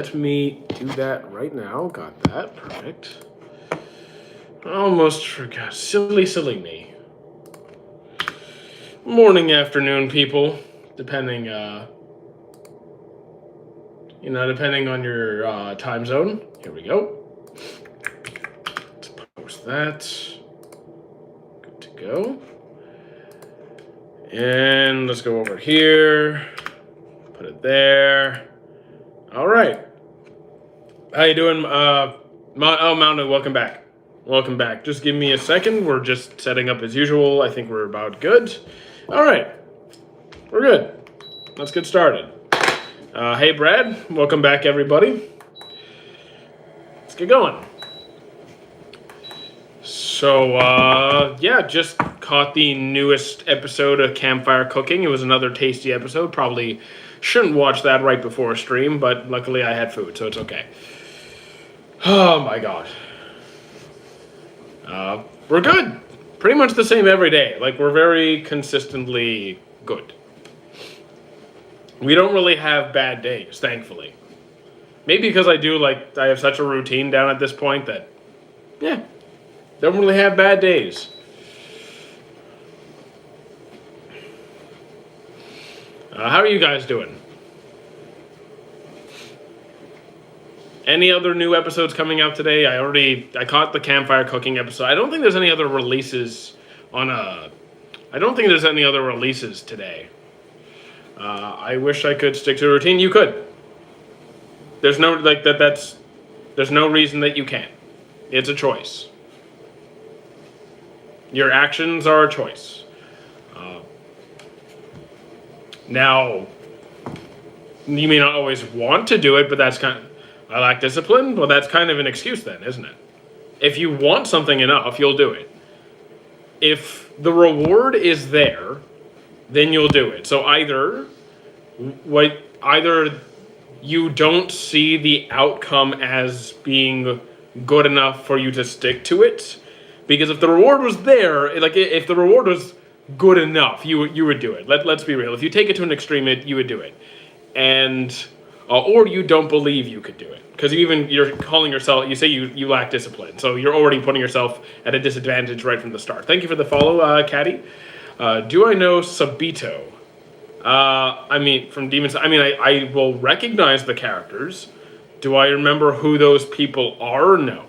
Let me do that right now. Got that. Perfect. Almost forgot. Silly me. Morning, afternoon, people. Depending, depending on your time zone. Here we go. Let's post that. Good to go. And let's go over here. Put it there. All right. How you doing? Mountain, welcome back. Welcome back. Just give me a second. We're just setting up as usual. I think we're about good. All right. We're good. Let's get started. Hey, Brad. Welcome back, everybody. Let's get going. So, just caught the newest episode of Campfire Cooking. It was another tasty episode. Probably shouldn't watch that right before a stream, but luckily I had food, so it's okay. Oh, my God. We're good. Pretty much the same every day. Like, we're very consistently good. We don't really have bad days, thankfully. Maybe because I have such a routine down at this point that, don't really have bad days. How are you guys doing? Any other new episodes coming out today? I caught the Campfire Cooking episode. I don't think there's any other releases today. I wish I could stick to a routine. You could. There's no there's no reason that you can't. It's a choice. Your actions are a choice. Now, you may not always want to do it, but I lack discipline. Well, that's kind of an excuse then, isn't it? If you want something enough, you'll do it. If the reward is there, then you'll do it. So either you don't see the outcome as being good enough for you to stick to it, because if the reward was there, if the reward was good enough, you would do it. Let's be real. If you take it to an extreme, you would do it, or you don't believe you could do it, because you're calling yourself. You say you lack discipline, so you're already putting yourself at a disadvantage right from the start. Thank you for the follow, Caddy. Do I know Sabito? From Demons. I will recognize the characters. Do I remember who those people are? No.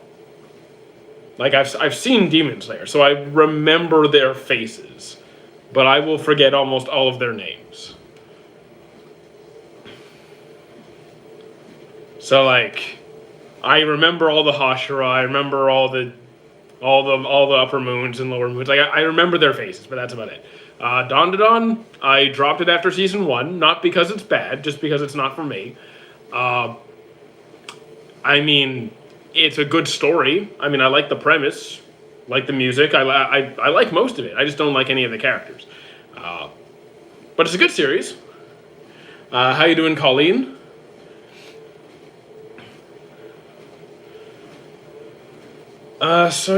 Like, I've seen Demon Slayer, so I remember their faces, but I will forget almost all of their names. So, I remember all the Hashira, I remember all the upper moons and lower moons. I remember their faces, but that's about it. Don, I dropped it after season 1, not because it's bad, just because it's not for me. It's a good story. I like the premise, like the music. I like most of it. I just don't like any of the characters. But it's a good series. How you doing, Colleen? Once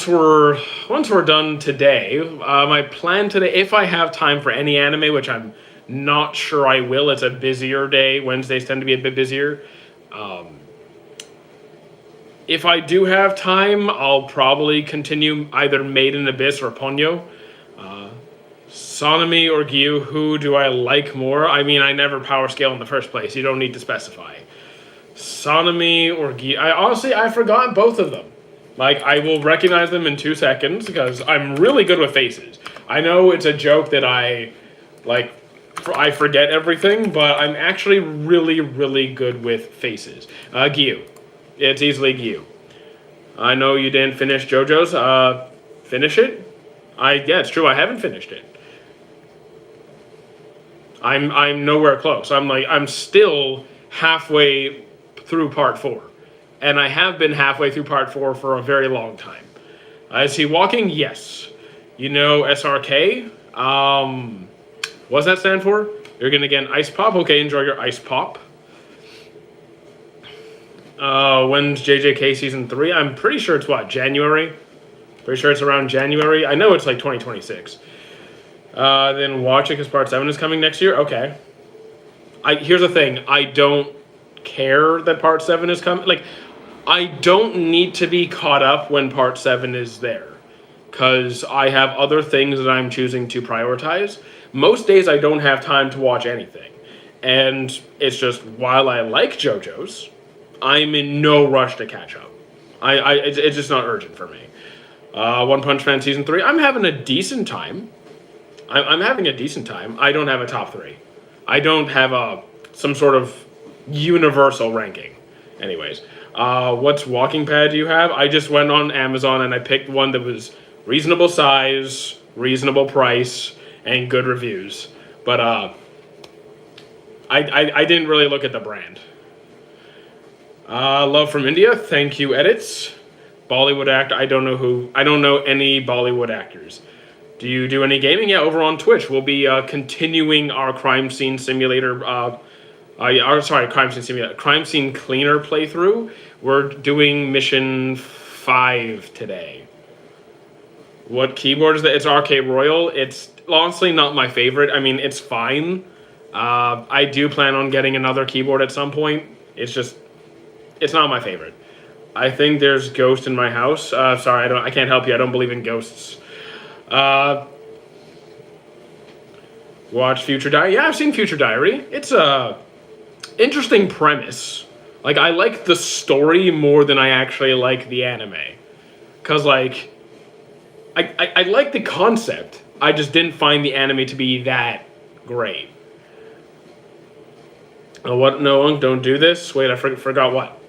we're done today, my plan today, if I have time for any anime, which I'm not sure I will, it's a busier day. Wednesdays tend to be a bit busier. If I do have time, I'll probably continue either Made in Abyss or Ponyo. Sonami or Gyu, who do I like more? I never power scale in the first place. You don't need to specify. Sonami or Gyu. I forgot both of them. I will recognize them in 2 seconds because I'm really good with faces. I know it's a joke that I forget everything, but I'm actually really, really good with faces. Gyu. It's easily Gyu. I know you didn't finish JoJo's. Finish it? Yeah, it's true. I haven't finished it. I'm nowhere close. I'm still halfway through part 4. And I have been halfway through part 4 for a very long time. Is he walking? Yes. You know SRK? What's that stand for? You're gonna get an ice pop? Okay, enjoy your ice pop. When's JJK season 3? I'm pretty sure it's January? Pretty sure it's around January. I know it's 2026. Then watch it because part 7 is coming next year. Okay. Here's the thing. I don't care that part 7 is coming. Like, I don't need to be caught up when part 7 is there, because I have other things that I'm choosing to prioritize. Most days I don't have time to watch anything. And it's just, while I like JoJo's, I'm in no rush to catch up. It's just not urgent for me. One Punch Man Season 3, I'm having a decent time. I'm having a decent time. I don't have a top 3. I don't have some sort of universal ranking. Anyways, what's walking pad do you have? I just went on Amazon and I picked one that was reasonable size, reasonable price, and good reviews. But I didn't really look at the brand. Love from India, thank you, edits. Bollywood actor, I don't know any Bollywood actors. Do you do any gaming? Yeah, over on Twitch. We'll be continuing our crime scene simulator, crime scene cleaner playthrough. We're doing mission 5 today. What keyboard is that? It's Arcade Royal. It's honestly not my favorite. I mean, it's fine. I do plan on getting another keyboard at some point. It's not my favorite. I think there's ghost in my house. Sorry, I can't help you. I don't believe in ghosts. Watch Future Diary. Yeah, I've seen Future Diary. It's a interesting premise. Like, I like the story more than I actually like the anime. Cause like, I like the concept. I just didn't find the anime to be that great. What? No, don't do this. Wait, I forgot what.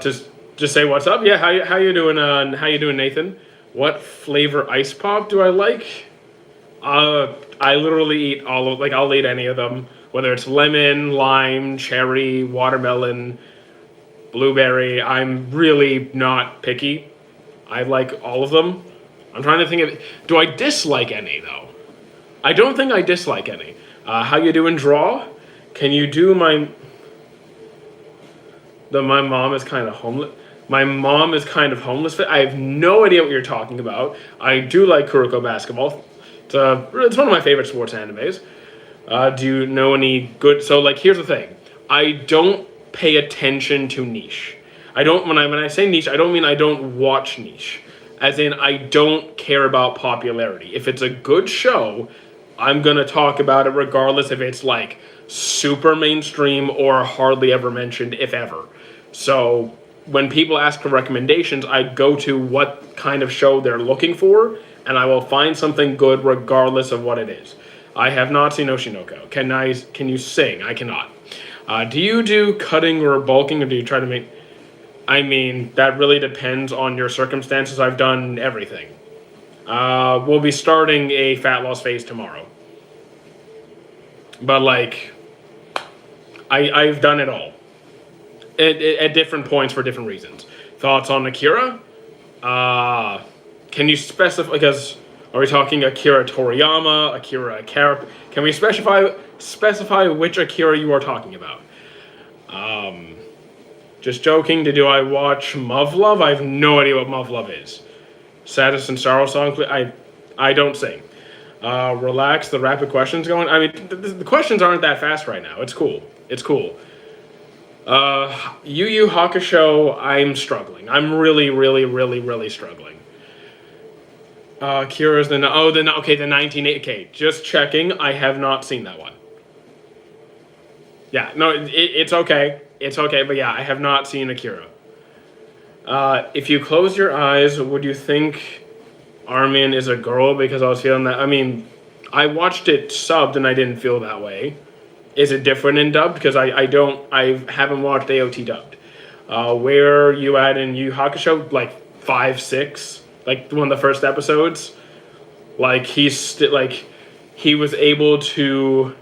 Just say what's up. Yeah, how you doing? How you doing, Nathan? What flavor ice pop do I like? I literally eat I'll eat any of them, whether it's lemon, lime, cherry, watermelon, blueberry. I'm really not picky. I like all of them. I'm trying to think of, do I dislike any though? I don't think I dislike any. How you doing, Draw? Can you do my mom is kind of homeless? My mom is kind of homeless. I have no idea what you're talking about. I do like Kuroko Basketball. It's one of my favorite sports animes. Do you know any good? So like, here's the thing. I don't pay attention to niche. When I say niche, I don't mean I don't watch niche. As in, I don't care about popularity. If it's a good show, I'm gonna talk about it regardless if it's like super mainstream or hardly ever mentioned, if ever. So when people ask for recommendations, I go to what kind of show they're looking for, and I will find something good regardless of what it is. I have not seen Oshinoko. Can you sing? I cannot. Do you do cutting or bulking, or do you try to make... I mean, that really depends on your circumstances. I've done everything. We'll be starting a fat loss phase tomorrow. But like, I've done it all. At different points for different reasons. Thoughts on Akira? Can you specify, because are we talking Akira Toriyama, Akira Akira? Can we specify which Akira you are talking about? Just joking, do I watch Muv-Luv? I have no idea what Muv-Luv is. Saddest and Sorrow song, I don't sing. Relax, the rapid questions going. I mean, the questions aren't that fast right now. It's cool. Yu Yu Hakusho, I'm struggling. I'm really, really, really, really struggling. Kira's the 1980. Okay, just checking. I have not seen that one. Yeah, no, it's okay. It's okay, but yeah, I have not seen Akira. If you close your eyes, would you think Armin is a girl? Because I was feeling that. I mean, I watched it subbed and I didn't feel that way. Is it different in dubbed? Because I haven't watched AOT dubbed. Where are you at in Yu Yu Hakusho? Like 5, 6? Like one of the first episodes? Like he was able to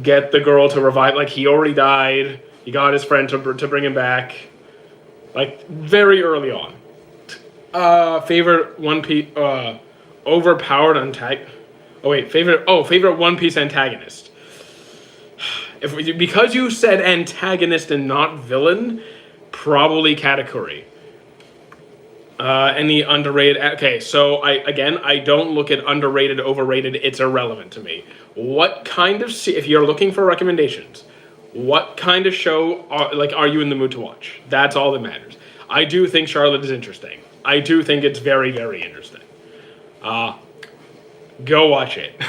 get the girl to revive. Like he already died. He got his friend to bring him back. Like very early on. Favorite One Piece overpowered antagonist. Favorite One Piece antagonist. Because you said antagonist and not villain, probably Katakuri. Any underrated... Okay, so I don't look at underrated, overrated. It's irrelevant to me. What kind of... If you're looking for recommendations, What kind of show are you in the mood to watch? That's all that matters. I do think Charlotte is interesting. I do think it's very, very interesting. Go watch it.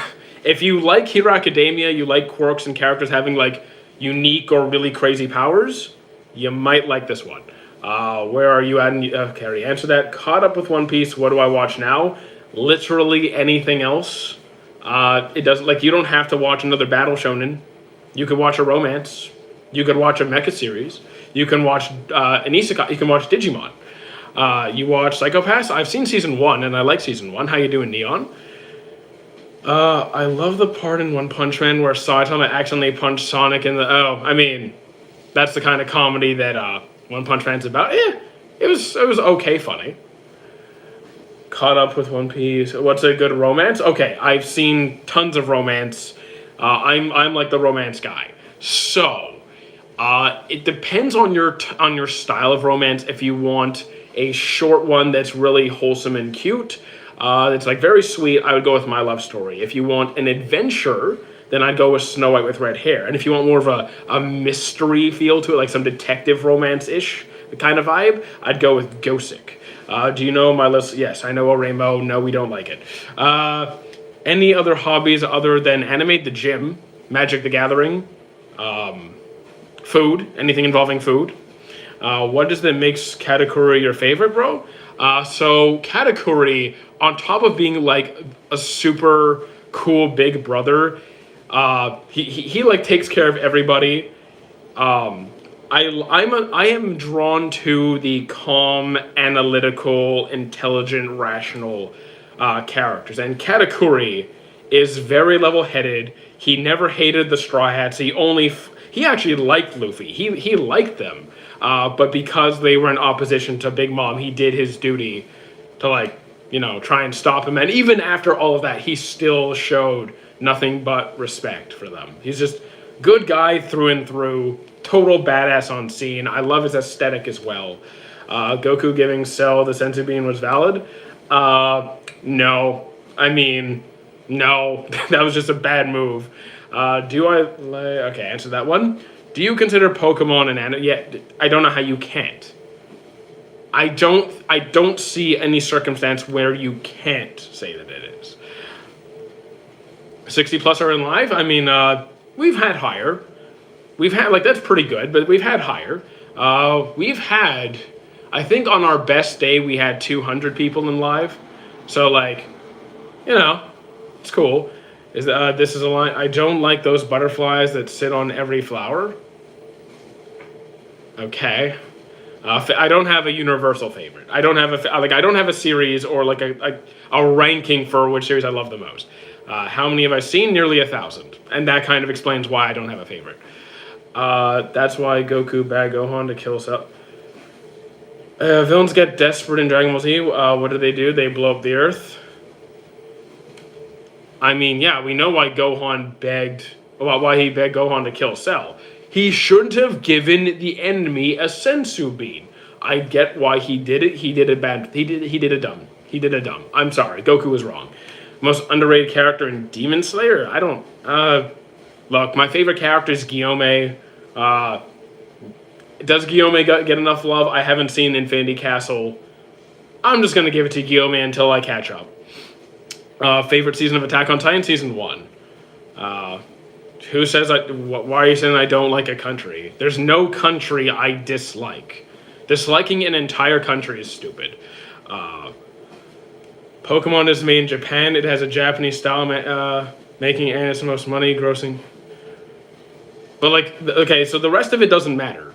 If you like Hero Academia, you like quirks and characters having like unique or really crazy powers, you might like this one. Where are you at? Okay, I already answered that. Caught up with One Piece. What do I watch now? Literally anything else. It doesn't like you don't have to watch another battle shonen. You could watch a romance. You could watch a mecha series. You can watch an isekai. You can watch Digimon. You watch Psycho Pass. I've seen season 1 and I like season 1. How you doing, Neon? I love the part in One Punch Man where Saitama accidentally punched Sonic in the. Oh, I mean, that's the kind of comedy that One Punch Man's about. It was okay funny. Caught up with One Piece. What's a good romance? Okay, I've seen tons of romance. I'm like the romance guy. So, it depends on your style of romance. If you want a short one that's really wholesome and cute, that's like very sweet, I would go with My Love Story. If you want an adventure, then I'd go with Snow White with Red Hair. And if you want more of a mystery feel to it, like some detective romance-ish kind of vibe, I'd go with Gosick. Do you know my list? Yes, I know a rainbow. No, we don't like it. Any other hobbies other than anime? The gym, Magic the Gathering, food, anything involving food. What does that makes Katakuri your favorite, bro? So Katakuri, on top of being like a super cool big brother, he like takes care of everybody. I am drawn to the calm, analytical, intelligent, rational characters, and Katakuri is very level-headed. He never hated the Straw Hats. He actually liked Luffy. He liked them, but because they were in opposition to Big Mom, he did his duty to try and stop him. And even after all of that, he still showed nothing but respect for them. He's just good guy through and through. Total badass on scene. I love his aesthetic as well. Goku giving Cell the senzu bean was valid. No. I mean, no. That was just a bad move. Okay, answer that one. Do you consider Pokemon an anime? Yeah, I don't know how you can't. I don't see any circumstance where you can't say that it is. 60 plus are in live? I mean, we've had higher. We've had, that's pretty good, but we've had higher. I think on our best day, we had 200 people in live. So, it's cool. This is a line. I don't like those butterflies that sit on every flower. Okay. I don't have a universal favorite. I don't have I don't have a series or a ranking for which series I love the most. How many have I seen? Nearly 1,000, and that kind of explains why I don't have a favorite. That's why Goku bagged Gohan to kill Cell. Villains get desperate in Dragon Ball Z. What do? They blow up the Earth. I mean, yeah, we know why he begged Gohan to kill Cell. He shouldn't have given the enemy a senzu bean. I get why he did it. He did it bad. He did it dumb. I'm sorry. Goku was wrong. Most underrated character in Demon Slayer? I don't... Look, my favorite character is Guillaume. Does Guillaume get enough love? I haven't seen Infinity Castle. I'm just going to give it to Guillaume until I catch up. Favorite season of Attack on Titan? Season 1. Who says why are you saying I don't like a country? There's no country I dislike. Disliking an entire country is stupid. Pokemon is made in Japan. It has a Japanese style making and it's the most money grossing. But okay, so the rest of it doesn't matter.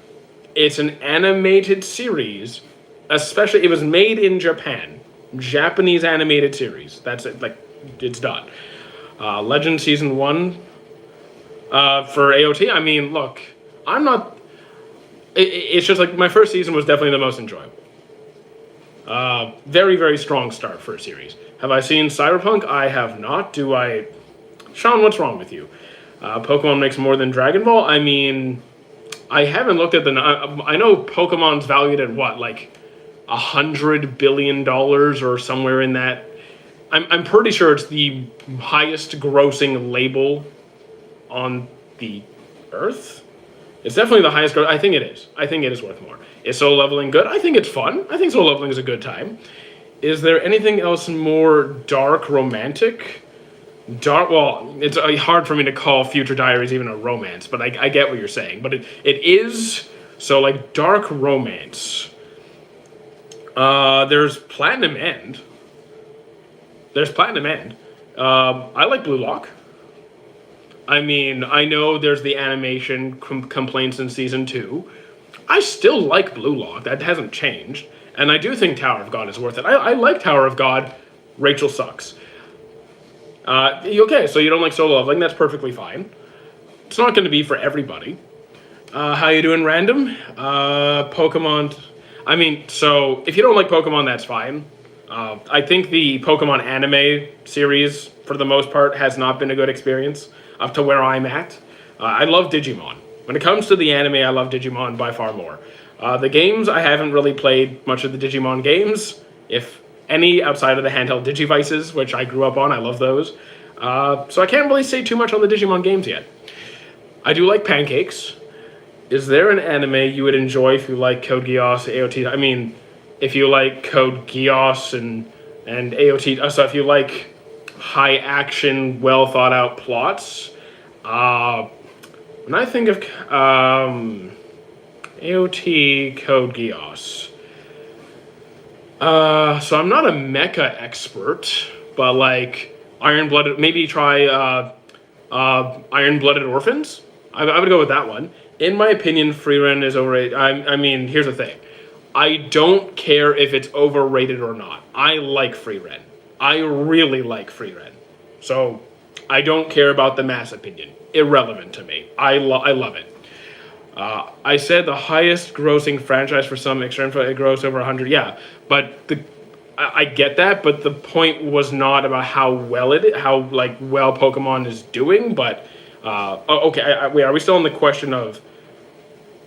It's an animated series, especially it was made in Japan. Japanese animated series. That's it. It's done. Legend Season 1 for AOT. I mean, look, I'm not... It's just my first season was definitely the most enjoyable. Very, very strong start for a series. Have I seen Cyberpunk? I have not. Do I... Sean, what's wrong with you? Pokemon makes more than Dragon Ball? I mean, I haven't looked at I know Pokemon's valued at what, $100 billion or somewhere in that. I'm pretty sure it's the highest grossing label on the Earth. It's definitely the highest growth. I think it is. I think it is worth more. Is solo leveling good? I think it's fun. I think solo leveling is a good time. Is there anything else more dark romantic? Dark. Well, it's hard for me to call Future Diaries even a romance, but I get what you're saying. But it is. So, like, dark romance. There's Platinum End. I like Blue Lock. I mean, I know there's the animation complaints in Season 2. I still like Blue Lock. That hasn't changed. And I do think Tower of God is worth it. I like Tower of God. Rachel sucks. Okay, so you don't like solo leveling. That's perfectly fine. It's not going to be for everybody. How you doing, random? Pokemon. I mean, so if you don't like Pokemon, that's fine. I think the Pokemon anime series, for the most part, has not been a good experience up to where I'm at. I love Digimon. When it comes to the anime, I love Digimon by far more. The games, I haven't really played much of the Digimon games, if any, outside of the handheld Digivices, which I grew up on. I love those. So I can't really say too much on the Digimon games yet. I do like pancakes. Is there an anime you would enjoy if you like Code Geass, AOT? I mean, if you like Code Geass and AOT, so if you like high action, well thought out plots, when I think of AOT Code Geass, so I'm not a mecha expert, but like Iron-Blooded, maybe try Iron-Blooded Orphans. I would go with that one. In my opinion, Frieren is overrated. I mean, here's the thing. I don't care if it's overrated or not. I like Frieren. I really like Frieren. So, I don't care about the mass opinion. Irrelevant to me. I love it. I said the highest grossing franchise for some extra info, it grossed over 100. Yeah, but I get that, but the point was not about how well Pokemon is doing, but okay, wait, are we still on the question of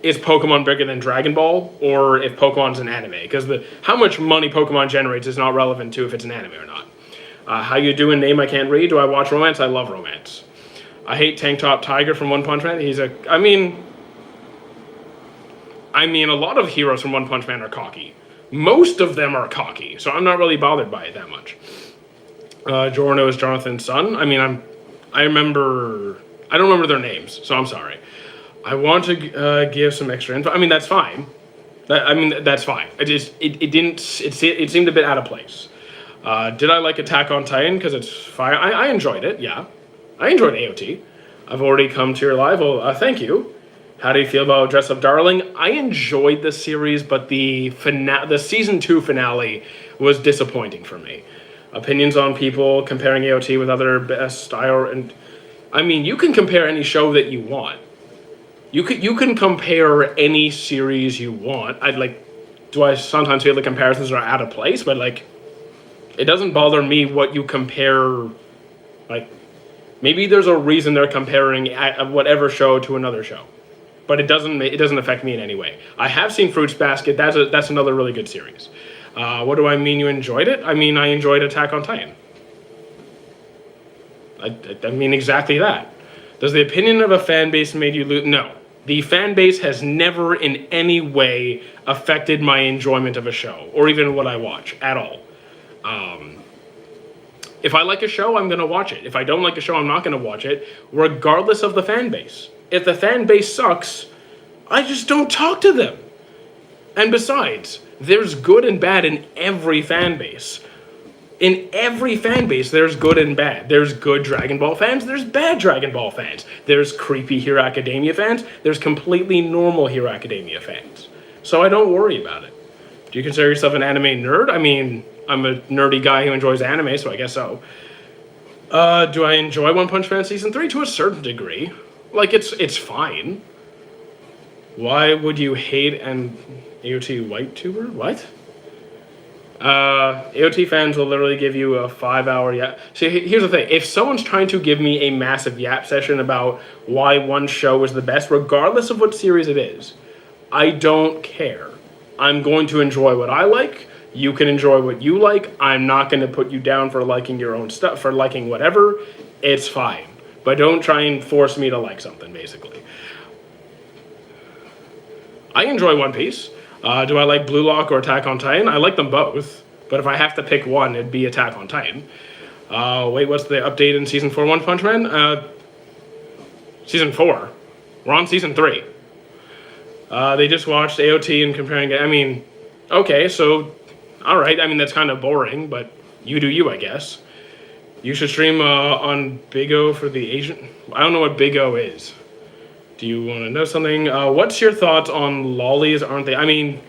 is Pokemon bigger than Dragon Ball, or if Pokemon's an anime? Because how much money Pokemon generates is not relevant to if it's an anime or not. How you doing? Name I can't read. Do I watch romance? I love romance. I hate Tank Top Tiger from One Punch Man. I mean, a lot of heroes from One Punch Man are cocky. Most of them are cocky, so I'm not really bothered by it that much. Giorno is Jonathan's son. I mean, I don't remember their names, so I'm sorry. I want to give some extra info. I mean, that's fine. That's fine. It seemed a bit out of place. Did I like Attack on Titan because it's fire? I enjoyed it, yeah. I enjoyed AOT. I've already come to your live. Well, thank you. How do you feel about Dress Up Darling? I enjoyed the series, but the season 2 finale was disappointing for me. Opinions on people comparing AOT with other best style, and I mean, you can compare any show that you want. You can compare any series you want. Do I sometimes feel the comparisons are out of place? But like, it doesn't bother me what you compare. Like, maybe there's a reason they're comparing whatever show to another show, but it doesn't affect me in any way. I have seen Fruits Basket. That's another really good series. What do I mean? You enjoyed it? I mean, I enjoyed Attack on Titan. I mean exactly that. Does the opinion of a fan base made you lose? No. The fan base has never in any way affected my enjoyment of a show, or even what I watch, at all. If I like a show, I'm going to watch it. If I don't like a show, I'm not going to watch it, regardless of the fan base. If the fan base sucks, I just don't talk to them. And besides, there's good and bad in every fan base. In every fan base, there's good and bad. There's good Dragon Ball fans, there's bad Dragon Ball fans. There's creepy Hero Academia fans, there's completely normal Hero Academia fans. So I don't worry about it. Do you consider yourself an anime nerd? I mean, I'm a nerdy guy who enjoys anime, so I guess so. Do I enjoy One Punch Man Season 3? To a certain degree. Like, it's fine. Why would you hate an AOT white tuber? What? AOT fans will literally give you a 5-hour yap. See, here's the thing. If someone's trying to give me a massive yap session about why one show is the best, regardless of what series it is, I don't care. I'm going to enjoy what I like. You can enjoy what you like. I'm not going to put you down for liking your own stuff, for liking whatever. It's fine. But don't try and force me to like something, basically. I enjoy One Piece. Do I like Blue Lock or Attack on Titan? I like them both, but if I have to pick one, it'd be Attack on Titan. Wait, what's the update in season 4 One Punch Man? Season 4. We're on season 3. They just watched AOT and comparing it. I mean, okay, so, alright, I mean, that's kind of boring, but you do you, I guess. You should stream on Big O for the Asian... I don't know what Big O is. Do you want to know something? What's your thoughts on lollies, aren't they? I mean,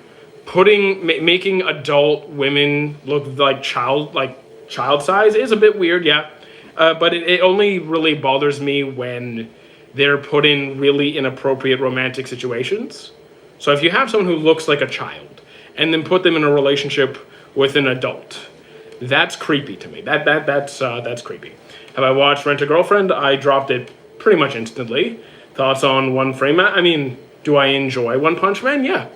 making adult women look like child size is a bit weird, yeah. But it only really bothers me when they're put in really inappropriate romantic situations. So if you have someone who looks like a child and then put them in a relationship with an adult, that's creepy to me. That's creepy. Have I watched Rent a Girlfriend? I dropped it pretty much instantly. Thoughts on One Frame? I mean, do I enjoy One Punch Man? Yeah.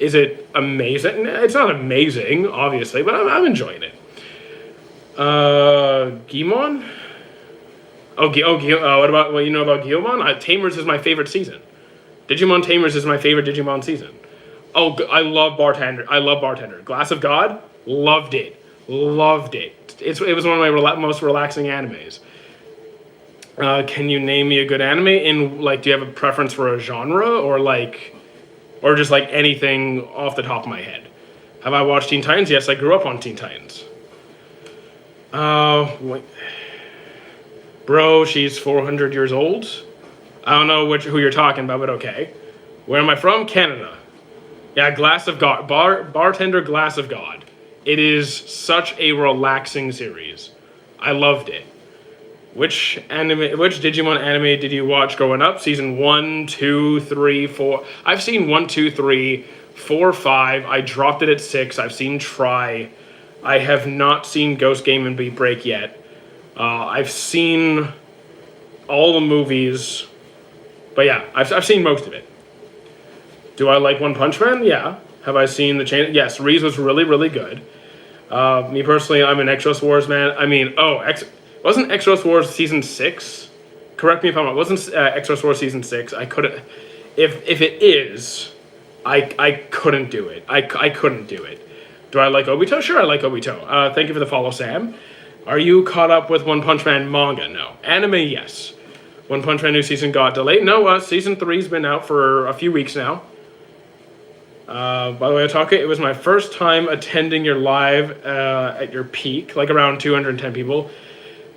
Is it amazing? It's not amazing, obviously, but I'm enjoying it. Gimon? What about what you know about Guilmon? Tamers is my favorite season. Digimon Tamers is my favorite Digimon season. Oh, I love Bartender. Glass of God, loved it. It was one of my most relaxing animes. Can you name me a good anime? In like, do you have a preference for a genre or just like anything off the top of my head? Have I watched Teen Titans? Yes, I grew up on Teen Titans. Wait. Bro, she's 400 years old. I don't know who you're talking about, but okay. Where am I from? Canada. Yeah, Glass of God. Bartender Glass of God. It is such a relaxing series. I loved it. Which Digimon anime did you watch growing up? Season 1, 2, 3, 4. I've seen 1, 2, 3, 4, 5. I dropped it at 6. I've seen Try. I have not seen Ghost Game and Beat Break yet. I've seen all the movies. But yeah, I've seen most of it. Do I like One Punch Man? Yeah. Have I seen the chain? Yes, Reese was really, really good. Me personally, I'm an Extros Wars man. I mean, wasn't Extros Wars season 6? Correct me if I'm wrong. Wasn't Extros Wars season 6? I couldn't. If it is, I couldn't do it. I couldn't do it. Do I like Obito? Sure, I like Obito. Thank you for the follow, Sam. Are you caught up with One Punch Man manga? No. Anime, yes. One Punch Man new season got delayed. No, season 3's been out for a few weeks now. By the way, Otaka, it was my first time attending your live at your peak, like around 210 people.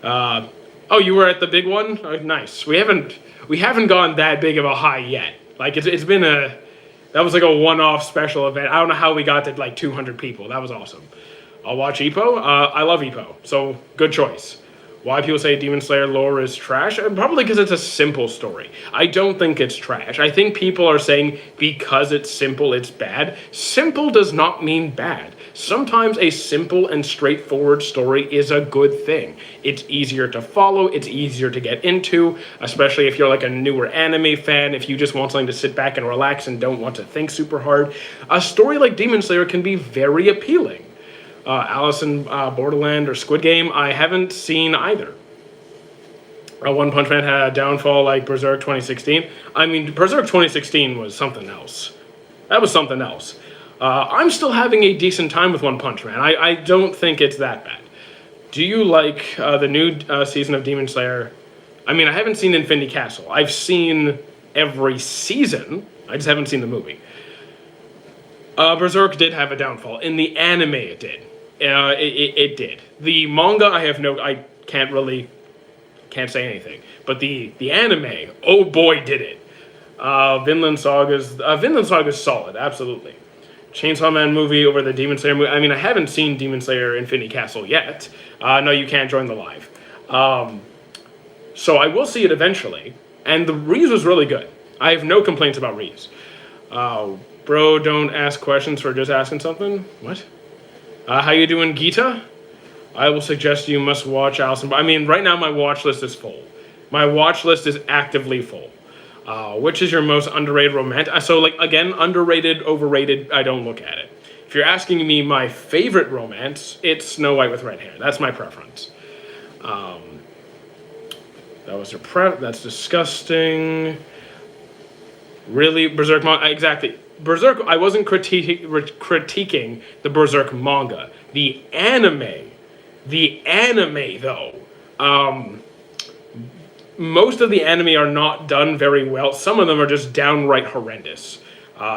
Oh, you were at the big one? Oh, nice. We haven't gone that big of a high yet. Like it's been that was like a one-off special event. I don't know how we got to like 200 people. That was awesome. I'll watch Ippo. I love Ippo, so good choice. Why people say Demon Slayer lore is trash? Probably because it's a simple story. I don't think it's trash. I think people are saying because it's simple, it's bad. Simple does not mean bad. Sometimes a simple and straightforward story is a good thing. It's easier to follow, it's easier to get into, especially if you're like a newer anime fan, if you just want something to sit back and relax and don't want to think super hard. A story like Demon Slayer can be very appealing. Alice in Borderland or Squid Game, I haven't seen either. One Punch Man had a downfall like Berserk 2016. I mean, Berserk 2016 was something else. That was something else. I'm still having a decent time with One Punch Man. I don't think it's that bad. Do you like the new season of Demon Slayer? I mean, I haven't seen Infinity Castle. I've seen every season. I just haven't seen the movie. Berserk did have a downfall. In the anime, it did. It did. The manga, I can't say anything. But the anime, oh boy, did it. Vinland Saga's solid, absolutely. Chainsaw Man movie over the Demon Slayer movie. I mean, I haven't seen Demon Slayer Infinity Castle yet. No, you can't join the live. So I will see it eventually. And the Reese was really good. I have no complaints about Reese. Bro, don't ask questions for just asking something. What? How you doing, Gita? I will suggest you must watch Allison. I mean, right now my watch list is full. My watch list is actively full. Which is your most underrated romantic? So, like, again, underrated, overrated, I don't look at it. If you're asking me my favorite romance, it's Snow White with red hair. That's my preference. That was your prep. That's disgusting. Really? Berserk Exactly. Berserk, I wasn't critiquing the Berserk manga. The anime though, most of the anime are not done very well. Some of them are just downright horrendous.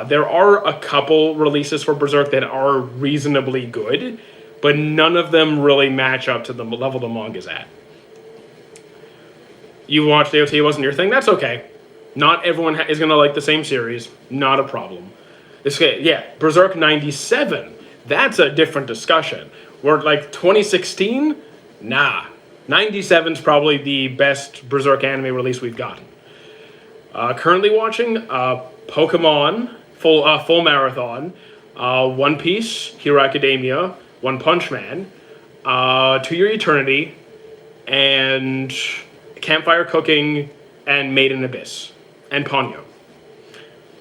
There are a couple releases for Berserk that are reasonably good, but none of them really match up to the level the manga's at. You watched AOT, wasn't your thing? That's okay. Not everyone is going to like the same series. Not a problem. Yeah, Berserk 97. That's a different discussion. We're like 2016? Nah. 97 is probably the best Berserk anime release we've gotten. Currently watching Pokemon full marathon, One Piece, Hero Academia, One Punch Man, To Your Eternity, and Campfire Cooking, and Made in Abyss, and Ponyo.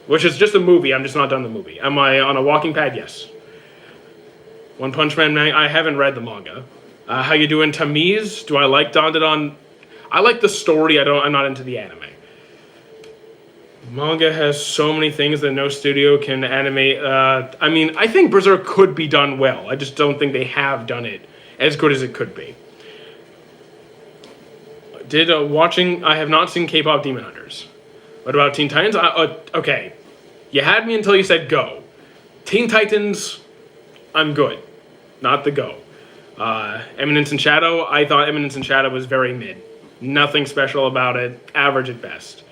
Which is just a movie, I'm just not done the movie. Am I on a walking pad? Yes. One Punch Man, I haven't read the manga. How you doing, Tamiz? Do I like Dandadan? I like the story, I'm not into the anime. Manga has so many things that no studio can animate. I mean, I think Berserk could be done well. I just don't think they have done it as good as it could be. I have not seen K-pop Demon Hunters. What about Teen Titans? Okay. You had me until you said go. Teen Titans, I'm good. Not the go. Eminence and Shadow, I thought Eminence and Shadow was very mid. Nothing special about it. Average at best.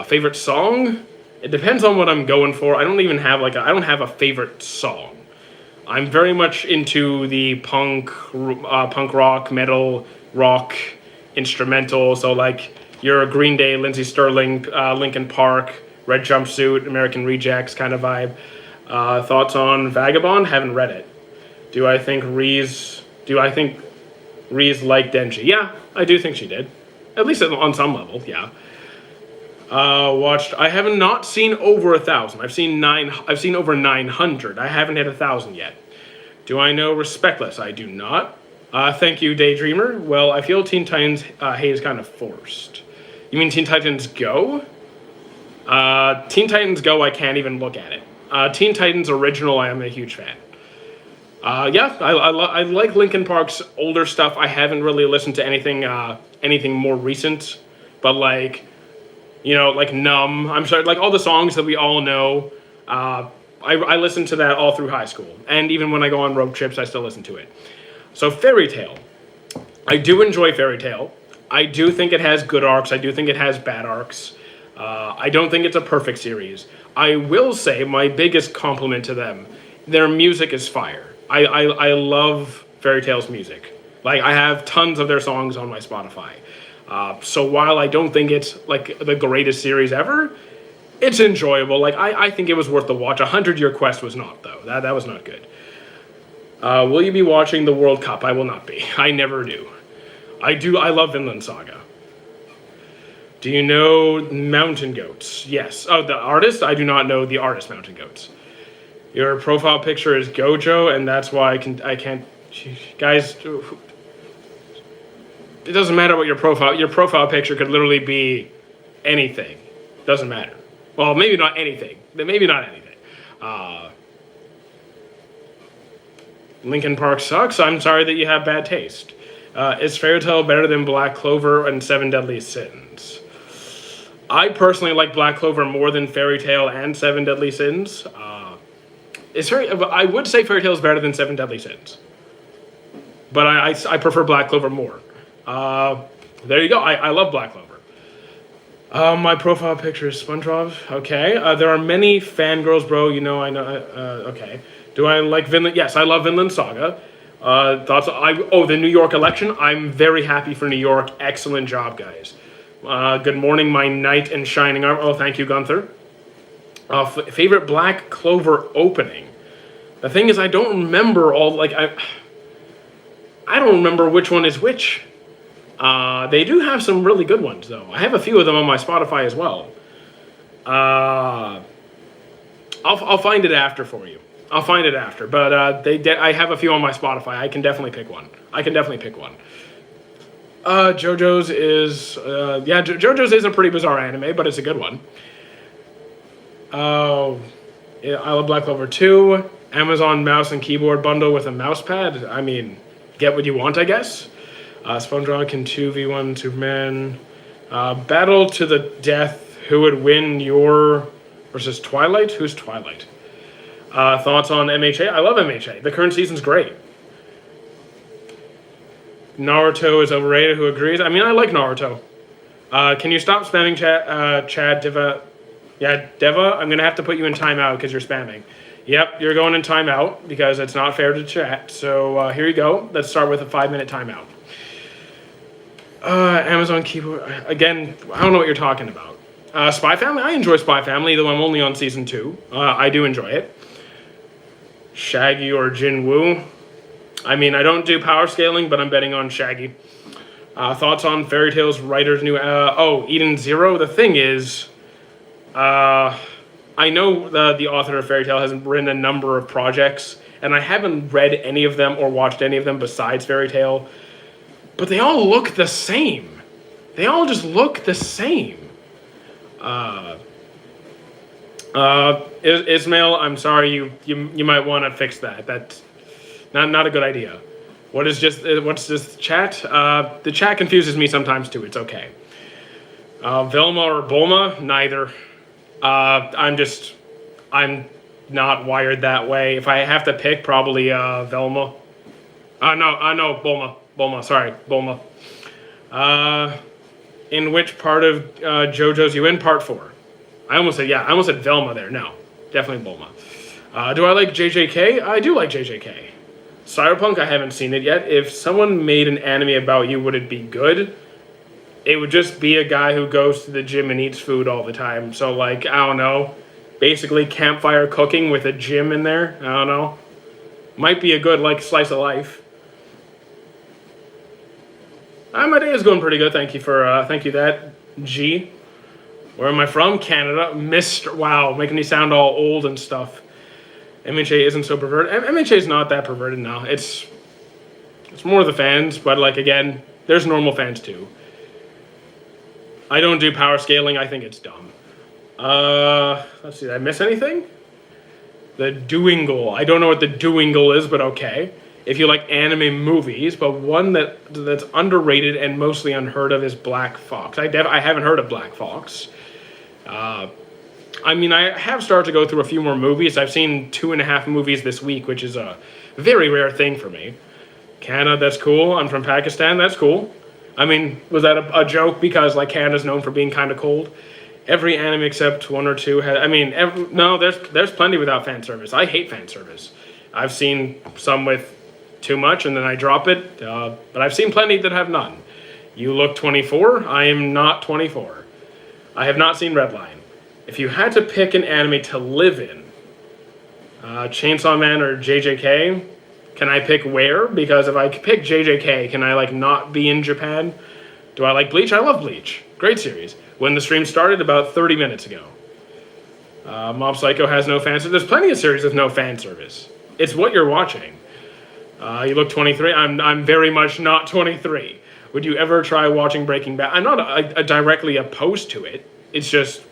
Favorite song? It depends on what I'm going for. I don't even have I don't have a favorite song. I'm very much into the punk rock, metal, rock, instrumental. So like your Green Day, Lindsey Sterling, Linkin Park, Red Jumpsuit, American Rejects kind of vibe. Thoughts on Vagabond? Haven't read it. Do I think Reese liked Denji? Yeah, I do think she did. At least on some level, yeah. I have not seen over 1,000. I've seen over 900. I haven't hit 1,000 yet. Do I know Respectless? I do not. Thank you, Daydreamer. Well, I feel Teen Titans hate is kind of forced. You mean Teen Titans Go? Teen Titans Go, I can't even look at it. Teen Titans Original, I am a huge fan. Yeah, I like Linkin Park's older stuff. I haven't really listened to anything more recent, but like Numb. I'm sorry, like all the songs that we all know. I listened to that all through high school, and even when I go on road trips, I still listen to it. So Fairy Tail, I do enjoy Fairy Tail. I do think it has good arcs. I do think it has bad arcs. I don't think it's a perfect series. I will say my biggest compliment to them, their music is fire. I love Fairy Tail's music. Like I have tons of their songs on my Spotify. So while I don't think it's like the greatest series ever, it's enjoyable. Like I think it was worth the watch. 100-Year Quest was not though. That was not good. Will you be watching the World Cup? I will not be. I never do. I love Vinland Saga. Do you know Mountain Goats? Yes. Oh, the artist? I do not know the artist Mountain Goats. Your profile picture is Gojo, and that's why I can't. Guys, it doesn't matter what your profile picture could literally be anything. Doesn't matter. Well, maybe not anything. Linkin Park sucks. I'm sorry that you have bad taste. Is Fairy Tail better than Black Clover and Seven Deadly Sins? I personally like Black Clover more than Fairy Tail and Seven Deadly Sins. I would say Fairy Tail is better than Seven Deadly Sins, but I prefer Black Clover more. There you go. I love Black Clover. My profile picture is SpongeBob. Okay. There are many fangirls, bro. I know. Okay. Do I like Vinland? Yes, I love Vinland Saga. Thoughts? The New York election. I'm very happy for New York. Excellent job, guys. Good morning, my knight in shining armor. Oh, thank you, Gunther. Favorite Black Clover opening. The thing is, I don't remember all. I don't remember which one is which. They do have some really good ones, though. I have a few of them on my Spotify as well. I'll find it after for you. But I have a few on my Spotify. I can definitely pick one. JoJo's is JoJo's is a pretty bizarre anime, but it's a good one. Isle of Black Clover 2, Amazon mouse and keyboard bundle with a mouse pad. I mean, get what you want, I guess. SpongeBob can 2v1 Superman. Battle to the death. Who would win your versus Twilight? Who's Twilight? Thoughts on MHA? I love MHA. The current season's great. Naruto is overrated. Who agrees? I mean, I like Naruto. Can you stop spamming Chad Deva? Yeah, Deva, I'm going to have to put you in timeout because you're spamming. Yep, you're going in timeout because it's not fair to chat. So here you go. Let's start with a 5-minute timeout. Amazon keyboard. Again, I don't know what you're talking about. Spy Family? I enjoy Spy Family, though I'm only on season 2. I do enjoy it. Shaggy or Jinwoo? I mean, I don't do power scaling, but I'm betting on Shaggy. Thoughts on Fairy Tail's writer's new... Eden Zero? The thing is... I know the author of Fairy Tail has written a number of projects, and I haven't read any of them or watched any of them besides Fairy Tail, but they all look the same. They all just look the same. Ismail, I'm sorry, you might want to fix that. That's not a good idea. What's this chat? The chat confuses me sometimes too. It's okay. Velma or Bulma? Neither. I'm not wired that way. If I have to pick, probably Velma. No, Bulma. Bulma, sorry, Bulma. In which part of JoJo's you in? Part 4. I almost said Velma there. No, definitely Bulma. Do I like JJK? I do like JJK. Cyberpunk, I haven't seen it yet. If someone made an anime about you, would it be good? It would just be a guy who goes to the gym and eats food all the time. So, like, I don't know. Basically, campfire cooking with a gym in there. I don't know. Might be a good, like, slice of life. My day is going pretty good. Thank you that, G. Where am I from? Canada. Mr. Wow, making me sound all old and stuff. MHA isn't so perverted. MHA is not that perverted, no. It's more the fans, but, like, again, there's normal fans, too. I don't do power scaling. I think it's dumb. Let's see. Did I miss anything? The Doingle. I don't know what the Doingle is, but okay. If you like anime movies, but one that's underrated and mostly unheard of is Black Fox. I haven't heard of Black Fox. I mean, I have started to go through a few more movies. I've seen 2.5 movies this week, which is a very rare thing for me. Canada, that's cool. I'm from Pakistan. That's cool. I mean, was that a joke? Because, like, Canada's known for being kind of cold. Every anime except 1 or 2 has... I mean, there's plenty without fan service. I hate fan service. I've seen some with too much, and then I drop it. But I've seen plenty that have none. You look 24. I am not 24. I have not seen Redline. If you had to pick an anime to live in, Chainsaw Man or JJK... Can I pick where? Because if I pick JJK, can I, like, not be in Japan? Do I like Bleach? I love Bleach. Great series. When the stream started about 30 minutes ago. Mob Psycho has no fan service. There's plenty of series with no fan service. It's what you're watching. You look 23. I'm very much not 23. Would you ever try watching Breaking Bad? I'm not directly opposed to it. It's just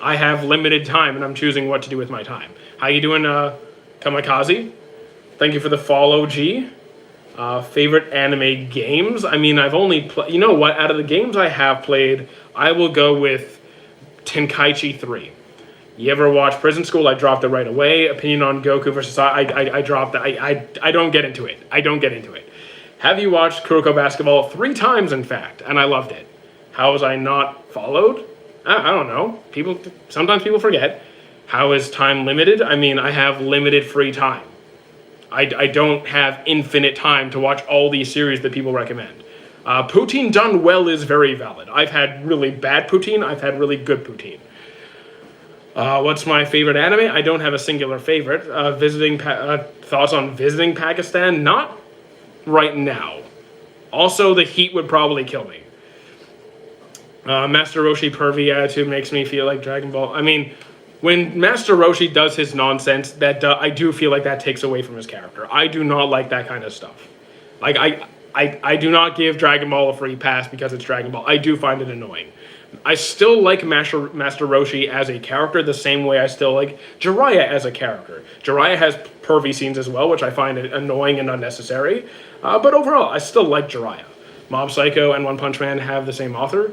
I have limited time, and I'm choosing what to do with my time. How you doing, Kamikaze? Thank you for the follow, G. Favorite anime games? I mean, I've only played... You know what? Out of the games I have played, I will go with Tenkaichi 3. You ever watch Prison School? I dropped it right away. Opinion on Goku versus... I dropped it. I don't get into it. I don't get into it. Have you watched Kuroko Basketball 3 times, in fact? And I loved it. How was I not followed? I don't know. Sometimes people forget. How is time limited? I mean, I have limited free time. I don't have infinite time to watch all these series that people recommend. Poutine done well is very valid. I've had really bad poutine. I've had really good poutine. What's my favorite anime? I don't have a singular favorite. Thoughts on visiting Pakistan? Not right now. Also, the heat would probably kill me. Master Roshi pervy attitude makes me feel like Dragon Ball. I mean... When Master Roshi does his nonsense, I do feel like that takes away from his character. I do not like that kind of stuff. Like, I do not give Dragon Ball a free pass because it's Dragon Ball. I do find it annoying. I still like Master Roshi as a character the same way I still like Jiraiya as a character. Jiraiya has pervy scenes as well, which I find annoying and unnecessary. But overall, I still like Jiraiya. Mob Psycho and One Punch Man have the same author.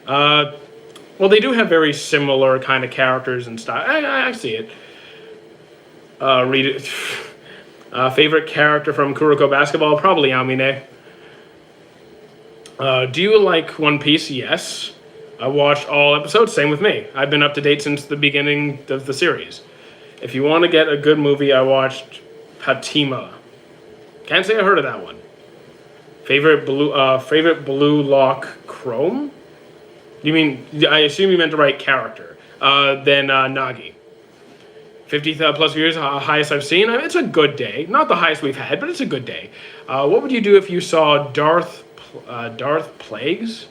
Well, they do have very similar kind of characters and style. I see it. Read it. Favorite character from Kuroko Basketball? Probably Amine. Do you like One Piece? Yes. I watched all episodes, same with me. I've been up to date since the beginning of the series. If you want to get a good movie, I watched Patima. Can't say I heard of that one. Favorite Blue Lock Chrome? You mean, I assume you meant the right character. Then Nagi. 50 plus views, highest I've seen. I mean, it's a good day. Not the highest we've had, but it's a good day. What would you do if you saw Darth Plagues?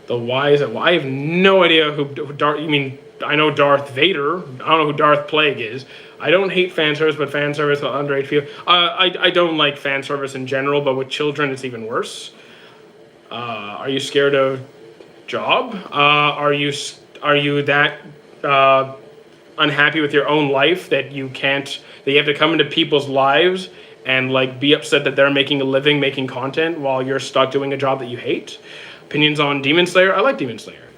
The why is it? Well, I have no idea who Darth. You mean I know Darth Vader. I don't know who Darth Plague is. I don't hate fan service, but fan service with underage people. I don't like fan service in general, but with children it's even worse. Are you scared of job? Are you that unhappy with your own life that you have to come into people's lives and like be upset that they're making a living making content while you're stuck doing a job that you hate? Opinions on Demon Slayer? I like Demon Slayer.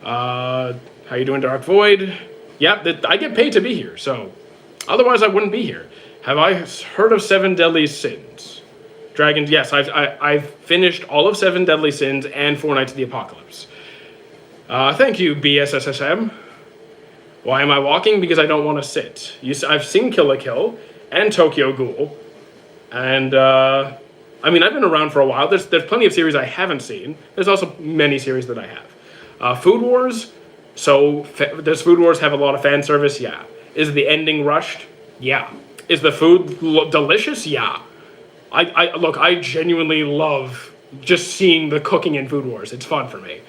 How you doing, Dark Void? Yeah, I get paid to be here, so otherwise I wouldn't be here. Have I heard of Seven Deadly Sins? Dragons? Yes, I've finished all of Seven Deadly Sins and Four Nights of the Apocalypse. Thank you, BSSSM. Why am I walking? Because I don't want to sit. I've seen Kill la Kill and Tokyo Ghoul, and I mean, I've been around for a while. There's plenty of series I haven't seen. There's also many series that I have. Food Wars. So, does Food Wars have a lot of fan service? Yeah. Is the ending rushed? Yeah. Is the food delicious? Yeah. I genuinely love just seeing the cooking in Food Wars. It's fun for me.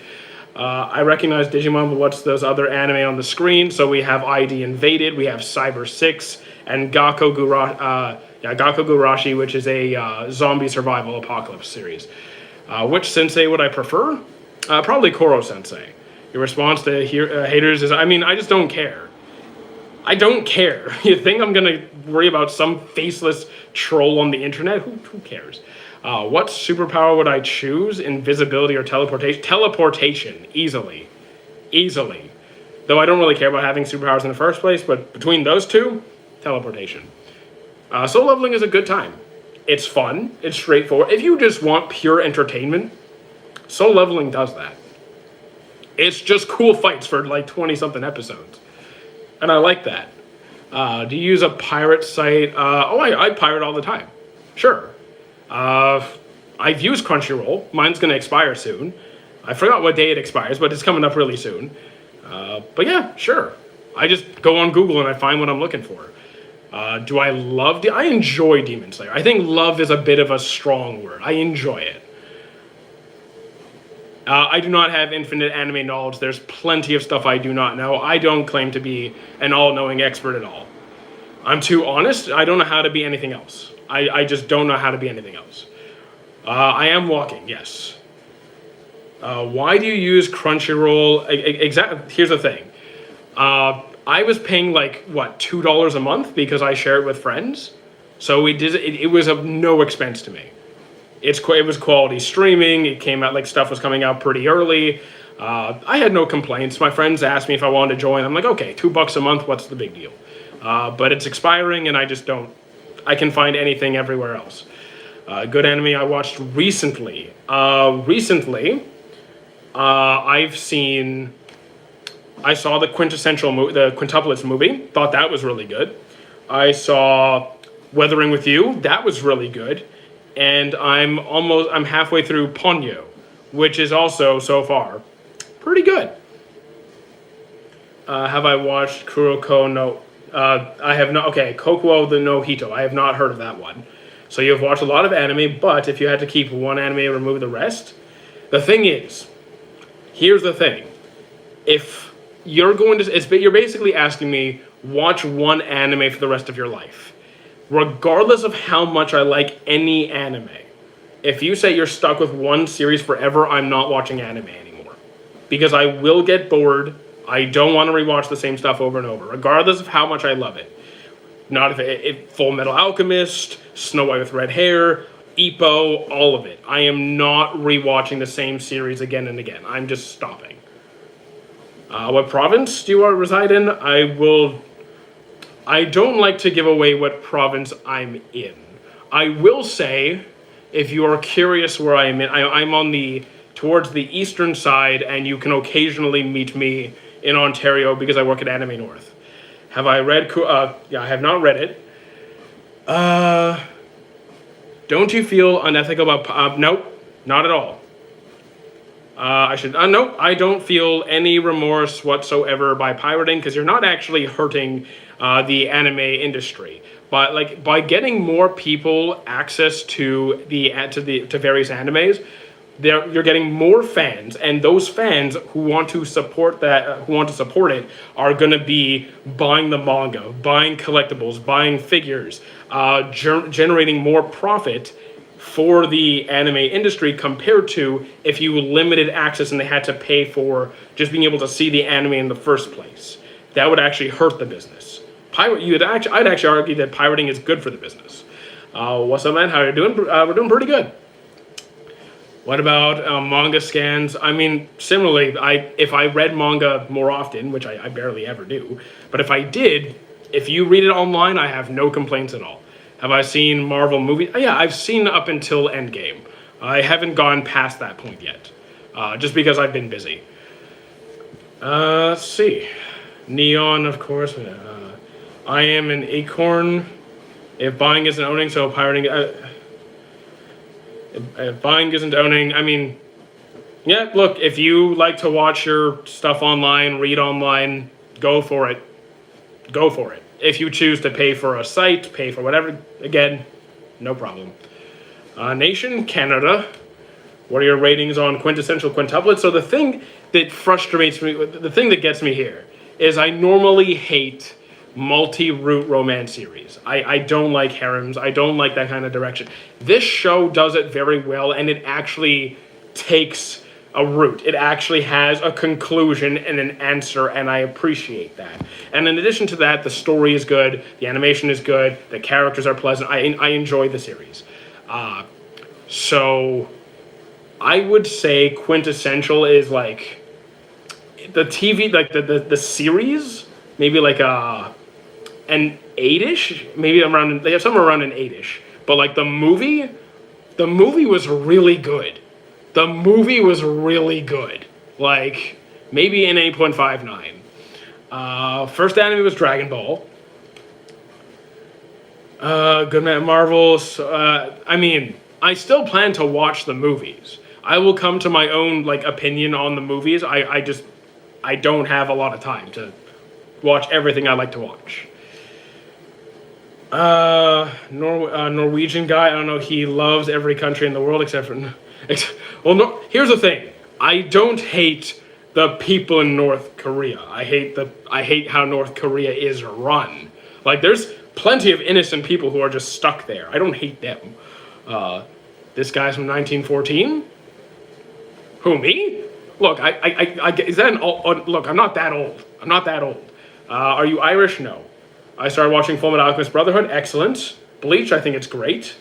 I recognize Digimon, but what's those other anime on the screen? So we have ID Invaded, we have Cyber 6, and Gakko Gurashi, which is a zombie survival apocalypse series. Which sensei would I prefer? Probably Koro sensei. Your response to haters is, I mean, I just don't care. I don't care. You think I'm going to worry about some faceless troll on the internet? Who cares? What superpower would I choose? Invisibility or teleportation? Teleportation, easily. Easily. Though I don't really care about having superpowers in the first place, but between those two, teleportation. Soul Leveling is a good time. It's fun. It's straightforward. If you just want pure entertainment, Soul Leveling does that. It's just cool fights for like 20-something episodes. And I like that. Do you use a pirate site? I pirate all the time. Sure. I've used Crunchyroll. Mine's going to expire soon. I forgot what day it expires, but it's coming up really soon. But yeah, sure. I just go on Google and I find what I'm looking for. Do I love... I enjoy Demon Slayer. I think love is a bit of a strong word. I enjoy it. I do not have infinite anime knowledge. There's plenty of stuff I do not know. I don't claim to be an all-knowing expert at all. I'm too honest. I don't know how to be anything else. I just don't know how to be anything else. I am walking, yes. Why do you use Crunchyroll? Here's the thing. I was paying like, $2 a month because I share it with friends. So it was of no expense to me. It was quality streaming. It came out like stuff was coming out pretty early. I had no complaints. My friends asked me if I wanted to join. I'm like, okay, $2 a month. What's the big deal? But it's expiring, and I just don't. I can find anything everywhere else. Good anime I watched recently. I saw the the Quintuplets movie. Thought that was really good. I saw Weathering with You. That was really good. And I'm halfway through Ponyo, which is also, so far, pretty good. Have I watched Kuroko no... I have not... Okay, Kokuo the no Hito. I have not heard of that one. So you've watched a lot of anime, but if you had to keep one anime and remove the rest... The thing is, here's the thing. If you're going to... You're basically asking me, watch one anime for the rest of your life. Regardless of how much I like any anime, if you say you're stuck with one series forever, I'm not watching anime anymore. because I will get bored. I don't want to rewatch the same stuff over and over, regardless of how much I love it. Not if Full Metal Alchemist, Snow White with Red Hair, Ippo, all of it. I am not rewatching the same series again and again. I'm just stopping. What province do you reside in? I don't like to give away what province I'm in. I will say, if you are curious where I'm in, I'm on towards the eastern side, and you can occasionally meet me in Ontario because I work at Anime North. Have I read? Yeah, I have not read it. Don't you feel unethical about? Nope, not at all. Nope, I don't feel any remorse whatsoever by pirating, because you're not actually hurting the anime industry. But by getting more people access to various animes, you're getting more fans, and those fans who want to support it, are going to be buying the manga, buying collectibles, buying figures, generating more profit for the anime industry, compared to if you limited access and they had to pay for just being able to see the anime in the first place. That would actually hurt the business. I'd actually argue that pirating is good for the business. What's up, man? How are you doing? We're doing pretty good. What about manga scans? I mean, similarly, if I read manga more often, which I barely ever do, but if I did, if you read it online, I have no complaints at all. Have I seen Marvel movies? Yeah, I've seen up until Endgame. I haven't gone past that point yet, just because I've been busy. Let's see. Neon, of course. I am an acorn. If buying isn't owning, so pirating... if buying isn't owning, I mean... Yeah, look, if you like to watch your stuff online, read online, go for it. Go for it. If you choose to pay for a site, pay for whatever, again, no problem. Nation, Canada. What are your ratings on quintessential quintuplets? So the thing that frustrates me, the thing that gets me here, is I normally hate multi-route romance series. I don't like harems. I don't like that kind of direction. This show does it very well, and it actually takes a route. It actually has a conclusion and an answer, and I appreciate that. And in addition to that, the story is good, the animation is good, the characters are pleasant. I enjoy the series. So I would say quintessential is like the TV, like the series, maybe like an 8-ish, maybe around, they have somewhere around an 8-ish. But like the movie was really good. The movie was really good. Like, maybe an 8.59. First anime was Dragon Ball. Good Man Marvels. I mean, I still plan to watch the movies. I will come to my own, like, opinion on the movies. I don't have a lot of time to watch everything I like to watch. Norwegian guy, I don't know, he loves every country in the world except for... Well, no, here's the thing. I don't hate the people in North Korea. I hate how North Korea is run. Like, there's plenty of innocent people who are just stuck there. I don't hate them. This guy's from 1914? Who, me? Look, is that look, I'm not that old. I'm not that old. Are you Irish? No. I started watching Fullmetal Alchemist Brotherhood. Excellent. Bleach, I think it's great.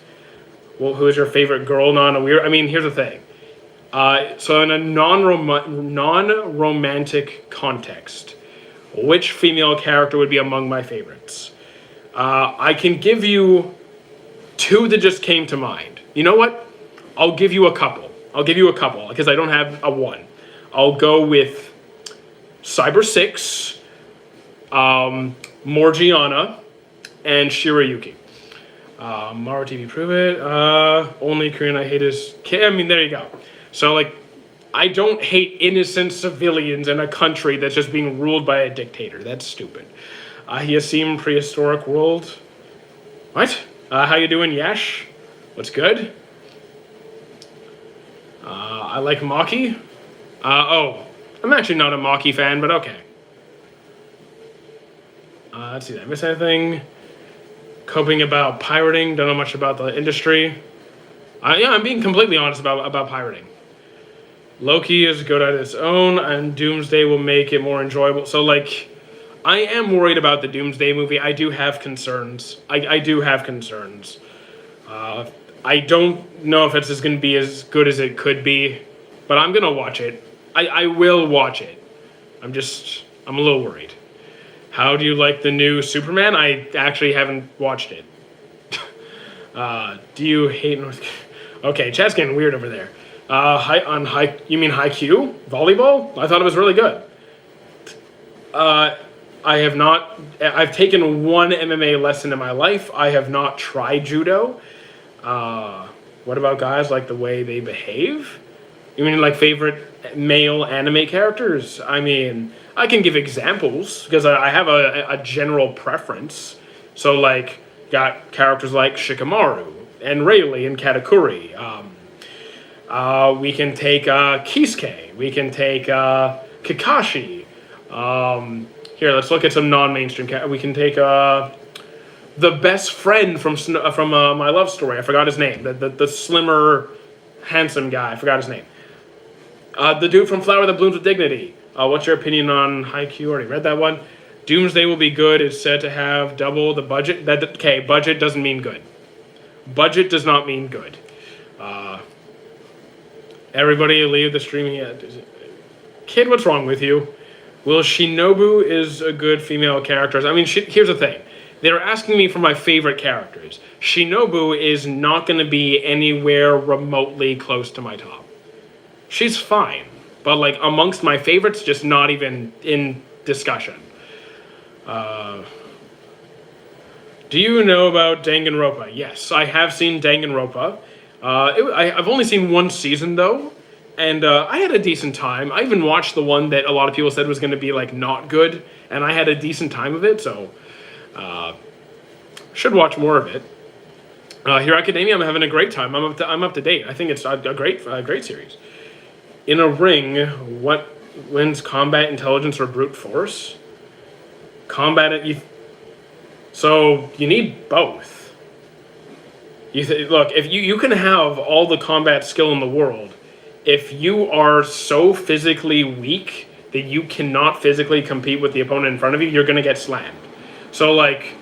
Well, who is your favorite girl? I mean, here's the thing. So in a non-romantic context, which female character would be among my favorites? I can give you two that just came to mind. You know what? I'll give you a couple. Because I don't have a one. I'll go with Cyber 6, Morgiana, and Shirayuki. Maru TV, prove it. Only Korean I hate is... I mean, there you go. So, like, I don't hate innocent civilians in a country that's just being ruled by a dictator. That's stupid. Yasim, Prehistoric World. What? How you doing, Yash? What's good? I like Maki. I'm actually not a Maki fan, but okay. Let's see, did I miss anything? Coping about pirating. Don't know much about the industry. Yeah, I'm being completely honest about pirating. Loki is good at its own, and Doomsday will make it more enjoyable. So, like, I am worried about the Doomsday movie. I do have concerns. I do have concerns. Uh, I don't know if it's going to be as good as it could be, but I'm going to watch it. I will watch it. I'm a little worried. How do you like the new Superman? I actually haven't watched it. Do you hate North? Okay, chat's getting weird over there. You mean Haikyuu volleyball? I thought it was really good. I have not. I've taken one MMA lesson in my life. I have not tried judo. What about guys like the way they behave? You mean like favorite male anime characters? I mean, I can give examples because I have a general preference. So like, got characters like Shikamaru and Rayleigh and Katakuri. We can take Kisuke. We can take Kakashi. Here, let's look at some non-mainstream. We can take the best friend from My Love Story. I forgot his name. The slimmer, handsome guy. I forgot his name. The dude from Flower That Blooms with Dignity. What's your opinion on Haikyuu? Already read that one. Doomsday will be good. It's said to have double the budget. Okay, budget doesn't mean good. Budget does not mean good. Everybody leave the streaming yet. Kid, what's wrong with you? Well, Shinobu is a good female character. I mean, here's the thing. They're asking me for my favorite characters. Shinobu is not going to be anywhere remotely close to my top. She's fine. But, like, amongst my favorites, just not even in discussion. Do you know about Danganronpa? Yes, I have seen Danganronpa. I've only seen one season, though. And I had a decent time. I even watched the one that a lot of people said was going to be, like, not good. And I had a decent time of it, so... should watch more of it. Hero Academia, I'm having a great time. I'm up to date. I think it's a great series. In a ring, what wins, combat intelligence or brute force? So you need both. Look, if you can have all the combat skill in the world, if you are so physically weak that you cannot physically compete with the opponent in front of you, you're going to get slammed. So, like,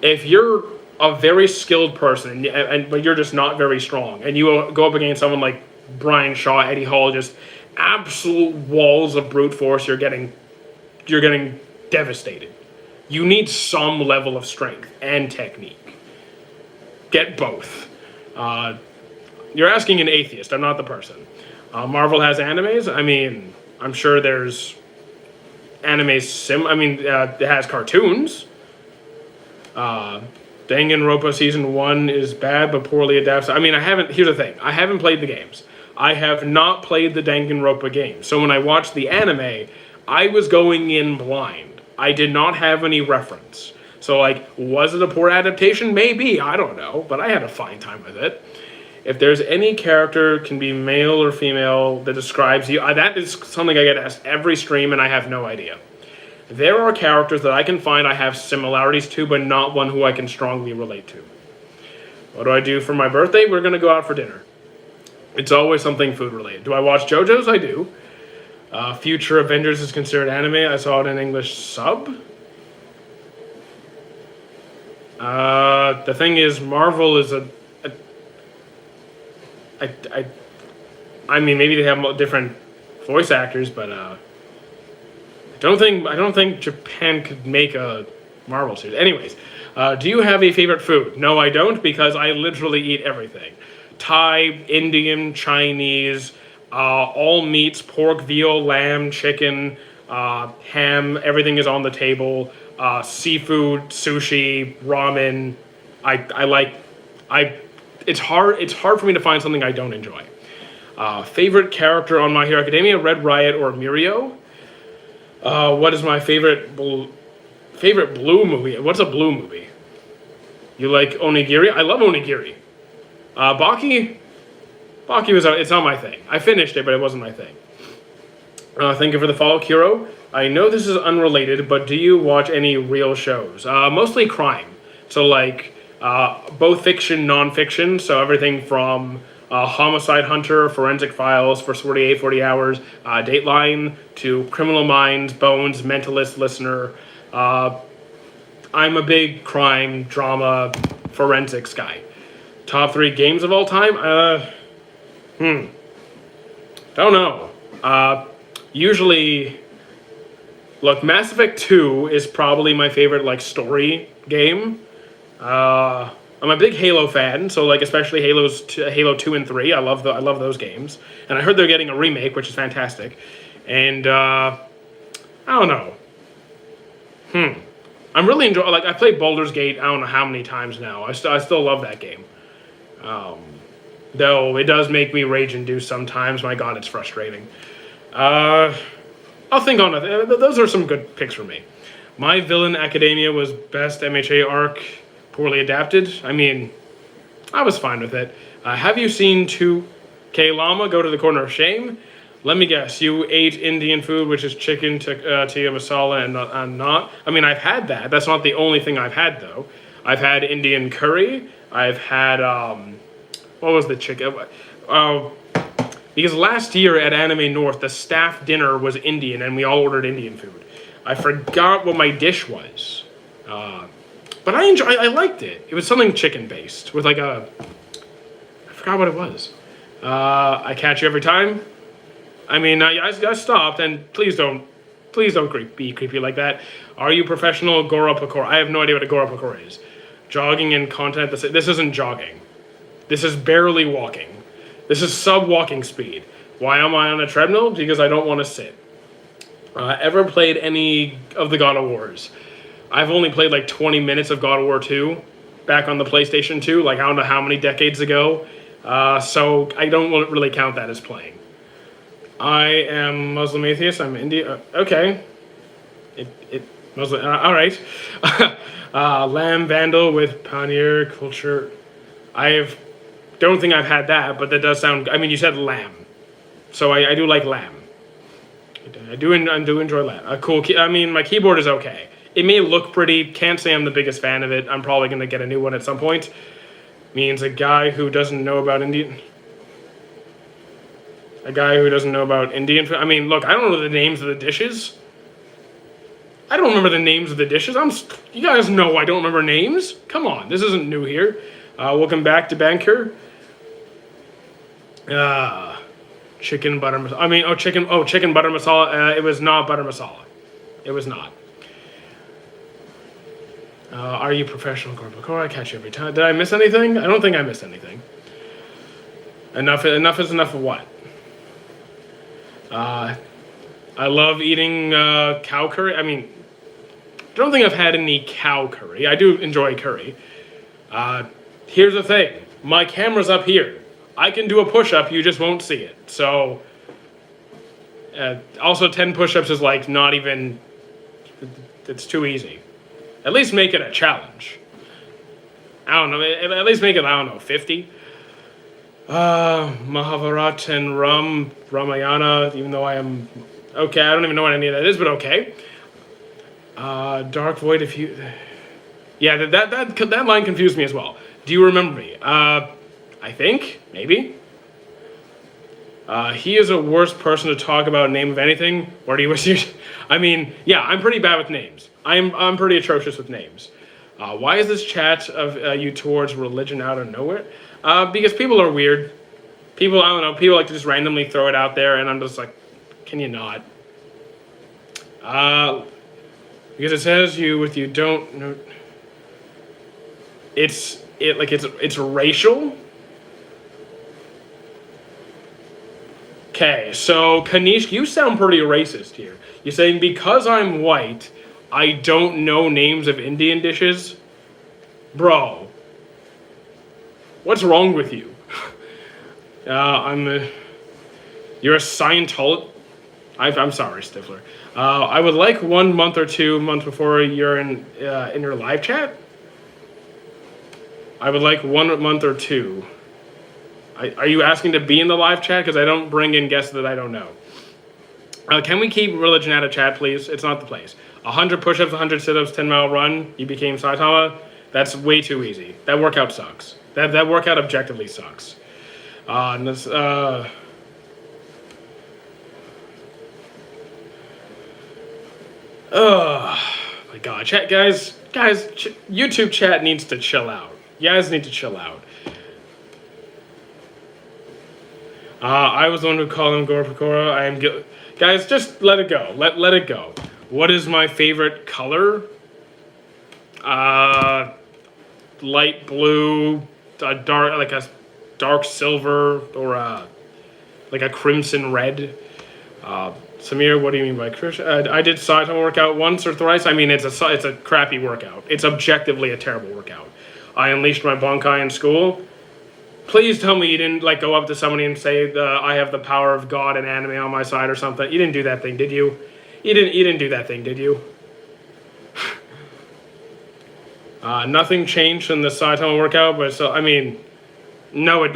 if you're a very skilled person, but you're just not very strong, and you go up against someone like Brian Shaw, Eddie Hall, just absolute walls of brute force, you're getting devastated. You need some level of strength and technique. Get both. You're asking an atheist. I'm not the person. Marvel has animes. I mean, I'm sure there's animes. It has cartoons. Danganronpa Season 1 is bad but poorly adapted. I mean, here's the thing. I haven't played the games. I have not played the Danganronpa game. So when I watched the anime, I was going in blind. I did not have any reference. So, like, was it a poor adaptation? Maybe. I don't know. But I had a fine time with it. If there's any character, can be male or female, that describes you, that is something I get asked every stream, and I have no idea. There are characters that I can find I have similarities to, but not one who I can strongly relate to. What do I do for my birthday? We're going to go out for dinner. It's always something food related. Do I watch JoJo's? I do. Future Avengers is considered anime. I saw it in English sub. The thing is, Marvel is I mean, maybe they have different voice actors, but I don't think Japan could make a Marvel series. Anyways, do you have a favorite food? No, I don't, because I literally eat everything. Thai, Indian, Chinese, all meats, pork, veal, lamb, chicken, ham, everything is on the table. Seafood, sushi, ramen. It's hard for me to find something I don't enjoy. Favorite character on My Hero Academia, Red Riot or Mirio? What is my favorite blue movie? What's a blue movie? You like onigiri? I love onigiri. Baki it's not my thing. I finished it, but it wasn't my thing. Thank you for the follow, Kiro. I know this is unrelated, but do you watch any real shows? Mostly crime. So, like, both fiction, non-fiction. So everything from Homicide Hunter, Forensic Files for 48, 40 hours, Dateline to Criminal Minds, Bones, Mentalist, Listener. I'm a big crime, drama, forensics guy. Top 3 games of all time? Don't know. Usually, look, Mass Effect 2 is probably my favorite, like, story game. I'm a big Halo fan, so, like, especially Halo 2 and 3. I love those games. And I heard they're getting a remake, which is fantastic. And, I don't know. I'm really enjoying, like, I played Baldur's Gate I don't know how many times now. I still love that game. Though it does make me rage-induced sometimes. My god, it's frustrating. I'll think on it. Those are some good picks for me. My Villain Academia was best MHA arc, poorly adapted. I mean, I was fine with it. Have you seen 2K Llama go to the corner of shame? Let me guess, you ate Indian food, which is chicken tikka masala and not. I mean, I've had that. That's not the only thing I've had, though. I've had Indian curry. I've had, what was the chicken? Because last year at Anime North, the staff dinner was Indian, and we all ordered Indian food. I forgot what my dish was. But I liked it. It was something chicken-based with like I forgot what it was. I catch you every time. I mean, I stopped, and please don't be creepy like that. Are you professional Gora Pakora? I have no idea what a Gora Pakora is. Jogging and content. This isn't jogging. This is barely walking. This is sub-walking speed. Why am I on a treadmill? Because I don't want to sit. Ever played any of the God of Wars? I've only played like 20 minutes of God of War 2 back on the PlayStation 2, like I don't know how many decades ago. So I don't really count that as playing. I am Muslim atheist. I'm Indian. Okay. Muslim. All right. Lamb Vandal with Pioneer Culture. Don't think I've had that, but that does sound. I mean, you said lamb, so I do like lamb. I do enjoy lamb. Cool. I mean, my keyboard is okay. It may look pretty. Can't say I'm the biggest fan of it. I'm probably gonna get a new one at some point. Means a guy who doesn't know about Indian. A guy who doesn't know about Indian food. I mean, look, I don't know the names of the dishes. I don't remember the names of the dishes. You guys know I don't remember names. Come on, this isn't new here. Welcome back to Banker. Chicken butter masala. I mean, chicken butter masala. It was not butter masala. It was not. Are you professional, Gorbakor? I catch you every time. Did I miss anything? I don't think I missed anything. Enough is enough of what? I love eating cow curry. I mean, I don't think I've had any cow curry. I do enjoy curry. Here's the thing. My camera's up here. I can do a push-up, you just won't see it. So, also 10 push-ups is like not even, it's too easy. At least make it a challenge. I don't know, at least make it, 50. Mahabharat and Ramayana, even though I am, okay, I don't even know what any of that is, but okay. Dark Void, if you, yeah, that line confused me as well. Do you remember me? I think, maybe. He is a worse person to talk about name of anything. Or do you wish you? I mean, yeah, I'm pretty bad with names. I'm pretty atrocious with names. Why is this chat of you towards religion out of nowhere? Because people are weird. People, I don't know. People like to just randomly throw it out there, and I'm just like, can you not? Because it says you don't know. It's racial. Okay, so Kanish, you sound pretty racist here. You're saying because I'm white, I don't know names of Indian dishes? Bro, what's wrong with you? You're a Scientologist. I'm sorry, Stifler. I would like 1 month or 2 months before you're in your live chat. I would like 1 month or 2. Are you asking to be in the live chat? Because I don't bring in guests that I don't know. Can we keep religion out of chat, please? It's not the place. 100 push-ups, 100 sit-ups, 10-mile run. You became Saitama. That's way too easy. That workout sucks. That workout objectively sucks. And this, oh my god, chat guys, YouTube chat needs to chill out. You guys need to chill out. I was the one who called him Gore Pecora. I am guilty. Guys, just let it go. Let it go. What is my favorite color? Light blue, like a dark silver, or like a crimson red. Samir, what do you mean by Krish? I did Saitama workout once or thrice. I mean, it's a crappy workout. It's objectively a terrible workout. I unleashed my Bankai in school. Please tell me you didn't like go up to somebody and say I have the power of God and anime on my side or something. You didn't do that thing, did you? You didn't do that thing, did you? Nothing changed in the Saitama workout, but so I mean, no.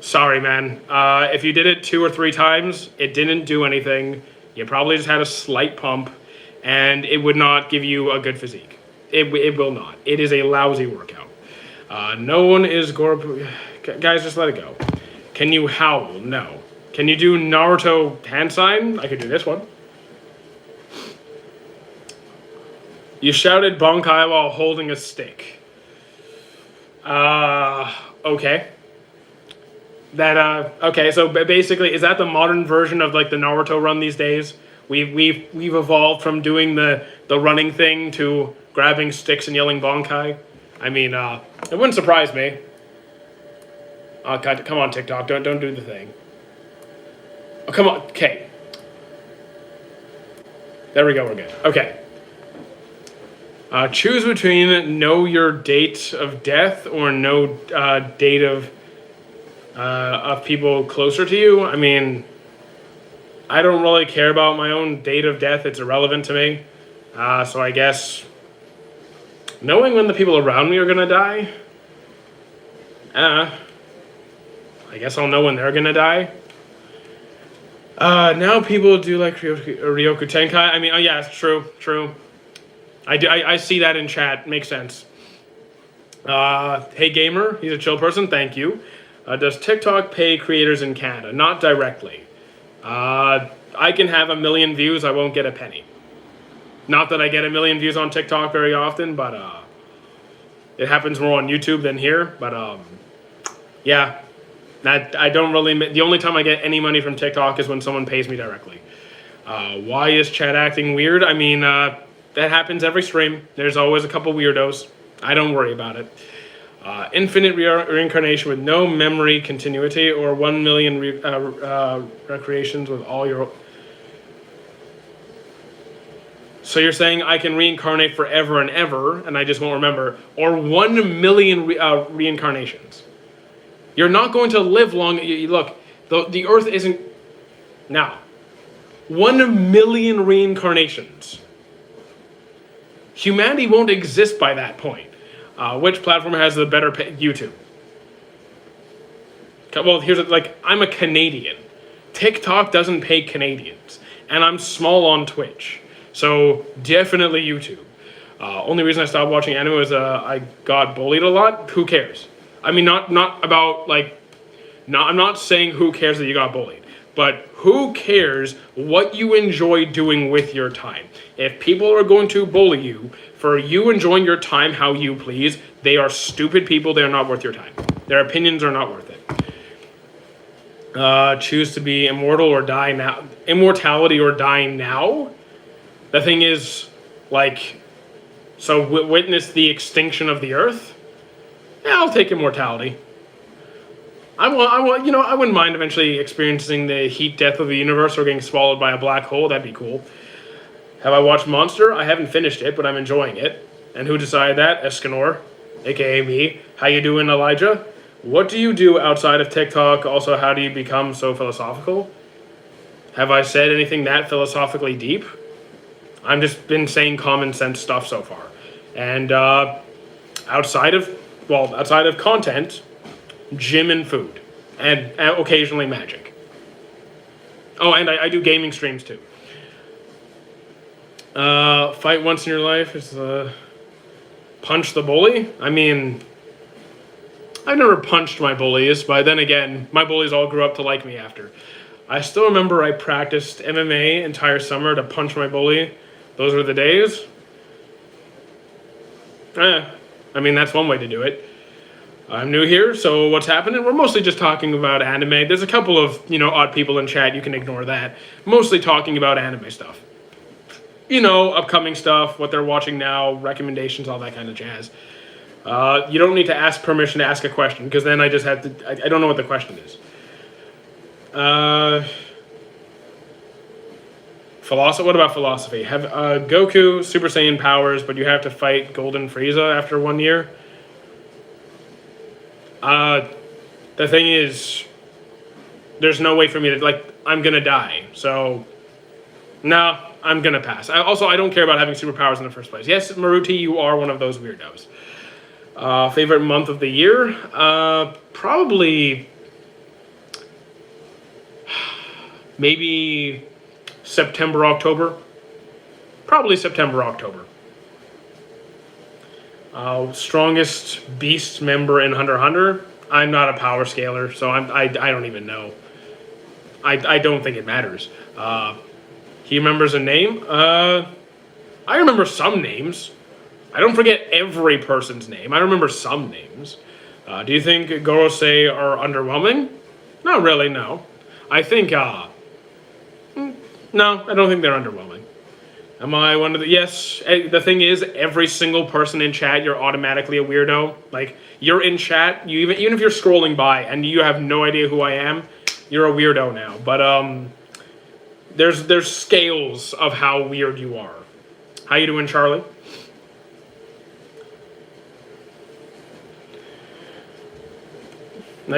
Sorry, man. If you did it 2 or 3 times, it didn't do anything. You probably just had a slight pump, and it would not give you a good physique. It will not. It is a lousy workout. No one is Gore. Guys, just let it go. Can you howl? No. Can you do Naruto hand sign? I could do this one. You shouted Bankai while holding a stick. Okay. Okay, so basically, is that the modern version of like the Naruto run these days? We've evolved from doing the running thing to grabbing sticks and yelling Bankai. I mean, it wouldn't surprise me. Oh, God, come on, TikTok, don't do the thing. Oh, come on, okay. There we go, we're good. Okay. Choose between know your date of death or know date of people closer to you. I mean, I don't really care about my own date of death. It's irrelevant to me. So I guess knowing when the people around me are going to die, I guess I'll know when they're going to die. Now people do like Ryoku Tenkai. I mean, oh yeah, it's true. I see that in chat. Makes sense. Hey Gamer, he's a chill person. Thank you. Does TikTok pay creators in Canada? Not directly. I can have 1 million views. I won't get a penny. Not that I get 1 million views on TikTok very often, but it happens more on YouTube than here. But yeah, I don't really. The only time I get any money from TikTok is when someone pays me directly. Why is chat acting weird? I mean, that happens every stream. There's always a couple weirdos. I don't worry about it. Infinite reincarnation with no memory continuity, or 1 million recreations with all your. So you're saying I can reincarnate forever and ever, and I just won't remember, or 1 million reincarnations. You're not going to live long. Look, the Earth isn't now. 1 million reincarnations. Humanity won't exist by that point. Which platform has the better YouTube? Well, I'm a Canadian. TikTok doesn't pay Canadians, and I'm small on Twitch, so definitely YouTube. Only reason I stopped watching anime was I got bullied a lot. Who cares? I mean, not about like, I'm not saying who cares that you got bullied, but who cares what you enjoy doing with your time? If people are going to bully you for you enjoying your time how you please, they are stupid people. They are not worth your time. Their opinions are not worth it. Choose to be immortal or die now. Immortality or dying now? The thing is, like, so witness the extinction of the Earth? Yeah, I'll take immortality. I wouldn't mind eventually experiencing the heat death of the universe or getting swallowed by a black hole. That'd be cool. Have I watched Monster? I haven't finished it, but I'm enjoying it. And who decided that? Escanor, aka me. How you doing, Elijah? What do you do outside of TikTok? Also, how do you become so philosophical? Have I said anything that philosophically deep? I've just been saying common sense stuff so far. And outside of content, gym and food, and occasionally magic. Oh, and I do gaming streams too. Fight once in your life is punch the bully. I mean, I've never punched my bullies, but then again, my bullies all grew up to like me after. I still remember I practiced MMA entire summer to punch my bully. Those were the days. I mean, that's one way to do it. I'm new here, so what's happening? We're mostly just talking about anime. There's a couple of, odd people in chat. You can ignore that. Mostly talking about anime stuff. Upcoming stuff, what they're watching now, recommendations, all that kind of jazz. You don't need to ask permission to ask a question, because then I just have to... I don't know what the question is. Philosophy. What about philosophy? Have Goku Super Saiyan powers, but you have to fight Golden Frieza after 1 year? The thing is, there's no way for me to, I'm gonna die. So, no, I'm gonna pass. I don't care about having superpowers in the first place. Yes, Maruti, you are one of those weirdos. Favorite month of the year? Probably, maybe September, October. Probably September, October. Strongest beast member in Hunter x Hunter. I'm not a power scaler, so I don't even know. I don't think it matters. He remembers a name. I remember some names. I don't forget every person's name. I remember some names. Do you think Gorosei are underwhelming? Not really, no. I think, no, I don't think they're underwhelming. Am I one of the... Yes, the thing is, every single person in chat, you're automatically a weirdo. You're in chat, even if you're scrolling by and you have no idea who I am, you're a weirdo now. But, there's scales of how weird you are. How you doing, Charlie?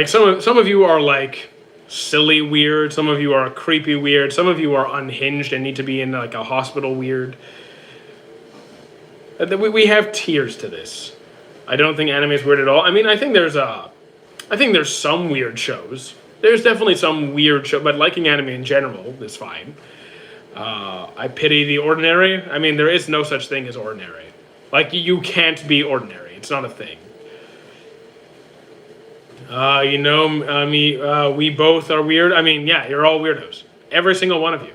Some of you are, silly weird. Some of you are creepy weird. Some of you are unhinged and need to be in a hospital weird. We have tiers to this. I don't think anime is weird at all. I mean, I think there's some weird shows. There's definitely some weird show, but liking anime in general is fine. I pity the ordinary. I mean, there is no such thing as ordinary. You can't be ordinary. It's not a thing. We both are weird. I mean, yeah, you're all weirdos. Every single one of you.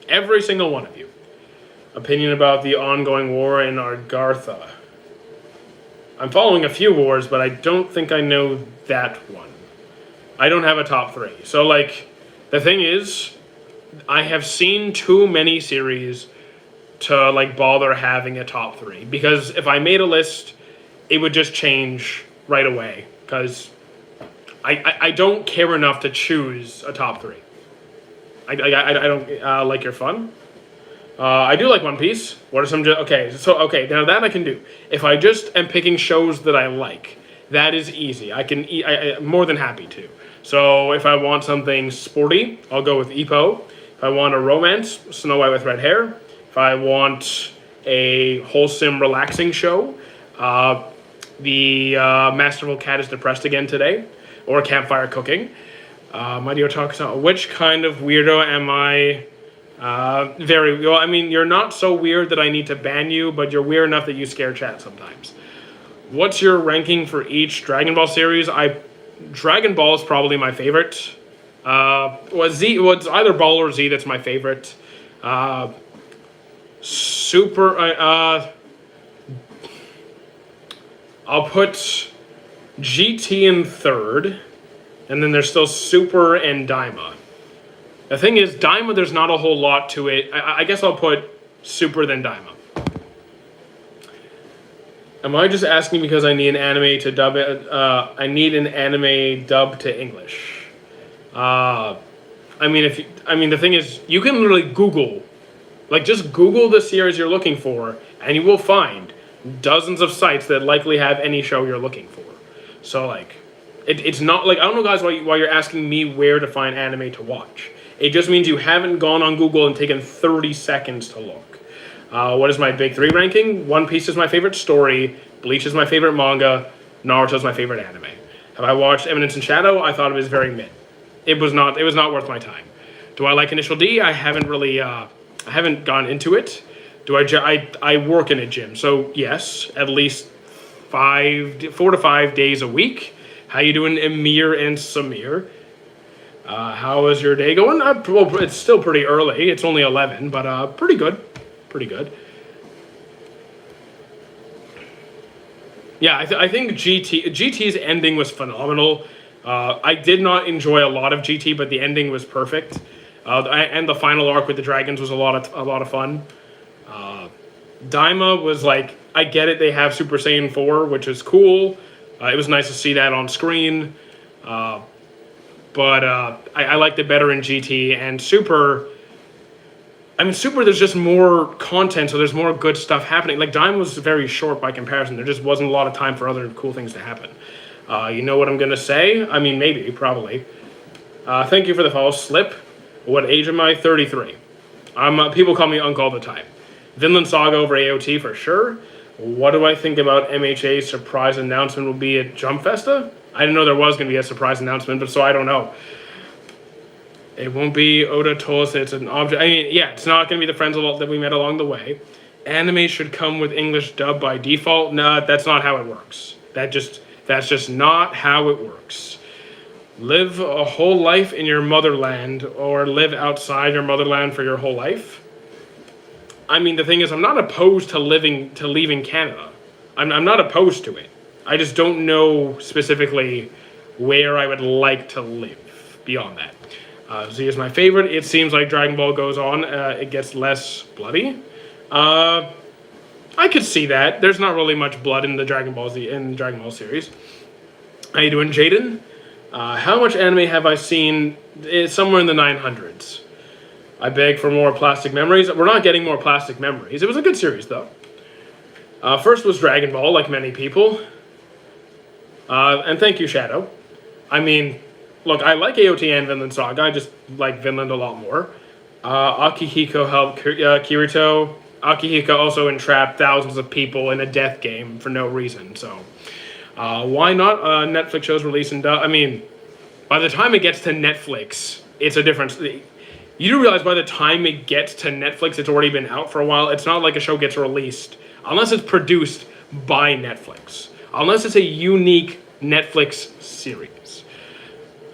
Every single one of you. Opinion about the ongoing war in Argartha. I'm following a few wars, but I don't think I know that one. I don't have a top 3. So, the thing is, I have seen too many series to, bother having a top 3. Because if I made a list, it would just change right away. Because... I don't care enough to choose a top 3. I don't like your fun. I do like One Piece. What are some... Okay, now that I can do. If I just am picking shows that I like, that is easy. I'm more than happy to. So if I want something sporty, I'll go with Ippo. If I want a romance, Snow White with Red Hair. If I want a wholesome, relaxing show, the Masterful Cat is depressed again today. Or campfire cooking. My dear talks on which kind of weirdo am I? Very well. I mean, you're not so weird that I need to ban you, but you're weird enough that you scare chat sometimes. What's your ranking for each Dragon Ball series? Dragon Ball is probably my favorite. It's either Ball or Z that's my favorite. I'll put GT in 3rd, and then there's still Super and Daima. The thing is, Daima, there's not a whole lot to it. I guess I'll put Super then Daima. Am I just asking because I need an anime to dub it? I need an anime dub to English. The thing is, you can literally Google, just Google the series you're looking for, and you will find dozens of sites that likely have any show you're looking for. So, it's not I don't know, guys, why you're asking me where to find anime to watch. It just means you haven't gone on Google and taken 30 seconds to look. What is my big 3 ranking? One Piece is my favorite story. Bleach is my favorite manga. Naruto is my favorite anime. Have I watched Eminence in Shadow? I thought it was very mid. It was not worth my time. Do I like Initial D? I haven't really, I haven't gone into it. I work in a gym, so yes, at least 4 to 5 days a week. How you doing, Emir and Samir? How is your day going? Well, it's still pretty early. It's only 11, but pretty good. Pretty good. Yeah, I think GT's ending was phenomenal. I did not enjoy a lot of GT, but the ending was perfect. And the final arc with the dragons was a lot of fun. Daima was like, I get it. They have Super Saiyan 4, which is cool. It was nice to see that on screen. But I liked it better in GT and Super. I mean, Super, there's just more content, so there's more good stuff happening. Like, Daima was very short by comparison. There just wasn't a lot of time for other cool things to happen. You know what I'm going to say? I mean, maybe, probably. Thank you for the follow. Slip. What age am I? 33. People call me Uncle all the time. Vinland Saga over AOT for sure. What do I think about MHA's surprise announcement will be at Jump Festa? I didn't know there was going to be a surprise announcement, but so I don't know. It won't be Oda told us it's an object. I mean, yeah, it's not going to be the friends that we met along the way. Anime should come with English dub by default. No, that's not how it works. That's just not how it works. Live a whole life in your motherland or live outside your motherland for your whole life. I mean, the thing is, I'm not opposed to leaving Canada. I'm not opposed to it. I just don't know specifically where I would like to live beyond that. Z is my favorite. It seems like Dragon Ball goes on. It gets less bloody. I could see that. There's not really much blood in the Dragon Ball series. How you doing, Jaden? How much anime have I seen? It's somewhere in the 900s. I beg for more Plastic Memories. We're not getting more Plastic Memories. It was a good series, though. First was Dragon Ball, like many people. And thank you, Shadow. I mean, look, I like AOT and Vinland Saga. I just like Vinland a lot more. Akihiko helped Kirito. Akihiko also entrapped thousands of people in a death game for no reason. So, why not? Netflix shows release and I mean, by the time it gets to Netflix, it's a difference. You do realize by the time it gets to Netflix, it's already been out for a while. It's not like a show gets released unless it's produced by Netflix. Unless it's a unique Netflix series.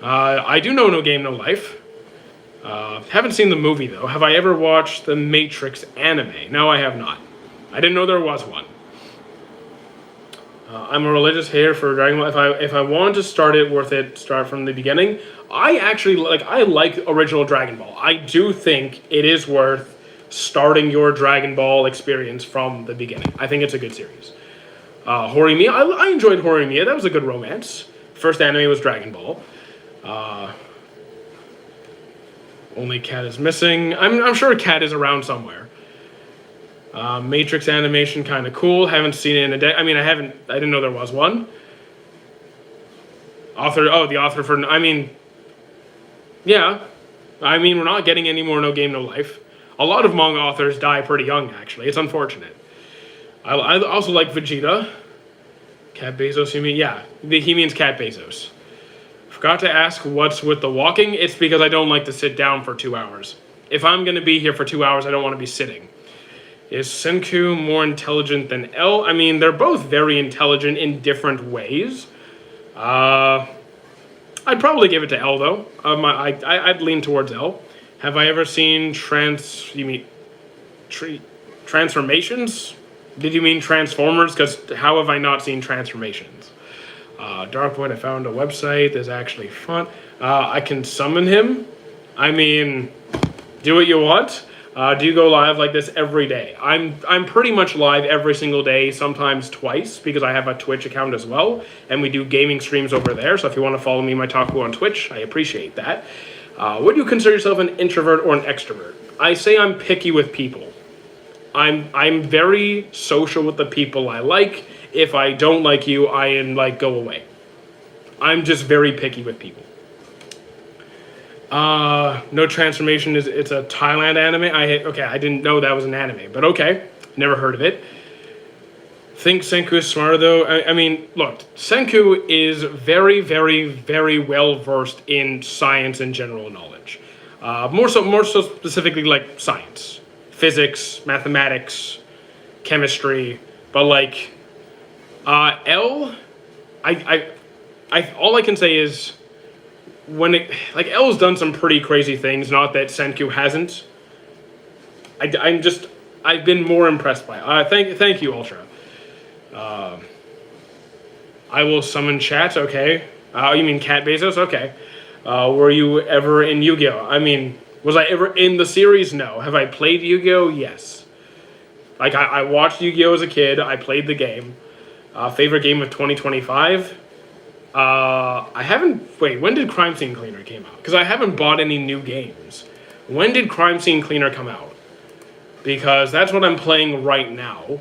I do know No Game, No Life. Haven't seen the movie, though. Have I ever watched the Matrix anime? No, I have not. I didn't know there was one. I'm a religious hater for Dragon Ball. If I wanted to start it, worth it, start from the beginning. I like original Dragon Ball. I do think it is worth starting your Dragon Ball experience from the beginning. I think it's a good series. Horimiya, I enjoyed Horimiya. That was a good romance. First anime was Dragon Ball. Only Cat is missing. I'm sure Cat is around somewhere. Matrix animation, kind of cool. Haven't seen it in a day. I mean, I didn't know there was one. The author for. I mean, yeah. I mean, we're not getting any more No Game, No Life. A lot of manga authors die pretty young, actually. It's unfortunate. I also like Vegeta. Cat Bezos, you mean? Yeah, he means Cat Bezos. Forgot to ask what's with the walking. It's because I don't like to sit down for 2 hours. If I'm going to be here for 2 hours, I don't want to be sitting. Is Senku more intelligent than L? I mean, they're both very intelligent in different ways. I'd probably give it to L, though. I'd lean towards L. Have I ever seen Transformations? Did you mean Transformers? Because how have I not seen Transformations? Dark Void, I found a website that's actually fun. I can summon him. I mean, do what you want. Do you go live like this every day? I'm pretty much live every single day, sometimes twice, because I have a Twitch account as well, and we do gaming streams over there. So if you want to follow me, my Taku on Twitch, I appreciate that. Would you consider yourself an introvert or an extrovert? I say I'm picky with people. I'm very social with the people I like. If I don't like you, I am like, go away. I'm just very picky with people. No Transformation it's a Thailand anime. I didn't know that was an anime, but okay, never heard of it. Think Senku is smarter though. I mean, look, Senku is very, very, very well versed in science and general knowledge. More so specifically like science, physics, mathematics, chemistry. But like, all I can say is when it like L's done some pretty crazy things. Not that Senku hasn't. I've been more impressed by it. Thank you, Ultra. I will summon chat. Okay. You mean Cat Bezos? Okay. Were you ever in Yu-Gi-Oh? I mean, was I ever in the series? No. Have I played Yu-Gi-Oh? Yes. Like I watched Yu-Gi-Oh as a kid. I played the game. Favorite game of 2025? I haven't. Wait, when did Crime Scene Cleaner came out? Because I haven't bought any new games. When did Crime Scene Cleaner come out? Because that's what I'm playing right now.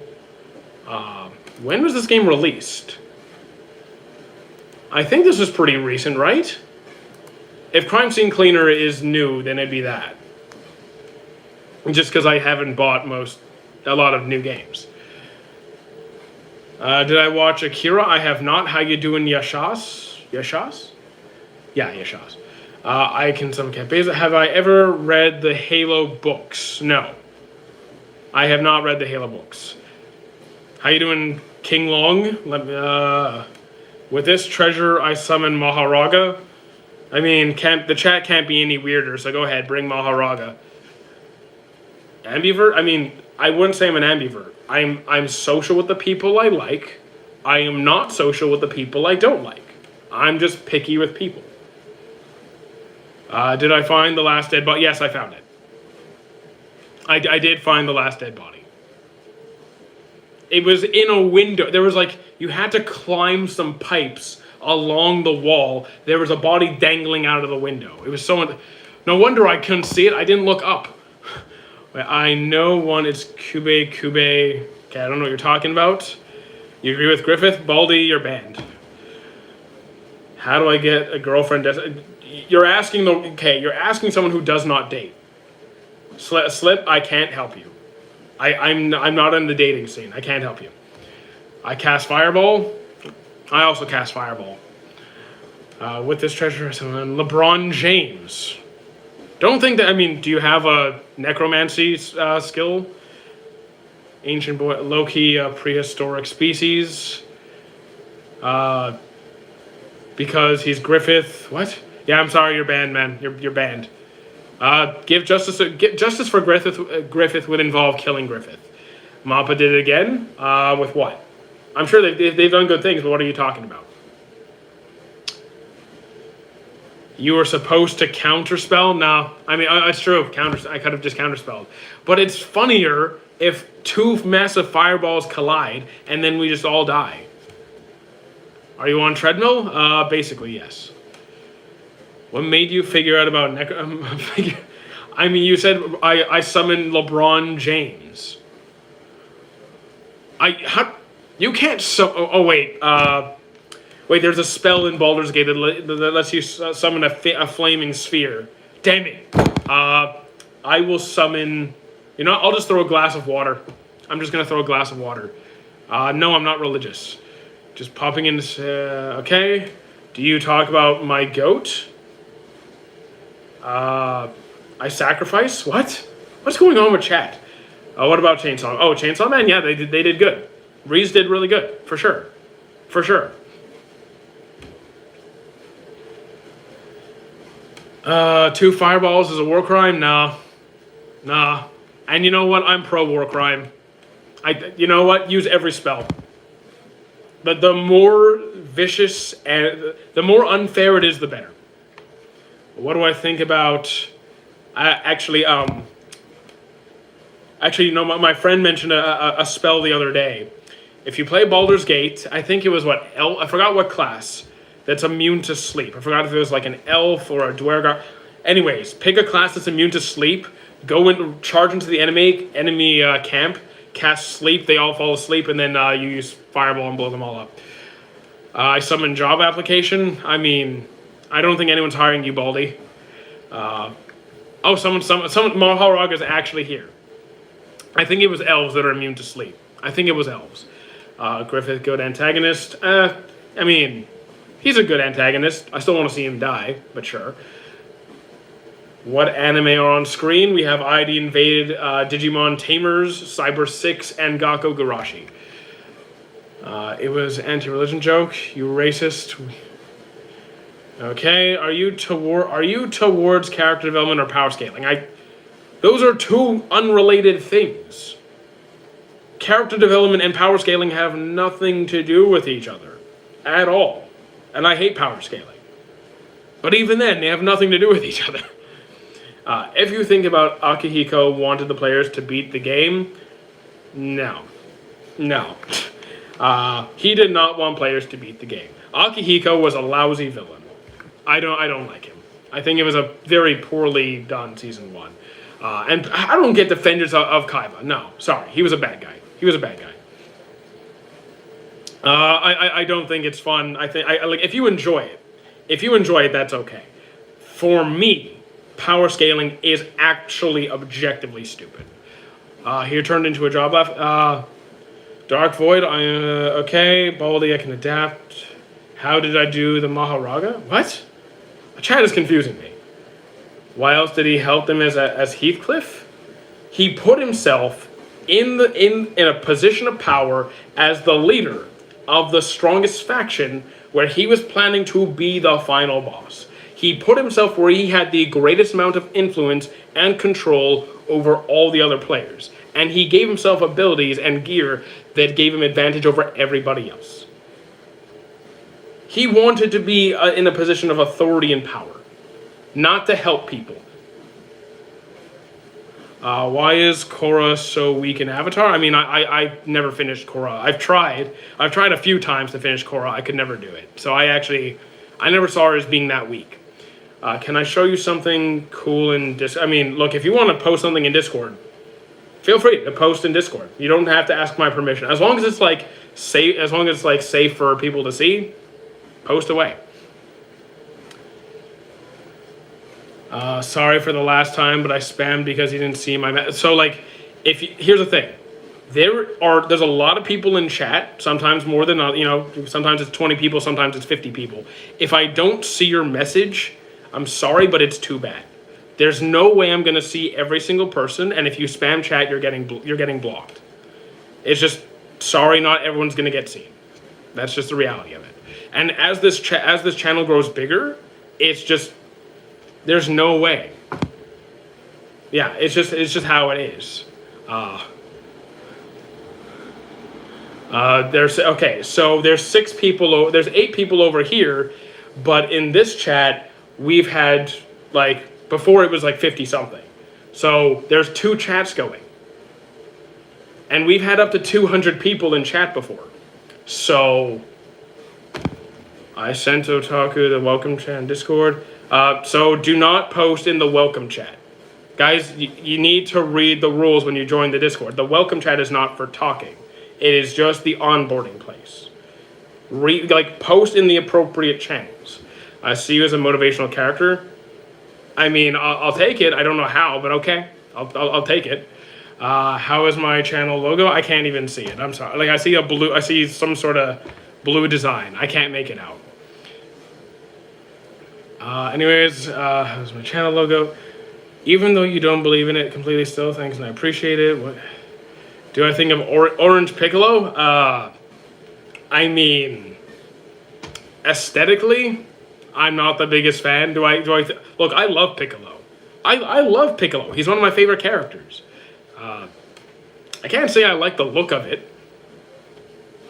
When was this game released? I think this is pretty recent, right? If Crime Scene Cleaner is new, then it'd be that. Just because I haven't bought a lot of new games. Did I watch Akira? I have not. How you doing, Yashas? Yashas? Yeah, Yashas. I can some campaigns. Have I ever read the Halo books? No. I have not read the Halo books. How you doing, King Long? With this treasure, I summon Maharaga. I mean, the chat can't be any weirder, so go ahead, bring Maharaga. Ambivert? I mean, I wouldn't say I'm an ambivert. I'm social with the people I like. I am not social with the people I don't like. I'm just picky with people. Did I find the last dead body? Yes, I found it. I did find the last dead body. It was in a window. There was you had to climb some pipes along the wall. There was a body dangling out of the window. It was no wonder I couldn't see it. I didn't look up. I know one. It's Kube. Okay, I don't know what you're talking about. You agree with Griffith? Baldy, you're banned. How do I get a girlfriend? You're asking you're asking someone who does not date. Slip, I can't help you. I'm not in the dating scene. I can't help you. I cast Fireball. I also cast Fireball. With this treasure, LeBron James. Don't think that. I mean, do you have a necromancy skill? Ancient boy, Loki, prehistoric species. Because he's Griffith. What? Yeah, I'm sorry, you're banned, man. You're banned. Give justice for Griffith. Griffith would involve killing Griffith. Mappa did it again. With what? I'm sure they've done good things, but what are you talking about? You were supposed to counterspell? No. I mean, it's true. I could have just counterspelled. But it's funnier if two massive fireballs collide and then we just all die. Are you on treadmill? Basically, yes. What made you figure out about I mean, you said I summoned LeBron James. You can't wait. Wait, there's a spell in Baldur's Gate that lets you summon a flaming sphere. Damn it. I will summon... You know, I'll just throw a glass of water. I'm just going to throw a glass of water. No, I'm not religious. Just popping into... okay. Do you talk about my goat? I sacrifice? What? What's going on with chat? What about Chainsaw? Oh, Chainsaw Man? Yeah, they did good. Reese did really good. For sure. For sure. Two fireballs is a war crime? Nah. And you know what? I'm pro war crime. You know what? Use every spell. But the more vicious and the more unfair it is, the better. What do I think about? Actually, you know, my friend mentioned a spell the other day. If you play Baldur's Gate, I think it was I forgot what class. That's immune to sleep. I forgot if it was like an elf or a dwerg. Anyways, pick a class that's immune to sleep. Go and charge into the enemy camp. Cast sleep. They all fall asleep, and then you use fireball and blow them all up. I summon job application. I mean, I don't think anyone's hiring you, Baldy. Someone Maharaga is actually here. I think it was elves that are immune to sleep. I think it was elves. Griffith, good antagonist. I mean, he's a good antagonist. I still want to see him die, but sure. What anime are on screen? We have ID Invaded, Digimon Tamers, Cyber 6, and Gakko Garashi. It was anti-religion joke. You racist. Okay, are you towards character development or power scaling? Those are two unrelated things. Character development and power scaling have nothing to do with each other at all. And I hate power scaling. But even then, they have nothing to do with each other. If you think about Akihiko wanted the players to beat the game, no. No. He did not want players to beat the game. Akihiko was a lousy villain. I don't like him. I think it was a very poorly done season 1. And I don't get defenders of Kaiba. No, sorry. He was a bad guy. I don't think it's fun. I like if you enjoy it, that's okay. For me, power scaling is actually objectively stupid. He turned into a job left. Dark Void, okay. Baldy, I can adapt. How did I do the Maharaga? What? The chat is confusing me. Why else did he help them as Heathcliff? He put himself in a position of power as the leader of the strongest faction, where he was planning to be the final boss. He put himself where he had the greatest amount of influence and control over all the other players. And he gave himself abilities and gear that gave him advantage over everybody else. He wanted to be in a position of authority and power, not to help people. Why is Korra so weak in Avatar? I mean, I never finished Korra. I've tried a few times to finish Korra. I could never do it. So I never saw her as being that weak. Can I show you something cool in Discord? I mean, look, if you want to post something in Discord, feel free to post in Discord. You don't have to ask my permission. As long as it's like safe for people to see, post away. Sorry for the last time, but I spammed because you didn't see my so like here's the thing. There's a lot of people in chat, sometimes more than sometimes it's 20 people, sometimes it's 50 people. If I don't see your message, I'm sorry, but it's too bad. There's no way I'm going to see every single person, and if you spam chat, you're getting blocked. It's just sorry, not everyone's going to get seen. That's just the reality of it. And as this channel grows bigger, it's just there's no way. Yeah, it's just how it is. So there's 6 people. There's 8 people over here, but in this chat we've had before it was 50 something. So there's 2 chats going, and we've had up to 200 people in chat before. So I sent Otaku the welcome chat in Discord. So do not post in the welcome chat. Guys, you need to read the rules when you join the Discord. The welcome chat is not for talking. It is just the onboarding place. Post in the appropriate channels. I see you as a motivational character. I mean, I'll take it. I don't know how, but okay. I'll take it. How is my channel logo? I can't even see it. I'm sorry. I see some sort of blue design. I can't make it out. Anyways, how's my channel logo? Even though you don't believe in it completely still, thanks, and I appreciate it. What do I think of Orange Piccolo? I mean, aesthetically, I'm not the biggest fan. Look, I love Piccolo. I love Piccolo. He's one of my favorite characters. I can't say I like the look of it.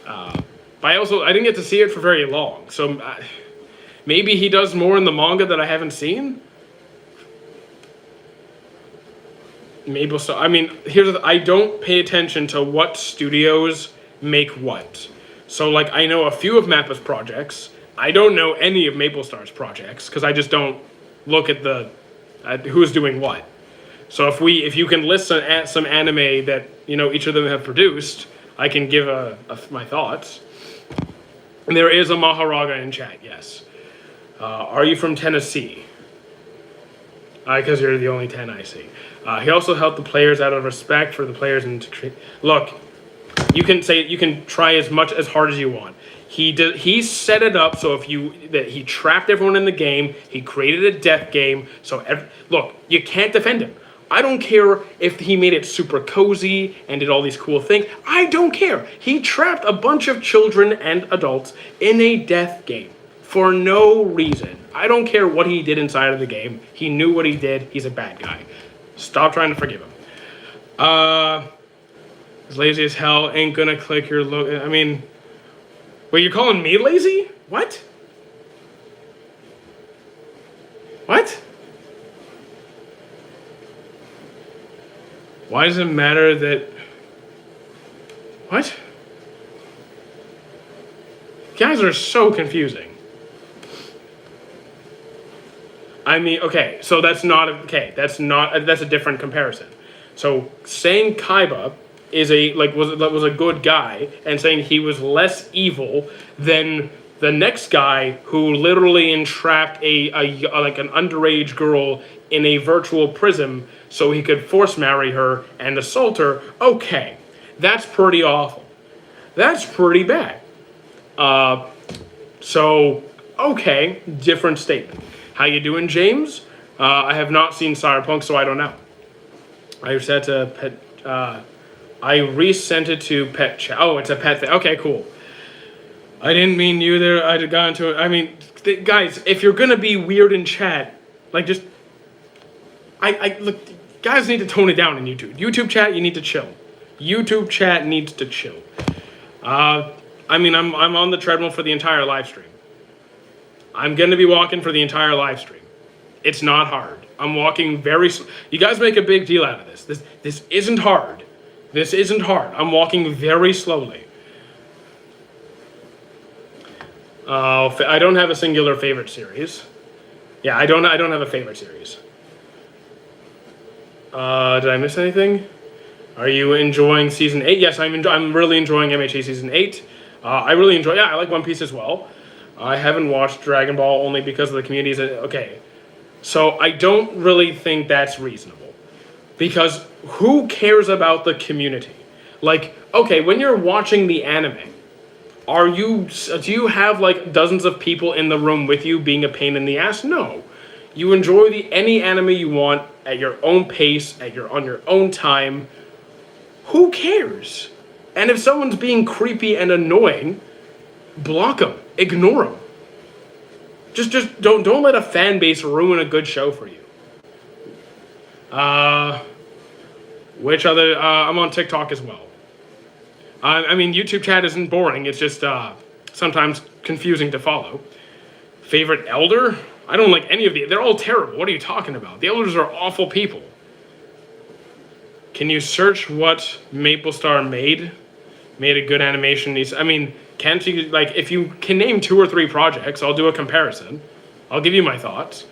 But I didn't get to see it for very long. So maybe he does more in the manga that I haven't seen. Maybe so. I mean, I don't pay attention to what studios make what. So I know a few of Mappa's projects. I don't know any of MapleStar's projects because I just don't look at who's doing what. So if you can list some anime that each of them have produced, I can give my thoughts. And there is a Maharaga in chat, yes. Are you from Tennessee? Because you're the only 10 I see. He also helped the players out of respect for the players and look. You can try as hard as you want. He set it up so he trapped everyone in the game. He created a death game. So look, you can't defend him. I don't care if he made it super cozy and did all these cool things. I don't care. He trapped a bunch of children and adults in a death game for no reason. I don't care what he did inside of the game. He knew what he did. He's a bad guy. Stop trying to forgive him. He's lazy as hell. Ain't gonna click your look. I mean, wait, you're calling me lazy? What? What? Why does it matter that... What? You guys are so confusing. I mean, okay, so that's not... Okay, that's a different comparison. So saying Kaiba is was a good guy and saying he was less evil than the next guy who literally entrapped like an underage girl in a virtual prison so he could force marry her and assault her. Okay, that's pretty awful. That's pretty bad. So okay, different statement. How you doing, James? I have not seen Cyberpunk, so I don't know. I said to Pet. I resent it to Pet Chat. Oh, it's a pet thing. Okay, cool. I didn't mean you there. I got into it. I mean, guys, if you're gonna be weird in chat, like just, I look, guys need to tone it down in YouTube. YouTube chat, you need to chill. YouTube chat needs to chill. I mean, I'm on the treadmill for the entire live stream. I'm gonna be walking for the entire live stream. It's not hard. I'm walking very. You guys make a big deal out of this. This isn't hard. This isn't hard. I'm walking very slowly. I don't have a singular favorite series. Yeah, I don't have a favorite series. Did I miss anything? Are you enjoying season 8? Yes, I'm really enjoying MHA season 8. I really enjoy. Yeah, I like One Piece as well. I haven't watched Dragon Ball only because of the communities. Okay, so I don't really think that's reasonable. Because who cares about the community? Like, okay, when you're watching the anime, do you have like dozens of people in the room with you being a pain in the ass? No. You enjoy any anime you want at your own pace, on your own time. Who cares? And if someone's being creepy and annoying, block them, ignore them. Just don't let a fan base ruin a good show for you. Which other? I'm on TikTok as well. I mean, YouTube chat isn't boring. It's just sometimes confusing to follow. Favorite elder? I don't like any of these. They're all terrible. What are you talking about? The elders are awful people. Can you search what MapleStar made? Made a good animation. I mean, can't you, like, if you can name 2 or 3 projects, I'll do a comparison. I'll give you my thoughts.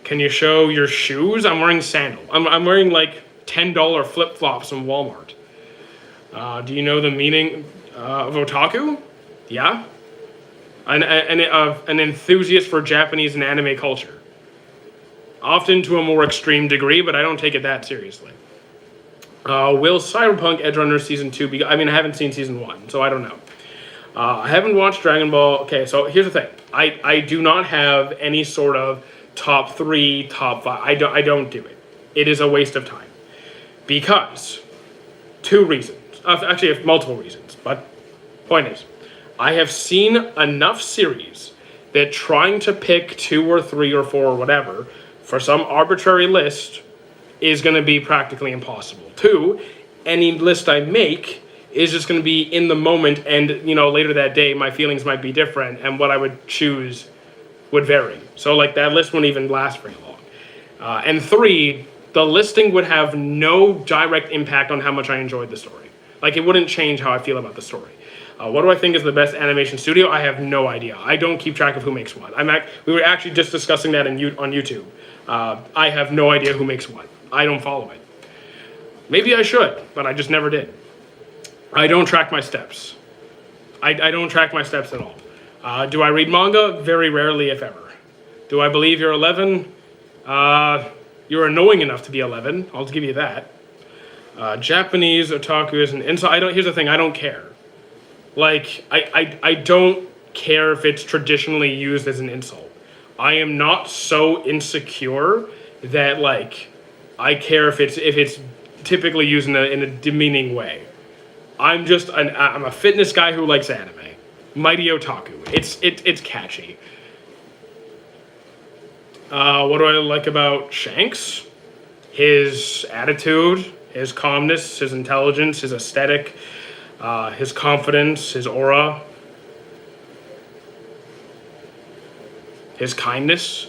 Can you show your shoes? I'm wearing sandal. I'm wearing like $10 flip-flops from Walmart. Do you know the meaning of otaku? Yeah. An enthusiast for Japanese and anime culture. Often to a more extreme degree, but I don't take it that seriously. Will Cyberpunk Edgerunner Season 2 be... I mean, I haven't seen Season 1, so I don't know. I haven't watched Dragon Ball... Okay, so here's the thing. I do not have any sort of top 3, top 5. I don't do it. It is a waste of time. Because 2 reasons. Actually, multiple reasons. But point is, I have seen enough series that trying to pick 2 or 3 or 4 or whatever for some arbitrary list is going to be practically impossible. 2, any list I make is just going to be in the moment, and later that day my feelings might be different and what I would choose would vary. So like that list wouldn't even last very long. And 3, the listing would have no direct impact on how much I enjoyed the story. Like, it wouldn't change how I feel about the story. What do I think is the best animation studio? I have no idea. I don't keep track of who makes what. We were actually just discussing that on YouTube. I have no idea who makes what. I don't follow it. Maybe I should, but I just never did. I don't track my steps. I don't track my steps at all. Do I read manga? Very rarely, if ever. Do I believe you're 11? You're annoying enough to be 11. I'll give you that. Japanese otaku is an insult. Here's the thing. I don't care. Like, I don't care if it's traditionally used as an insult. I am not so insecure that like I care if it's typically used in a demeaning way. I'm a fitness guy who likes anime. Mighty otaku. It's catchy. What do I like about Shanks? His attitude, his calmness, his intelligence, his aesthetic, his confidence, his aura, his kindness.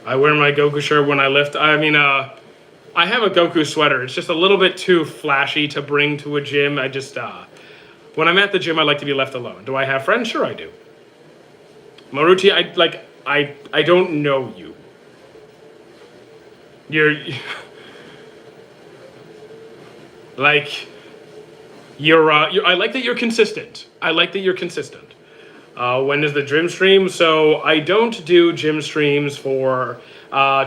I wear my Goku shirt when I lift. I mean, I have a Goku sweater. It's just a little bit too flashy to bring to a gym. I just, when I'm at the gym, I like to be left alone. Do I have friends? Sure I do. Maruti, I don't know you. You're, I like that you're consistent. I like that you're consistent. When is the gym stream? So I don't do gym streams for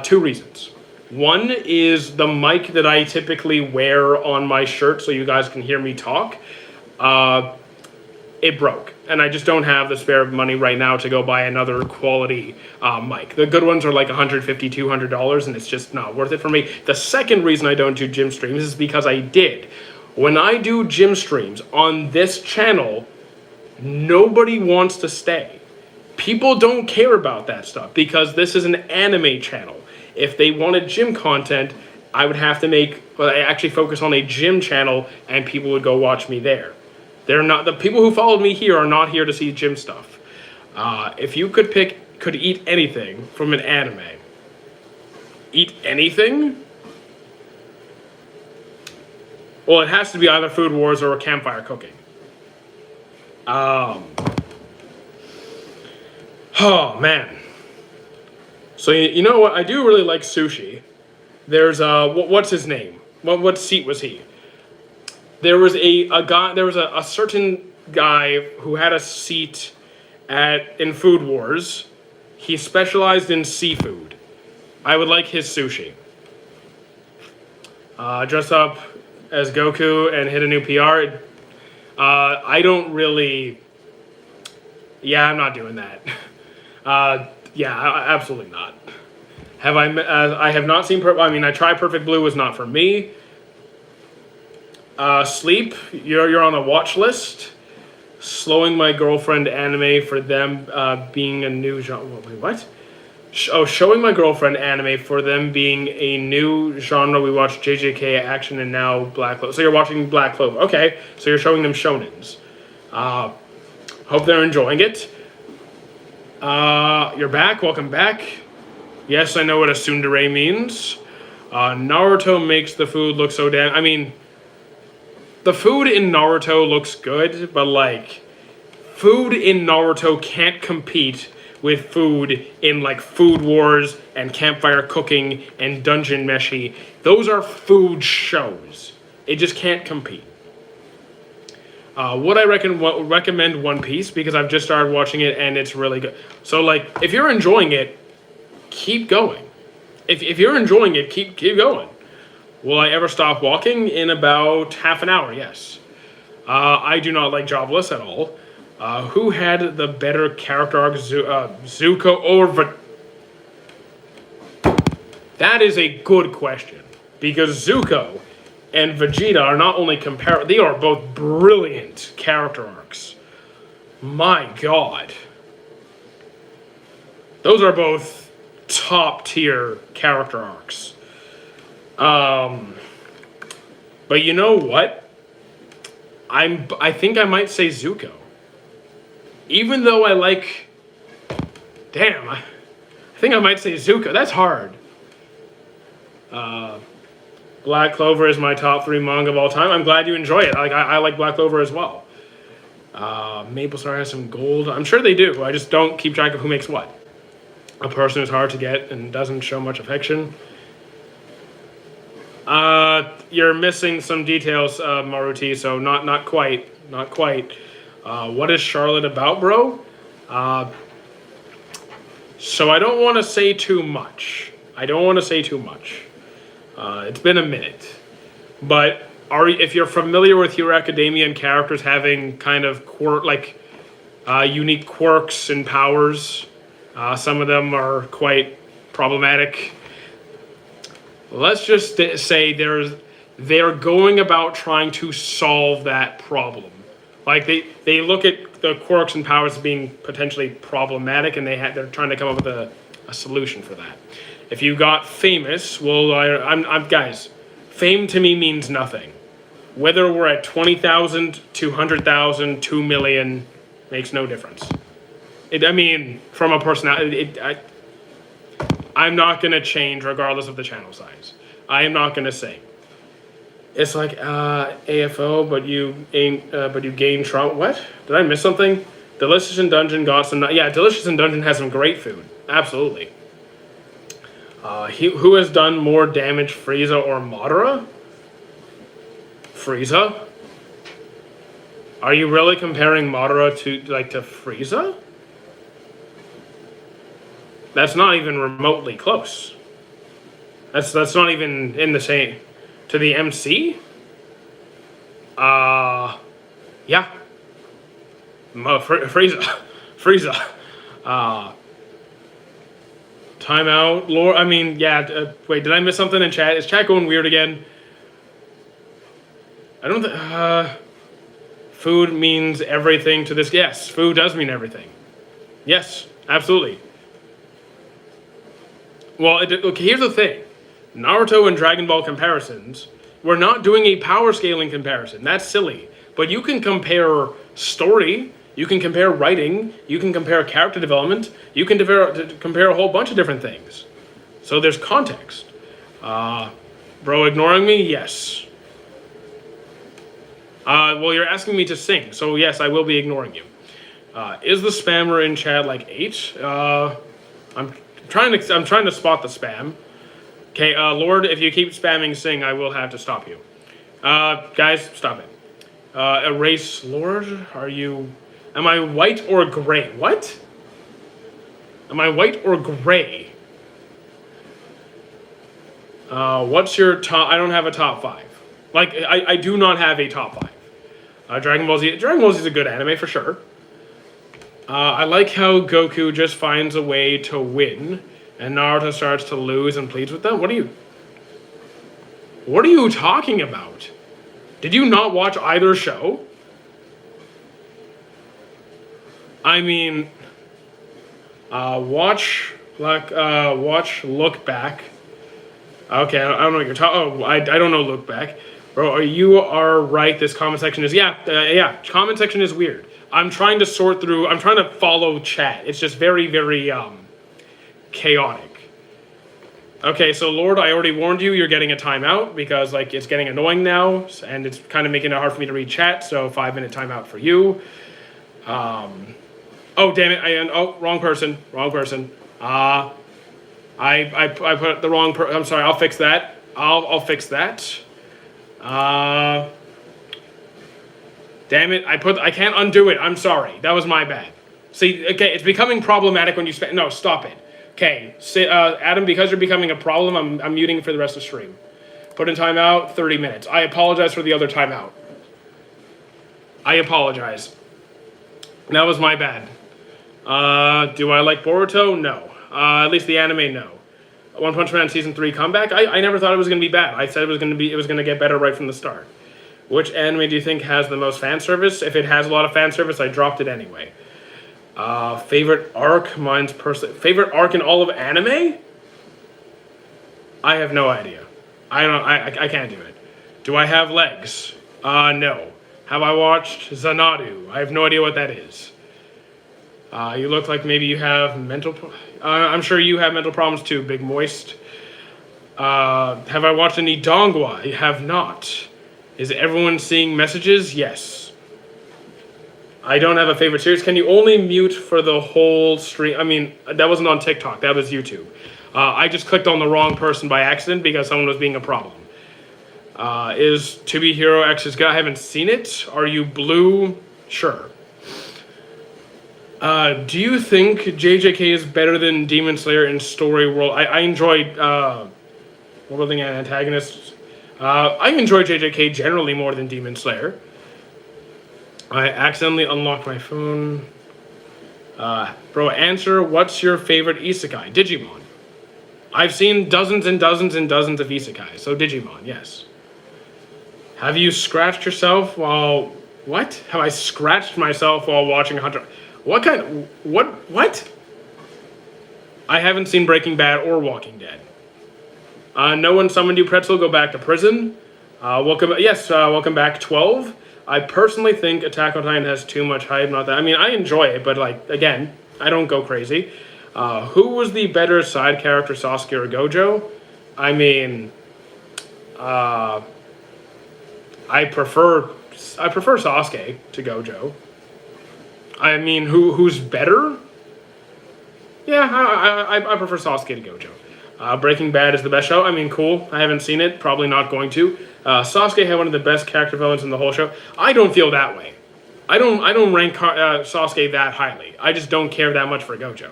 two reasons. One is the mic that I typically wear on my shirt so you guys can hear me talk. It broke, and I just don't have the spare money right now to go buy another quality mic. The good ones are like $150, $200, and it's just not worth it for me. The second reason I don't do gym streams is because I did. When I do gym streams on this channel, nobody wants to stay. People don't care about that stuff because this is an anime channel. If they wanted gym content, I would have to actually focus on a gym channel and people would go watch me there. They're not, the people who followed me here are not here to see gym stuff. If you could eat anything from an anime, eat anything? Well, it has to be either Food Wars or campfire cooking. Oh man. So you know what? I do really like sushi. There's what's his name? What seat was he? There was a guy. There was a certain guy who had a seat in Food Wars. He specialized in seafood. I would like his sushi. Dress up as Goku and hit a new PR. I don't really. Yeah, I'm not doing that. Yeah, absolutely not. I have not seen. I tried Perfect Blue. Was not for me. Sleep. You're on a watch list. Slowing My Girlfriend anime for them being a new genre. Wait, what? Showing My Girlfriend anime for them being a new genre. We watched JJK Action and now Black Clover. So you're watching Black Clover. Okay, so you're showing them shonens. Hope they're enjoying it. You're back. Welcome back. Yes, I know what a tsundere means. Naruto makes the food look so damn... I mean, the food in Naruto looks good, but, like, food in Naruto can't compete with food in, like, Food Wars and Campfire Cooking and Dungeon Meshi. Those are food shows. It just can't compete. Would I recommend One Piece? Because I've just started watching it and it's really good. So, like, if you're enjoying it, keep going. If you're enjoying it, keep going. Will I ever stop walking? In about half an hour, yes. I do not like Jobless at all. Who had the better character arc, Zuko or That is a good question. Because Zuko and Vegeta are not only they are both brilliant character arcs. My God. Those are both top tier character arcs. But you know what? I think I might say Zuko. Even though I like... Damn, I think I might say Zuko. That's hard. Black Clover is my top 3 manga of all time. I'm glad you enjoy it. I like Black Clover as well. Maple Star has some gold. I'm sure they do. I just don't keep track of who makes what. A person who's hard to get and doesn't show much affection. You're missing some details, Maruti, so not quite. What is Charlotte about, bro? So I don't want to say too much. It's been a minute. But if you're familiar with Hero Academia and characters having kind of unique quirks and powers, some of them are quite problematic. Let's just say they're going about trying to solve that problem. Like they look at the quirks and powers as being potentially problematic, and they're trying to come up with a solution for that. If you got famous, well, I'm guys, fame to me means nothing. Whether we're at 20,000, 200,000, 2 million, makes no difference. I mean, from a personality, I'm not gonna change regardless of the channel size. I am not gonna sing. It's like AFO, but you gain Trump. What? Did I miss something? Delicious in Dungeon got some. Yeah, Delicious in Dungeon has some great food. Absolutely. Who has done more damage, Frieza or Madara? Frieza? Are you really comparing Madara to Frieza? That's not even remotely close. That's not even in the same to the MC. Yeah. Frieza. Timeout, Lord. I mean, yeah. Wait, did I miss something in chat? Is chat going weird again? I don't think. Food means everything to this. Yes, food does mean everything. Yes, absolutely. Well, okay, here's the thing. Naruto and Dragon Ball comparisons, we're not doing a power scaling comparison. That's silly. But you can compare story, you can compare writing, you can compare character development, you can compare a whole bunch of different things. So there's context. Bro, ignoring me? Yes. Well, you're asking me to sing, so yes, I will be ignoring you. Is the spammer in chat like 8? I'm trying to spot the spam. Okay, Lord, if you keep spamming sing, I will have to stop you. Guys, stop it. Erase Lord, am I white or gray? What? Am I white or gray? What's your top? I don't have a top 5. Like, I do not have a top 5. Dragon Ball Z is a good anime for sure. I like how Goku just finds a way to win, and Naruto starts to lose and pleads with them. What are you talking about? Did you not watch either show? I mean, watch Look Back. Okay, I don't know what you're talking. Oh, I don't know Look Back. Bro, you are right. This comment section is comment section is weird. I'm trying to sort through. I'm trying to follow chat. It's just very, very chaotic. Okay, so Lord, I already warned you. You're getting a timeout because it's getting annoying now, and it's kind of making it hard for me to read chat. So 5-minute timeout for you. Oh damn it! Wrong person. I put the wrong. I'm sorry. I'll fix that. I'll fix that. Damn it, I can't undo it. I'm sorry. That was my bad. See, okay, it's becoming problematic when you spend. No, stop it. Okay, Adam, because you're becoming a problem, I'm muting for the rest of the stream. Put in timeout, 30 minutes. I apologize for the other timeout. I apologize. That was my bad. Do I like Boruto? No. At least the anime, no. One Punch Man Season 3 comeback? I never thought it was going to be bad. I said it was going to get better right from the start. Which anime do you think has the most fan service? If it has a lot of fan service, I dropped it anyway. Favorite arc? Mine's personally... Favorite arc in all of anime? I have no idea. I can't do it. Do I have legs? No. Have I watched Xanadu? I have no idea what that is. You look like maybe you have mental... I'm sure you have mental problems too, Big Moist. Have I watched any Dongwa? I have not. Is everyone seeing messages? Yes. I don't have a favorite series. Can you only mute for the whole stream? I mean, that wasn't on TikTok. That was YouTube. I just clicked on the wrong person by accident because someone was being a problem. Is To Be Hero X's guy? I haven't seen it. Are you blue? Sure. Do you think JJK is better than Demon Slayer in story world? I enjoyed Worlding and Antagonists. I enjoy JJK generally more than Demon Slayer. I accidentally unlocked my phone. Bro, answer, what's your favorite isekai? Digimon. I've seen dozens and dozens and dozens of isekai, so Digimon, yes. Have you scratched yourself while... What? Have I scratched myself while watching Hunter... What kind... What? I haven't seen Breaking Bad or Walking Dead. No One Summoned You, Pretzel, go back to prison. Welcome back 12. I personally think Attack on Titan has too much hype. Not that I mean, I enjoy it, but like again, I don't go crazy. Who was the better side character, Sasuke or Gojo? I mean, I prefer Sasuke to Gojo. I mean, who's better? Yeah, I prefer Sasuke to Gojo. Breaking Bad is the best show. I mean, cool. I haven't seen it. Probably not going to. Sasuke had one of the best character villains in the whole show. I don't feel that way. I don't rank Sasuke that highly. I just don't care that much for Gojo.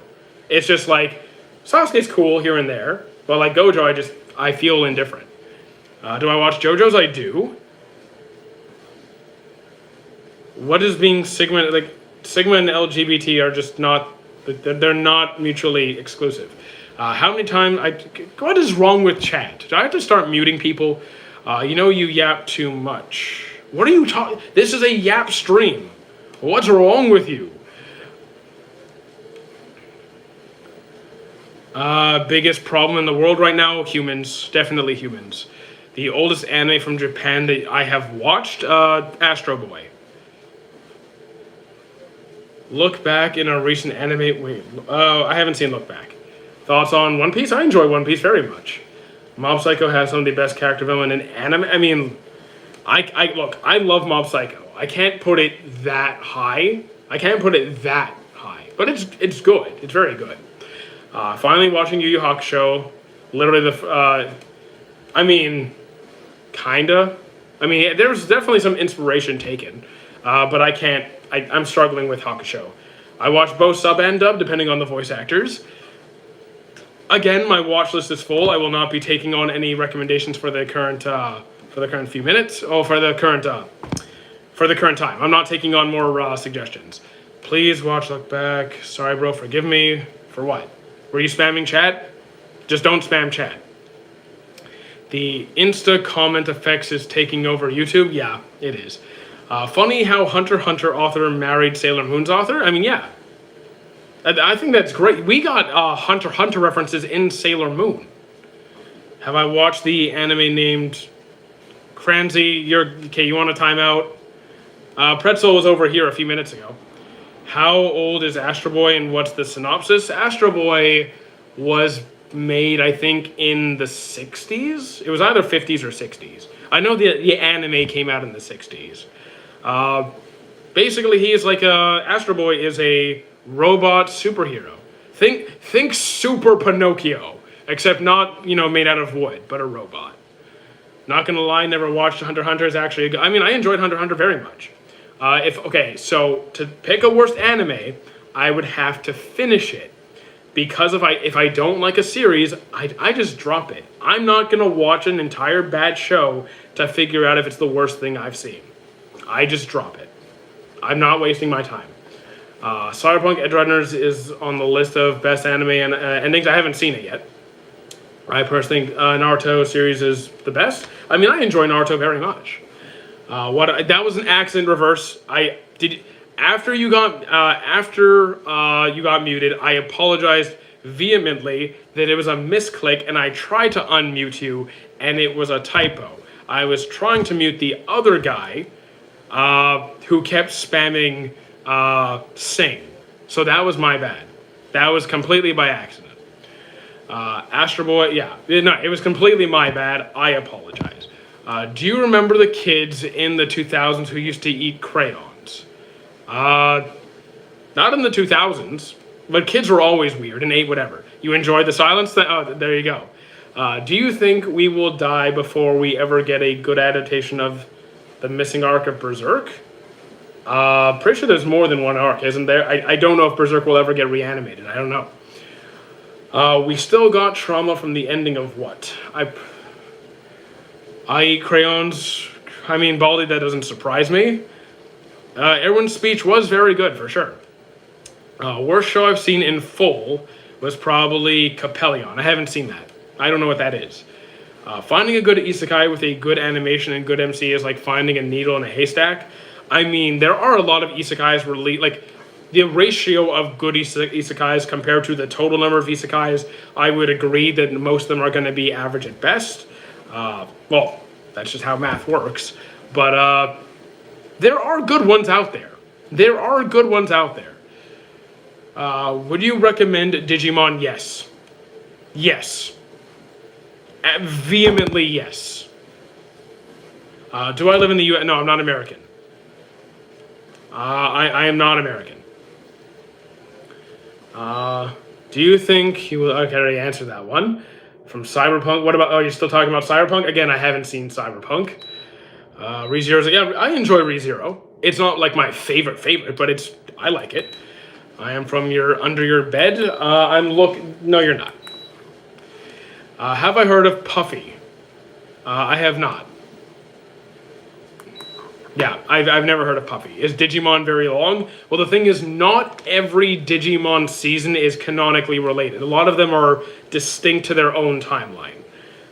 It's just like Sasuke's cool here and there, but like Gojo, I feel indifferent. Do I watch JoJo's? I do. What is being Sigma like? Sigma and LGBT are just not. They're not mutually exclusive. How many times what is wrong with chat? Do I have to start muting people? You yap too much. What are you talking? This is a yap stream. What's wrong with you? Biggest problem in the world right now? Humans. Definitely humans. The oldest anime from Japan that I have watched, Astro Boy. Look Back in a recent anime. Wait, I haven't seen Look Back. Thoughts on One Piece? I enjoy One Piece very much. Mob Psycho has some of the best character villain in anime. I mean, I love Mob Psycho. I can't put it that high. But it's good. It's very good. Finally watching Yu Yu Hakusho. Literally kinda. I mean, there's definitely some inspiration taken. But I'm struggling with Hakusho. I watch both sub and dub, depending on the voice actors. Again, my watch list is full. I will not be taking on any recommendations for the current few minutes. For the current time. I'm not taking on more suggestions. Please watch Look Back. Sorry, bro. Forgive me. For what? Were you spamming chat? Just don't spam chat. The Insta comment effects is taking over YouTube. Yeah, it is. Funny how Hunter x Hunter author married Sailor Moon's author. I mean, yeah. I think that's great. We got Hunter x Hunter references in Sailor Moon. Have I watched the anime named Cranzy? You want a timeout? Pretzel was over here a few minutes ago. How old is Astro Boy and what's the synopsis? Astro Boy was made, I think, in the 60s. It was either 50s or 60s. I know the anime came out in the 60s. Basically, he is like Astro Boy is a robot superhero. Think Super Pinocchio, except not made out of wood, but a robot. Not gonna lie, never watched Hunter x Hunter. Is actually I enjoyed Hunter x Hunter very much. So to pick a worst anime, I would have to finish it. Because if I don't like a series, I just drop it. I'm not gonna watch an entire bad show to figure out if it's the worst thing I've seen. I just drop it. I'm not wasting my time. Cyberpunk Edgerunners is on the list of best anime and endings. I haven't seen it yet. I personally think Naruto series is the best. I mean, I enjoy Naruto very much. That was an accident reverse. After you got muted, I apologized vehemently that it was a misclick, and I tried to unmute you, and it was a typo. I was trying to mute the other guy who kept spamming sing. So that was my bad. That was completely by accident. Astro Boy, it was completely my bad. I apologize. Do you remember the kids in the 2000s who used to eat crayons? Not in the 2000s, but kids were always weird and ate whatever. You enjoyed the silence? There you go. Do you think we will die before we ever get a good adaptation of the missing arc of Berserk? Pretty sure there's more than one arc, isn't there? I don't know if Berserk will ever get reanimated. I don't know. We still got trauma from the ending of what? I eat crayons. I mean, Baldy, that doesn't surprise me. Erwin's speech was very good, for sure. Worst show I've seen in full was probably Capellion. I haven't seen that. I don't know what that is. Finding a good isekai with a good animation and good MC is like finding a needle in a haystack. I mean, there are a lot of isekais the ratio of good isekais compared to the total number of isekais, I would agree that most of them are going to be average at best. Well, that's just how math works. But there are good ones out there. There are good ones out there. Would you recommend Digimon? Yes. Yes. Vehemently yes. Do I live in the U.S.? No, I'm not American. I am not American. Do you think he will... Okay, I already answered that one. From Cyberpunk. What about... Oh, you're still talking about Cyberpunk? Again, I haven't seen Cyberpunk. ReZero's... Yeah, I enjoy ReZero. It's not like my favorite, but it's... I like it. I am from under your bed. No, you're not. Have I heard of Puffy? I have not. Yeah, I've never heard of Puffy. Is Digimon very long? Well, the thing is, not every Digimon season is canonically related. A lot of them are distinct to their own timeline.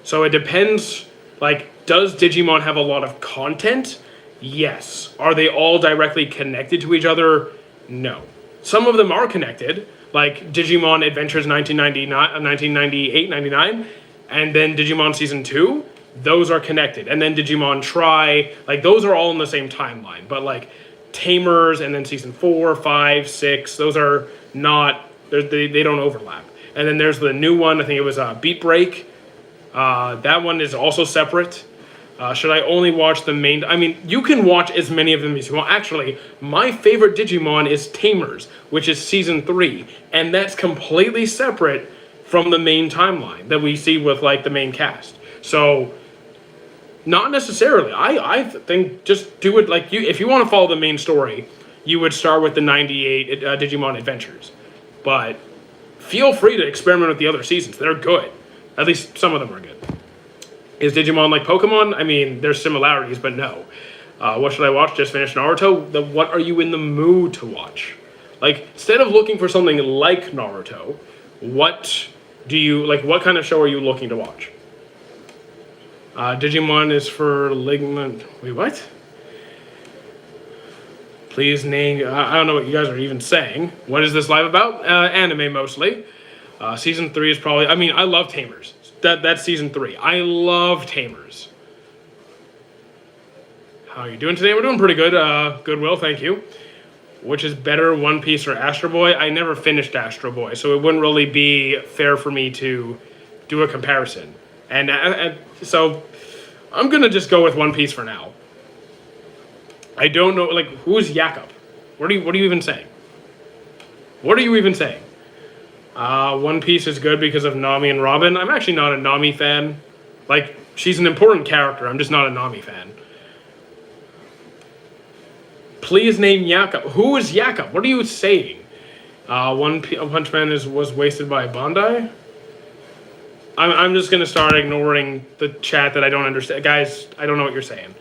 So it depends, like, does Digimon have a lot of content? Yes. Are they all directly connected to each other? No. Some of them are connected, like Digimon Adventures 1998, 99, and then Digimon Season 2. Those are connected. And then Digimon Tri, like those are all in the same timeline. But like Tamers and then Season 4, 5, 6, those are not, they don't overlap. And then there's the new one, I think it was Beat Break. That one is also separate. Should I only watch the main... I mean, you can watch as many of them as you want. Actually, my favorite Digimon is Tamers, which is Season 3. And that's completely separate from the main timeline that we see with like the main cast. So... Not necessarily. I think just do it like you. If you want to follow the main story, you would start with the 98 Digimon Adventures. But feel free to experiment with the other seasons. They're good. At least some of them are good. Is Digimon like Pokemon? I mean, there's similarities, but no. What should I watch? Just finished Naruto. What are you in the mood to watch? Like, instead of looking for something like Naruto, what do you like? What kind of show are you looking to watch? Digimon is for Ligment. Wait, what? Please name... I don't know what you guys are even saying. What is this live about? Anime, mostly. Season 3 is probably... I mean, I love Tamers. That's Season 3. I love Tamers. How are you doing today? We're doing pretty good. Goodwill, thank you. Which is better, One Piece or Astro Boy? I never finished Astro Boy, so it wouldn't really be fair for me to do a comparison. And so, I'm going to just go with One Piece for now. I don't know, like, who's Jakob? What are you even saying? What are you even saying? One Piece is good because of Nami and Robin. I'm actually not a Nami fan. Like, she's an important character. I'm just not a Nami fan. Please name Jakob. Who is Jakob? What are you saying? One Punch Man was wasted by Bandai? I'm just going to start ignoring the chat that I don't understand. Guys, I don't know what you're saying.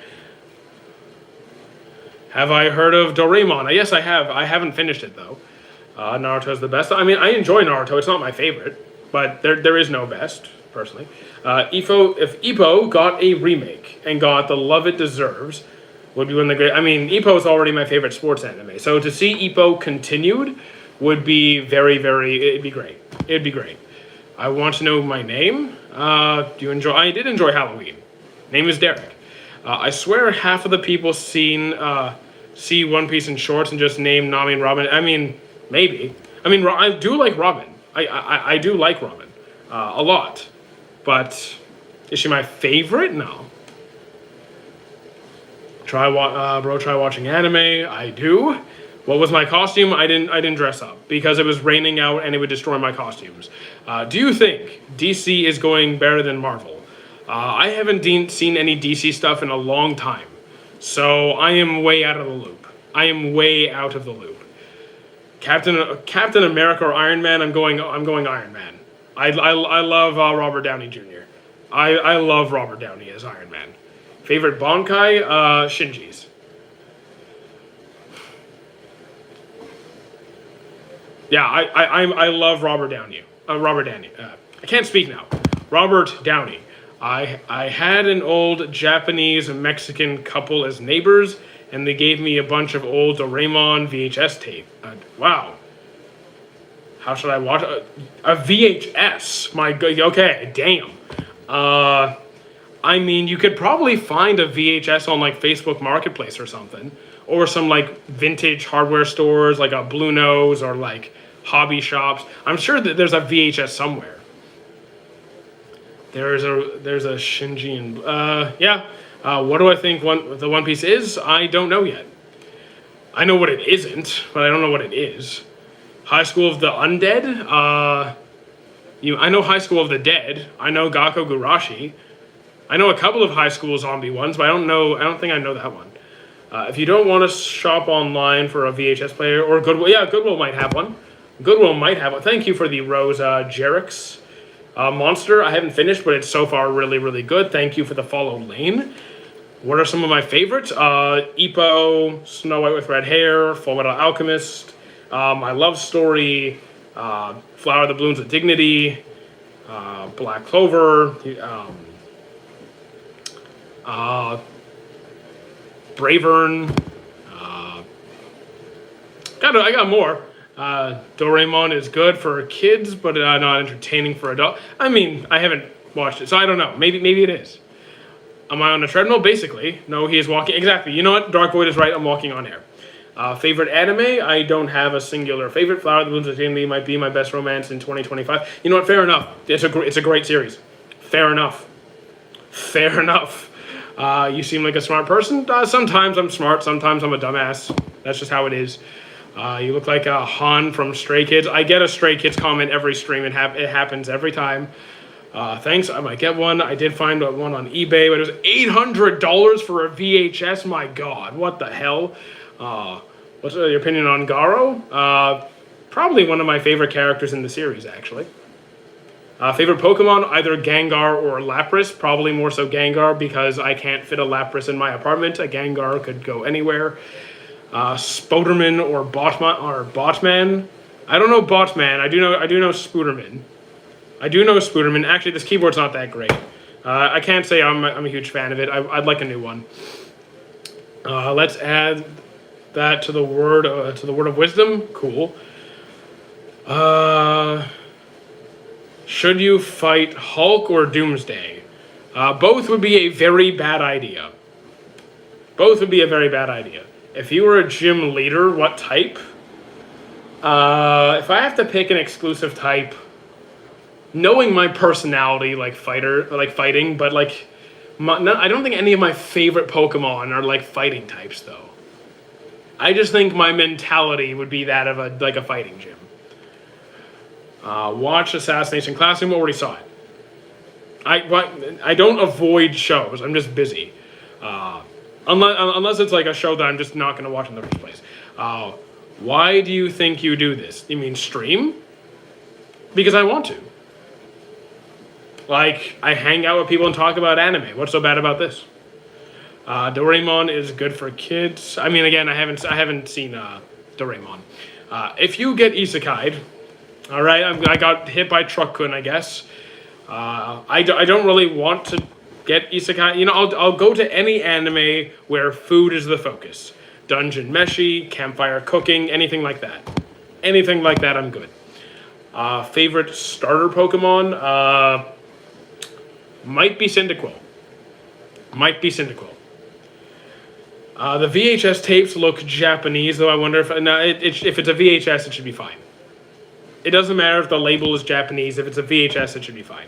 Have I heard of Doraemon? Yes, I have. I haven't finished it, though. Naruto's the best. I mean, I enjoy Naruto. It's not my favorite, but there is no best, personally. If Ippo got a remake and got the love it deserves, would be one of the great... I mean, Ippo is already my favorite sports anime, so to see Ippo continued would be very, very... It'd be great. It'd be great. I want to know my name. Do you enjoy... I did enjoy Halloween. Name is Derek. I swear half of the people see One Piece in shorts and just name Nami and Robin. I mean, maybe. I mean, I do like Robin. I do like Robin. A lot. But is she my favorite? No. Try watching anime. I do. What was my costume? I didn't dress up because it was raining out and it would destroy my costumes. Do you think DC is going better than Marvel? I haven't seen any DC stuff in a long time, so I am way out of the loop. I am way out of the loop. Captain America or Iron Man? I'm going Iron Man. I love Robert Downey Jr. I love Robert Downey as Iron Man. Favorite Bankai? Shinji's. Yeah, I love Robert Downey. I can't speak now. Robert Downey. I had an old Japanese and Mexican couple as neighbors, and they gave me a bunch of old Doraemon VHS tape. Wow. How should I watch a VHS? My God. Okay, damn. I mean, you could probably find a VHS on like Facebook Marketplace or something, or some like vintage hardware stores like a Blue Nose or like hobby shops. I'm sure that there's a VHS somewhere. There's a Shinji and yeah. What do I think the One Piece is? I don't know yet. I know what it isn't, but I don't know what it is. High School of the Undead. I know High School of the Dead. I know Gakko Gurashi. I know a couple of high school zombie ones, but I don't think I know that one. If you don't want to shop online for a VHS player, or Goodwill, yeah, Goodwill might have one. Goodwill might have one. Thank you for the Rose Jerix Monster. I haven't finished, but it's so far really, really good. Thank you for the follow, Lane. What are some of my favorites? Ippo, Snow White with Red Hair, Full Metal Alchemist, My Love Story, Flower the Blooms of Dignity, Black Clover, Bravern. I got more. Doraemon is good for kids, but not entertaining for adults. I mean, I haven't watched it, so I don't know. Maybe it is. Am I on a treadmill? Basically. No, he is walking. Exactly. You know what? Dark Void is right. I'm walking on air. Favorite anime? I don't have a singular favorite. Flower of the Blooms of Dignity might be my best romance in 2025. You know what? Fair enough. It's a great series. Fair enough. Fair enough. You seem like a smart person. Sometimes I'm smart. Sometimes I'm a dumbass. That's just how it is. You look like a Han from Stray Kids. I get a Stray Kids comment every stream. It happens every time. Thanks. I might get one. I did find one on eBay, but it was $800 for a VHS. My God, what the hell? What's your opinion on Garo? Probably one of my favorite characters in the series, actually. Favorite Pokemon, either Gengar or Lapras. Probably more so Gengar because I can't fit a Lapras in my apartment. A Gengar could go anywhere. Spoderman or Botman. I don't know Botman. I do know Spooderman. I do know Spooderman. Actually, this keyboard's not that great. I can't say I'm a huge fan of it. I'd like a new one. Let's add that to the word of wisdom. Cool. Should you fight Hulk or Doomsday? Both would be a very bad idea. Both would be a very bad idea. If you were a gym leader, what type? If I have to pick an exclusive type, knowing my personality, like fighting, but like, I don't think any of my favorite Pokemon are like fighting types, though. I just think my mentality would be that of a fighting gym. Watch Assassination Classroom. Already saw it. I don't avoid shows. I'm just busy. Unless it's like a show that I'm just not going to watch in the first place. Why do you think you do this? You mean stream? Because I want to. Like, I hang out with people and talk about anime. What's so bad about this? Doraemon is good for kids. I mean, again, I haven't seen Doraemon. If you get isekai'd, all right, I got hit by Truck-kun, I guess. I don't really want to get isekai. You know, I'll go to any anime where food is the focus. Dungeon Meshi, campfire cooking, anything like that. Anything like that, I'm good. Favorite starter Pokemon? Might be Cyndaquil. The VHS tapes look Japanese, though I wonder if it's a VHS, it should be fine. It doesn't matter if the label is Japanese. If it's a VHS, it should be fine.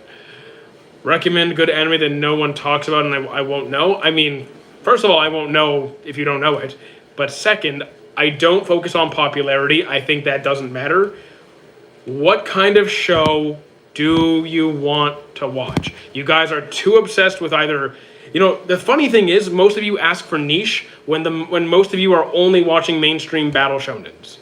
Recommend good anime that no one talks about and I won't know. I mean, first of all, I won't know if you don't know it. But second, I don't focus on popularity. I think that doesn't matter. What kind of show do you want to watch? You guys are too obsessed with either... You know, the funny thing is, most of you ask for niche when most of you are only watching mainstream battle shonens.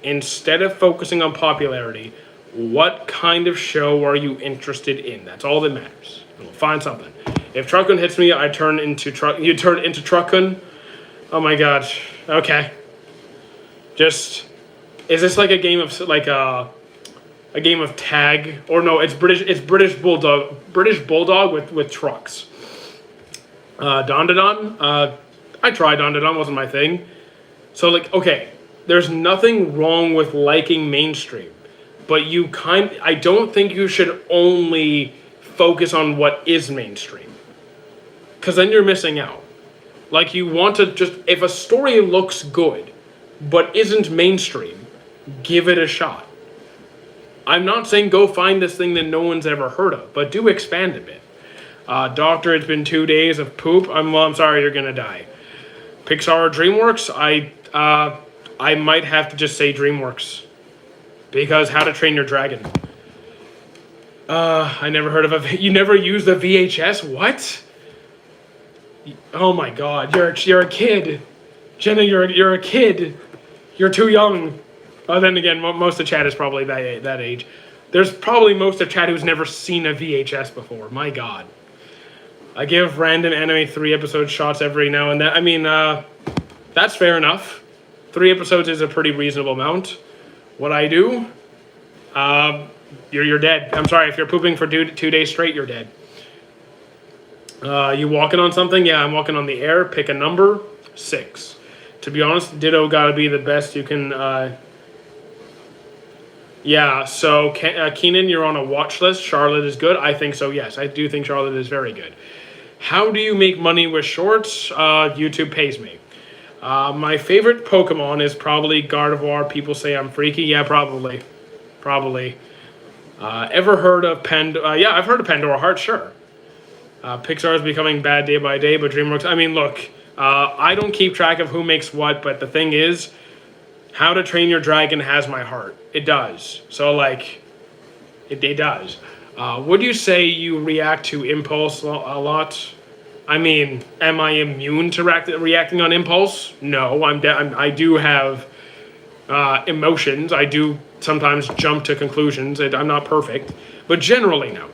Instead of focusing on popularity, what kind of show are you interested in? That's all that matters. We'll find something. If Truck-kun hits me, I turn into You turn into Truck-kun? Oh my gosh. Okay. Is this like a game of a game of tag? Or no, it's British Bulldog with trucks. Don. I tried Dandadan, wasn't my thing. So like, okay, there's nothing wrong with liking mainstream, but I don't think you should only focus on what is mainstream, because then you're missing out. Like, you want to just, if a story looks good but isn't mainstream, give it a shot. I'm not saying go find this thing that no one's ever heard of, but do expand a bit. Doctor, it's been 2 days of poop. I'm sorry, you're gonna die. Pixar or DreamWorks? I might have to just say DreamWorks, because How to Train Your Dragon. I never heard of you never used a VHS? What? Oh my God, you're a kid, Jenna. You're a kid. You're too young. Then again, most of chat is probably that age. There's probably most of chat who's never seen a VHS before. My God. I give random anime 3-episode shots every now and then. I mean, that's fair enough. 3 episodes is a pretty reasonable amount. What I do, you're dead. I'm sorry, if you're pooping for 2 days straight, you're dead. You walking on something? Yeah, I'm walking on the air. Pick a number. 6. To be honest, Ditto gotta be the best you can. Yeah, so Keenan, you're on a watch list. Charlotte is good. I think so, yes. I do think Charlotte is very good. How do you make money with shorts? YouTube pays me. My favorite Pokemon is probably Gardevoir. People say I'm freaky. Yeah, probably. Ever heard of yeah, I've heard of Pandora Heart, sure. Pixar is becoming bad day by day, but DreamWorks... I mean, look, I don't keep track of who makes what, but the thing is, How to Train Your Dragon has my heart. It does. So, like, it does. Would you say you react to impulse a lot? I mean, am I immune to reacting on impulse? No, I do have emotions. I do sometimes jump to conclusions. I'm not perfect, but generally, no.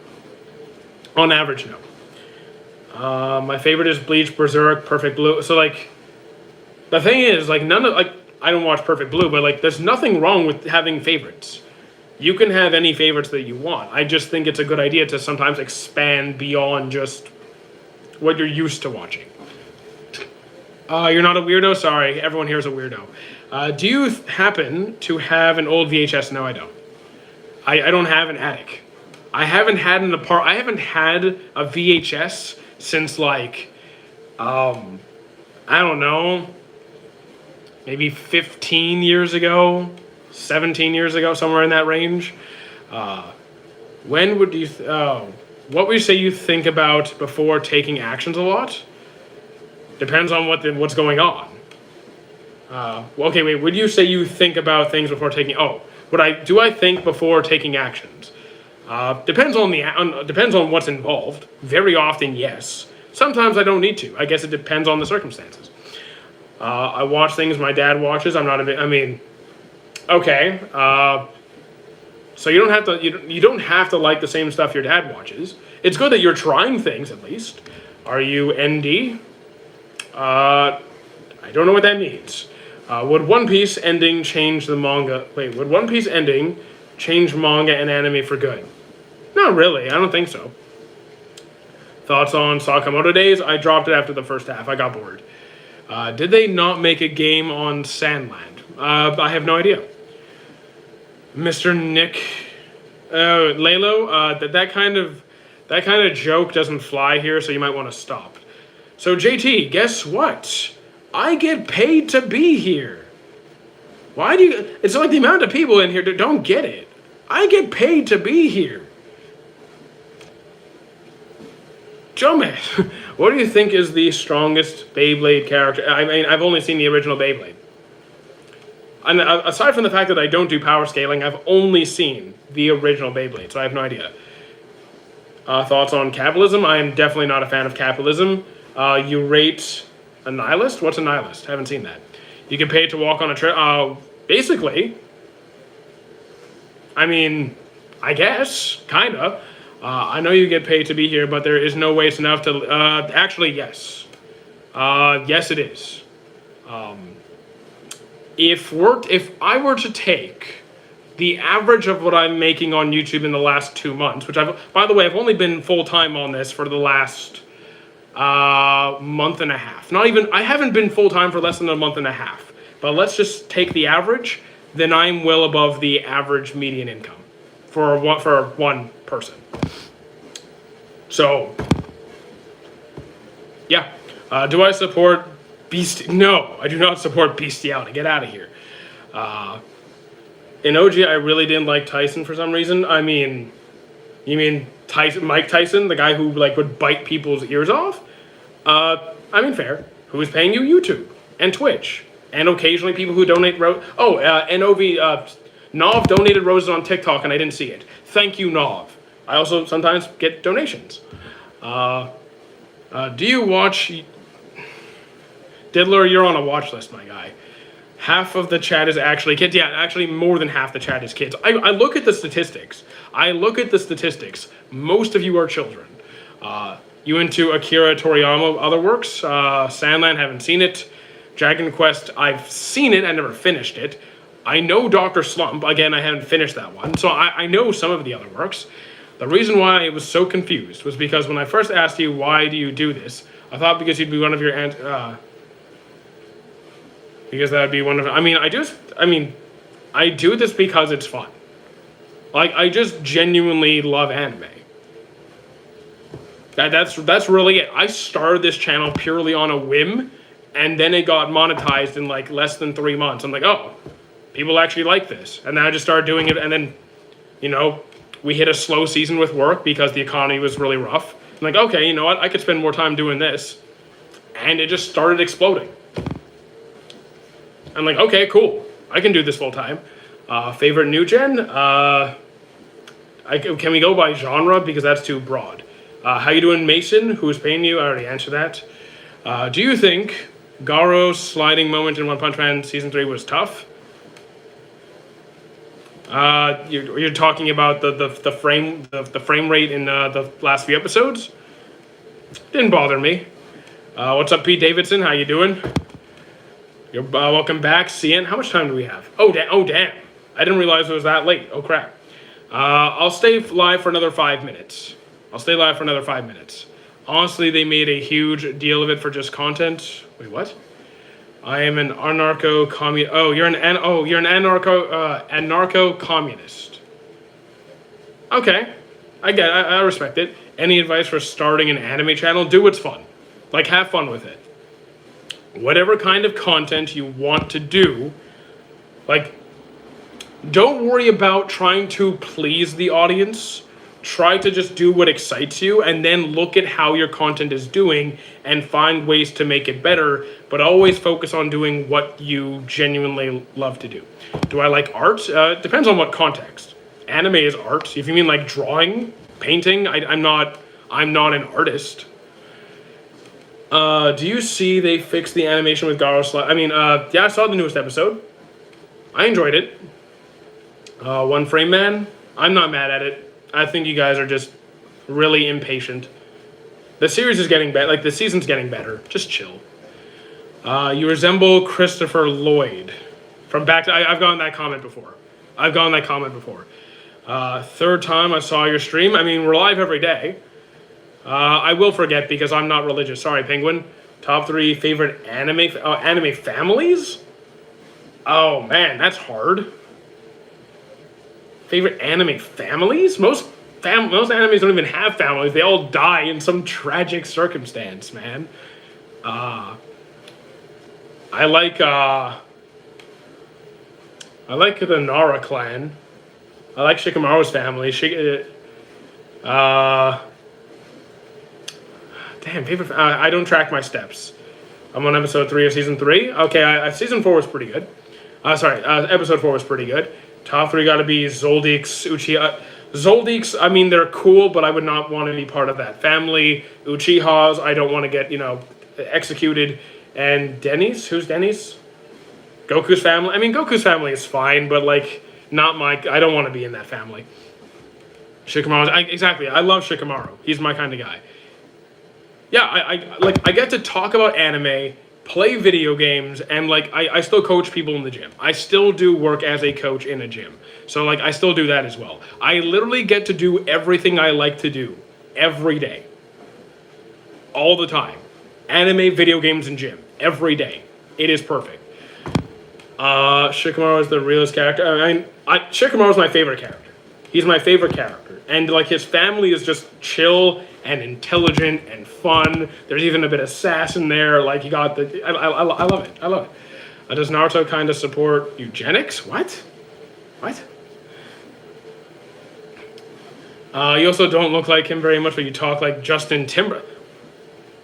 On average, no. My favorite is Bleach, Berserk, Perfect Blue. So, like, the thing is, like, I don't watch Perfect Blue, but, like, there's nothing wrong with having favorites. You can have any favorites that you want. I just think it's a good idea to sometimes expand beyond just what you're used to watching. You're not a weirdo? Sorry, everyone here is a weirdo. Do you happen to have an old VHS? No, I don't. I don't have an attic. I haven't had a VHS since, like, I don't know, maybe 15 years ago, 17 years ago, somewhere in that range. When would you... what would you say you think about before taking actions a lot? Depends on what's going on. Okay, wait. Would you say you think about things before taking... do I think before taking actions? Depends on what's involved. Very often, yes. Sometimes I don't need to. I guess it depends on the circumstances. I watch things my dad watches. I'm not a bit... I mean... Okay. So you don't have to like the same stuff your dad watches. It's good that you're trying things at least. Are you ND? I don't know what that means. Would One Piece ending change the manga? Wait, would One Piece ending change manga and anime for good? Not really. I don't think so. Thoughts on Sakamoto Days? I dropped it after the first half. I got bored. Did they not make a game on Sandland? I have no idea. Mr. Nick, Lalo, that kind of joke doesn't fly here, so you might want to stop. So JT, guess what? I get paid to be here. Why do you? It's like the amount of people in here that don't get it. I get paid to be here. Jome, what do you think is the strongest Beyblade character? I mean, I've only seen the original Beyblade. And aside from the fact that I don't do power scaling, I've only seen the original Beyblade, so I have no idea. Thoughts on capitalism? I am definitely not a fan of capitalism. You rate a nihilist? What's a nihilist? I haven't seen that. You get paid to walk on a trip. Basically, I mean, I guess, kinda. I know you get paid to be here, but there is no waste enough to... actually, yes. Yes, it is. If I were to take the average of what I'm making on YouTube in the last 2 months, which by the way, I've only been full-time on this for the last, month and a half. Not even, I haven't been full-time for less than a month and a half. But let's just take the average, then I'm well above the average median income for one person. So, yeah. Do I support No, I do not support bestiality. Get out of here. In OG, I really didn't like Tyson for some reason. I mean, you mean Mike Tyson, the guy who like would bite people's ears off? I mean, fair. Who is paying you? YouTube and Twitch, and occasionally people who donate. Nov donated roses on TikTok, and I didn't see it. Thank you, Nov. I also sometimes get donations. Do you watch? Diddler, you're on a watch list, my guy. Half of the chat is actually kids. Yeah, actually more than half the chat is kids. I look at the statistics. Most of you are children. You into Akira Toriyama other works? Sandland, haven't seen it. Dragon Quest, I've seen it, I never finished it. I know Dr. Slump, again, I haven't finished that one. So I know some of the other works. The reason why I was so confused was because when I first asked you, why do you do this? I thought because you'd be one of your because that would be one of, I do this because it's fun. Like, I just genuinely love anime. That's really it. I started this channel purely on a whim, and then it got monetized in like less than 3 months. I'm like, oh, people actually like this. And then I just started doing it, and then, we hit a slow season with work because the economy was really rough. I'm like, okay, you know what? I could spend more time doing this. And it just started exploding. I'm like, okay, cool. I can do this full time. Favorite new gen? Can we go by genre? Because that's too broad. How you doing, Mason? Who's paying you? I already answered that. Do you think Garo's sliding moment in One Punch Man Season 3 was tough? You're talking about the frame rate in the last few episodes? Didn't bother me. What's up, Pete Davidson? How you doing? You're welcome back, Cian. How much time do we have? Oh damn! I didn't realize it was that late. Oh crap! I'll stay live for another 5 minutes. Honestly, they made a huge deal of it for just content. Wait, what? I am an anarcho-communist. Oh, you're an anarcho-communist. Okay, I get it. I respect it. Any advice for starting an anime channel? Do what's fun. Like, have fun with it. Whatever kind of content you want to do, like, don't worry about trying to please the audience. Try to just do what excites you, and then look at how your content is doing and find ways to make it better, but always focus on doing what you genuinely love to do. Do I like art? Depends on what context. Anime is art. If you mean like drawing, painting, I'm not an artist. Do you see they fixed the animation with Garo slide? Yeah, I saw the newest episode. I enjoyed it. One Frame Man, I'm not mad at it. I think you guys are just really impatient. The series is getting better. Like, the season's getting better. Just chill. You resemble Christopher Lloyd. I've gotten that comment before. Third time I saw your stream. We're live every day. I will forget because I'm not religious. Sorry, Penguin. Top 3 favorite anime families? Oh, man, that's hard. Favorite anime families? Most animes don't even have families. They all die in some tragic circumstance, man. I like the Nara clan. I like Shikamaru's family. Favorite. I don't track my steps. I'm on episode 3 of season 3. Okay, season 4 was pretty good. Episode 4 was pretty good. Top 3 gotta be Zoldyx, Uchiha. Zoldyx, they're cool, but I would not want to be part of that family. Uchihas, I don't want to get, executed. And Denny's? Who's Denny's? Goku's family? Goku's family is fine, but, I don't want to be in that family. Shikamaru, exactly. I love Shikamaru. He's my kind of guy. Yeah, I get to talk about anime, play video games, and I still coach people in the gym. I still do work as a coach in a gym. So I still do that as well. I literally get to do everything I like to do every day. all the time. Anime, video games, and gym. Every day. It is perfect. Shikamaru is the realest character. Shikamaru is my favorite character. He's my favorite character. And, like, his family is just chill and intelligent and fun. There's even a bit of sass in there. Like, you got the... I love it. I love it. Does Naruto kind of support eugenics? What? What? You also don't look like him very much, but you talk like Justin Timberlake.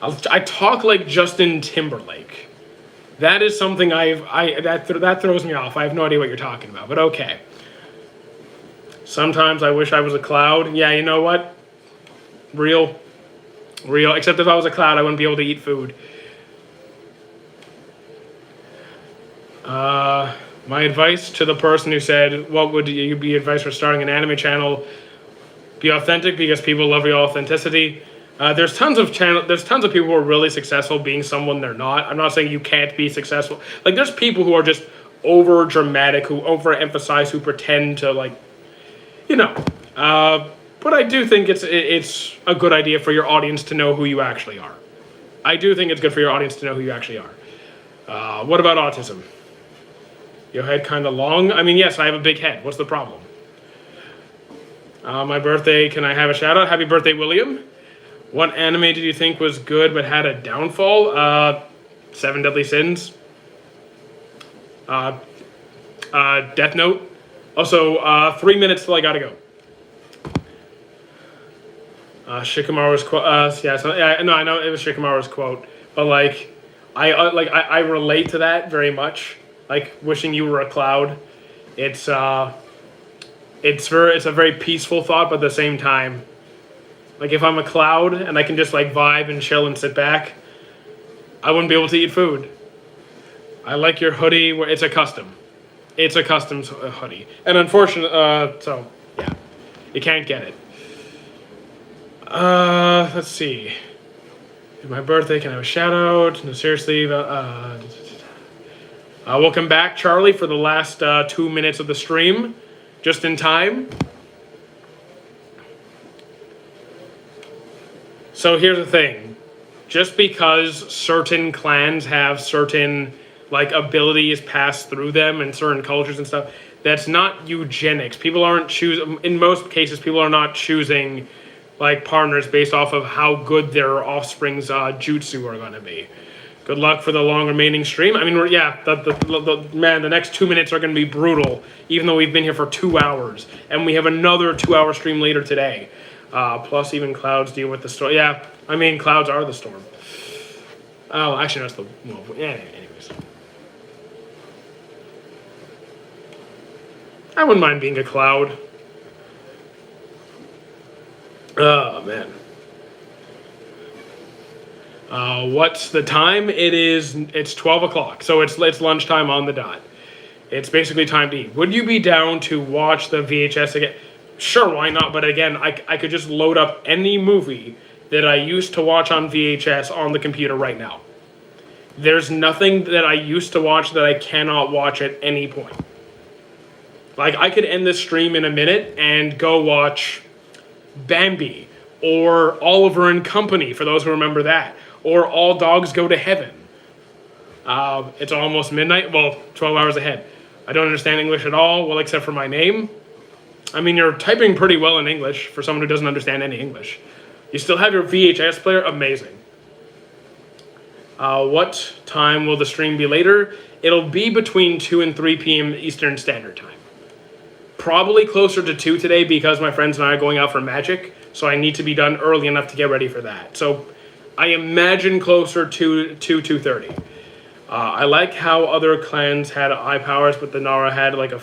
I talk like Justin Timberlake. That is something that throws me off. I have no idea what you're talking about, but okay. Sometimes I wish I was a cloud. Yeah, you know what? Real. Except if I was a cloud, I wouldn't be able to eat food. My advice to the person who said, what would you be advice for starting an anime channel? Be authentic, because people love your authenticity. There's tons of people who are really successful being someone they're not. I'm not saying you can't be successful. Like, there's people who are just over dramatic, who overemphasize, who pretend to, like, you know. But I do think it's a good idea for your audience to know who you actually are. I do think it's good for your audience to know who you actually are. What about autism? Your head kind of long? I mean, yes, I have a big head. What's the problem? My birthday, can I have a shout out? Happy birthday, William. What anime did you think was good but had a downfall? Seven Deadly Sins. Death Note. Also, 3 minutes till I gotta go. Shikamaru's quote. No, I know it was Shikamaru's quote, but like, I relate to that very much. Like, wishing you were a cloud. It's a very peaceful thought, but at the same time, like, if I'm a cloud and I can just like vibe and chill and sit back, I wouldn't be able to eat food. I like your hoodie. It's a custom. It's a custom hoodie, and unfortunately, so yeah, you can't get it. Let's see. My birthday, can I have a shout out? No, seriously. Welcome back, Charlie, for the last 2 minutes of the stream. Just in time. So here's the thing. Just because certain clans have certain, like, abilities passed through them and certain cultures and stuff, that's not eugenics. People aren't choosing, in most cases, people are not choosing, like, partners based off of how good their offspring's jutsu are going to be. Good luck for the long remaining stream. I mean, the next 2 minutes are going to be brutal, even though we've been here for 2 hours. And we have another 2-hour stream later today. Plus, even clouds deal with the storm. Yeah, I mean, clouds are the storm. Oh, actually, that's the... Well, anyways. I wouldn't mind being a cloud. Oh, man. What's the time? It's 12 o'clock, so it's lunchtime on the dot. It's basically time to eat. Would you be down to watch the VHS again? Sure, why not? But again, I could just load up any movie that I used to watch on VHS on the computer right now. There's nothing that I used to watch that I cannot watch at any point. Like, I could end this stream in a minute and go watch Bambi, or Oliver and Company, for those who remember that, or All Dogs Go to Heaven. It's almost midnight. Well, 12 hours ahead. I don't understand English at all, well, except for my name. I mean, you're typing pretty well in English for someone who doesn't understand any English. You still have your VHS player? Amazing. What time will the stream be later? It'll be between 2 and 3 p.m. Eastern Standard Time. Probably closer to 2 today because my friends and I are going out for Magic, so I need to be done early enough to get ready for that. So I imagine closer to 2:30. I like how other clans had eye powers, but the Nara had like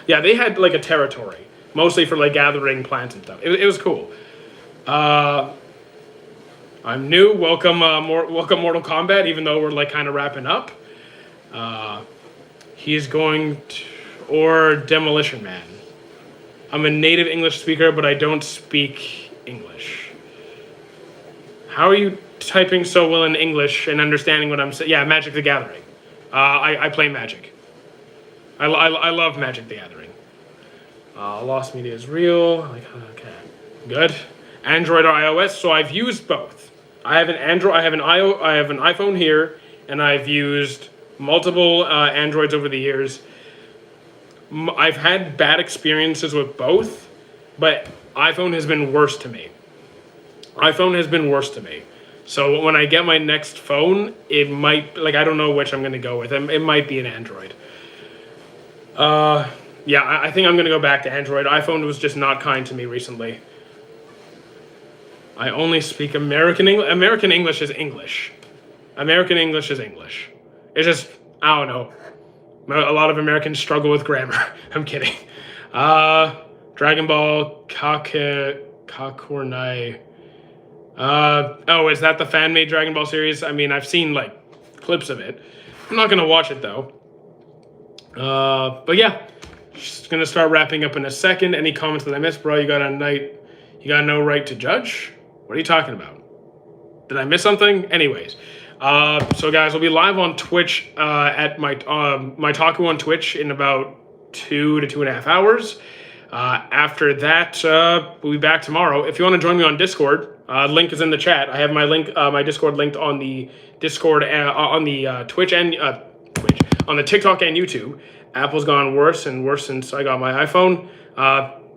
they had like a territory, mostly for like gathering plants and stuff. It was cool. I'm new. Welcome Mortal Kombat, even though we're like kind of wrapping up. He's going to, or Demolition Man. I'm a native English speaker, but I don't speak English. How are you typing so well in English and understanding what I'm saying? Yeah, Magic the Gathering. I play Magic. I love Magic the Gathering. Lost Media is real. Okay, good. Android or iOS, so I've used both. I have an Android. I have an iPhone here, and I've used multiple Androids over the years. I've had bad experiences with both, but iPhone has been worse to me. iPhone has been worse to me. So when I get my next phone, it might, like, I don't know which I'm going to go with. It might be an Android. Yeah, I think I'm going to go back to Android. iPhone was just not kind to me recently. I only speak American English. American English is English. American English is English. It's just, I don't know. A lot of Americans struggle with grammar. I'm kidding. Dragon Ball Kakornai. Oh, is that the fan-made Dragon Ball series? I mean, I've seen, like, clips of it. I'm not going to watch it, though. But yeah, just going to start wrapping up in a second. Any comments that I missed, bro? You got no right to judge? What are you talking about? Did I miss something? Anyways. So guys, we'll be live on Twitch at my Taku on Twitch in about 2 to 2.5 hours. After that, we'll be back tomorrow. If you want to join me on Discord, link is in the chat. I have my link, my Discord linked on the Discord, on the Twitch and on the TikTok and YouTube. Apple's gone worse and worse since I got my iPhone.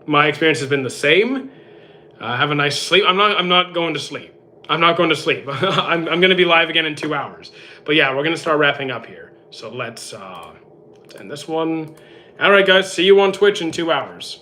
My experience has been the same. Have a nice sleep. I'm not going to sleep. I'm not going to sleep. I'm going to be live again in 2 hours. But yeah, we're going to start wrapping up here. So let's end this one. All right, guys. See you on Twitch in 2 hours.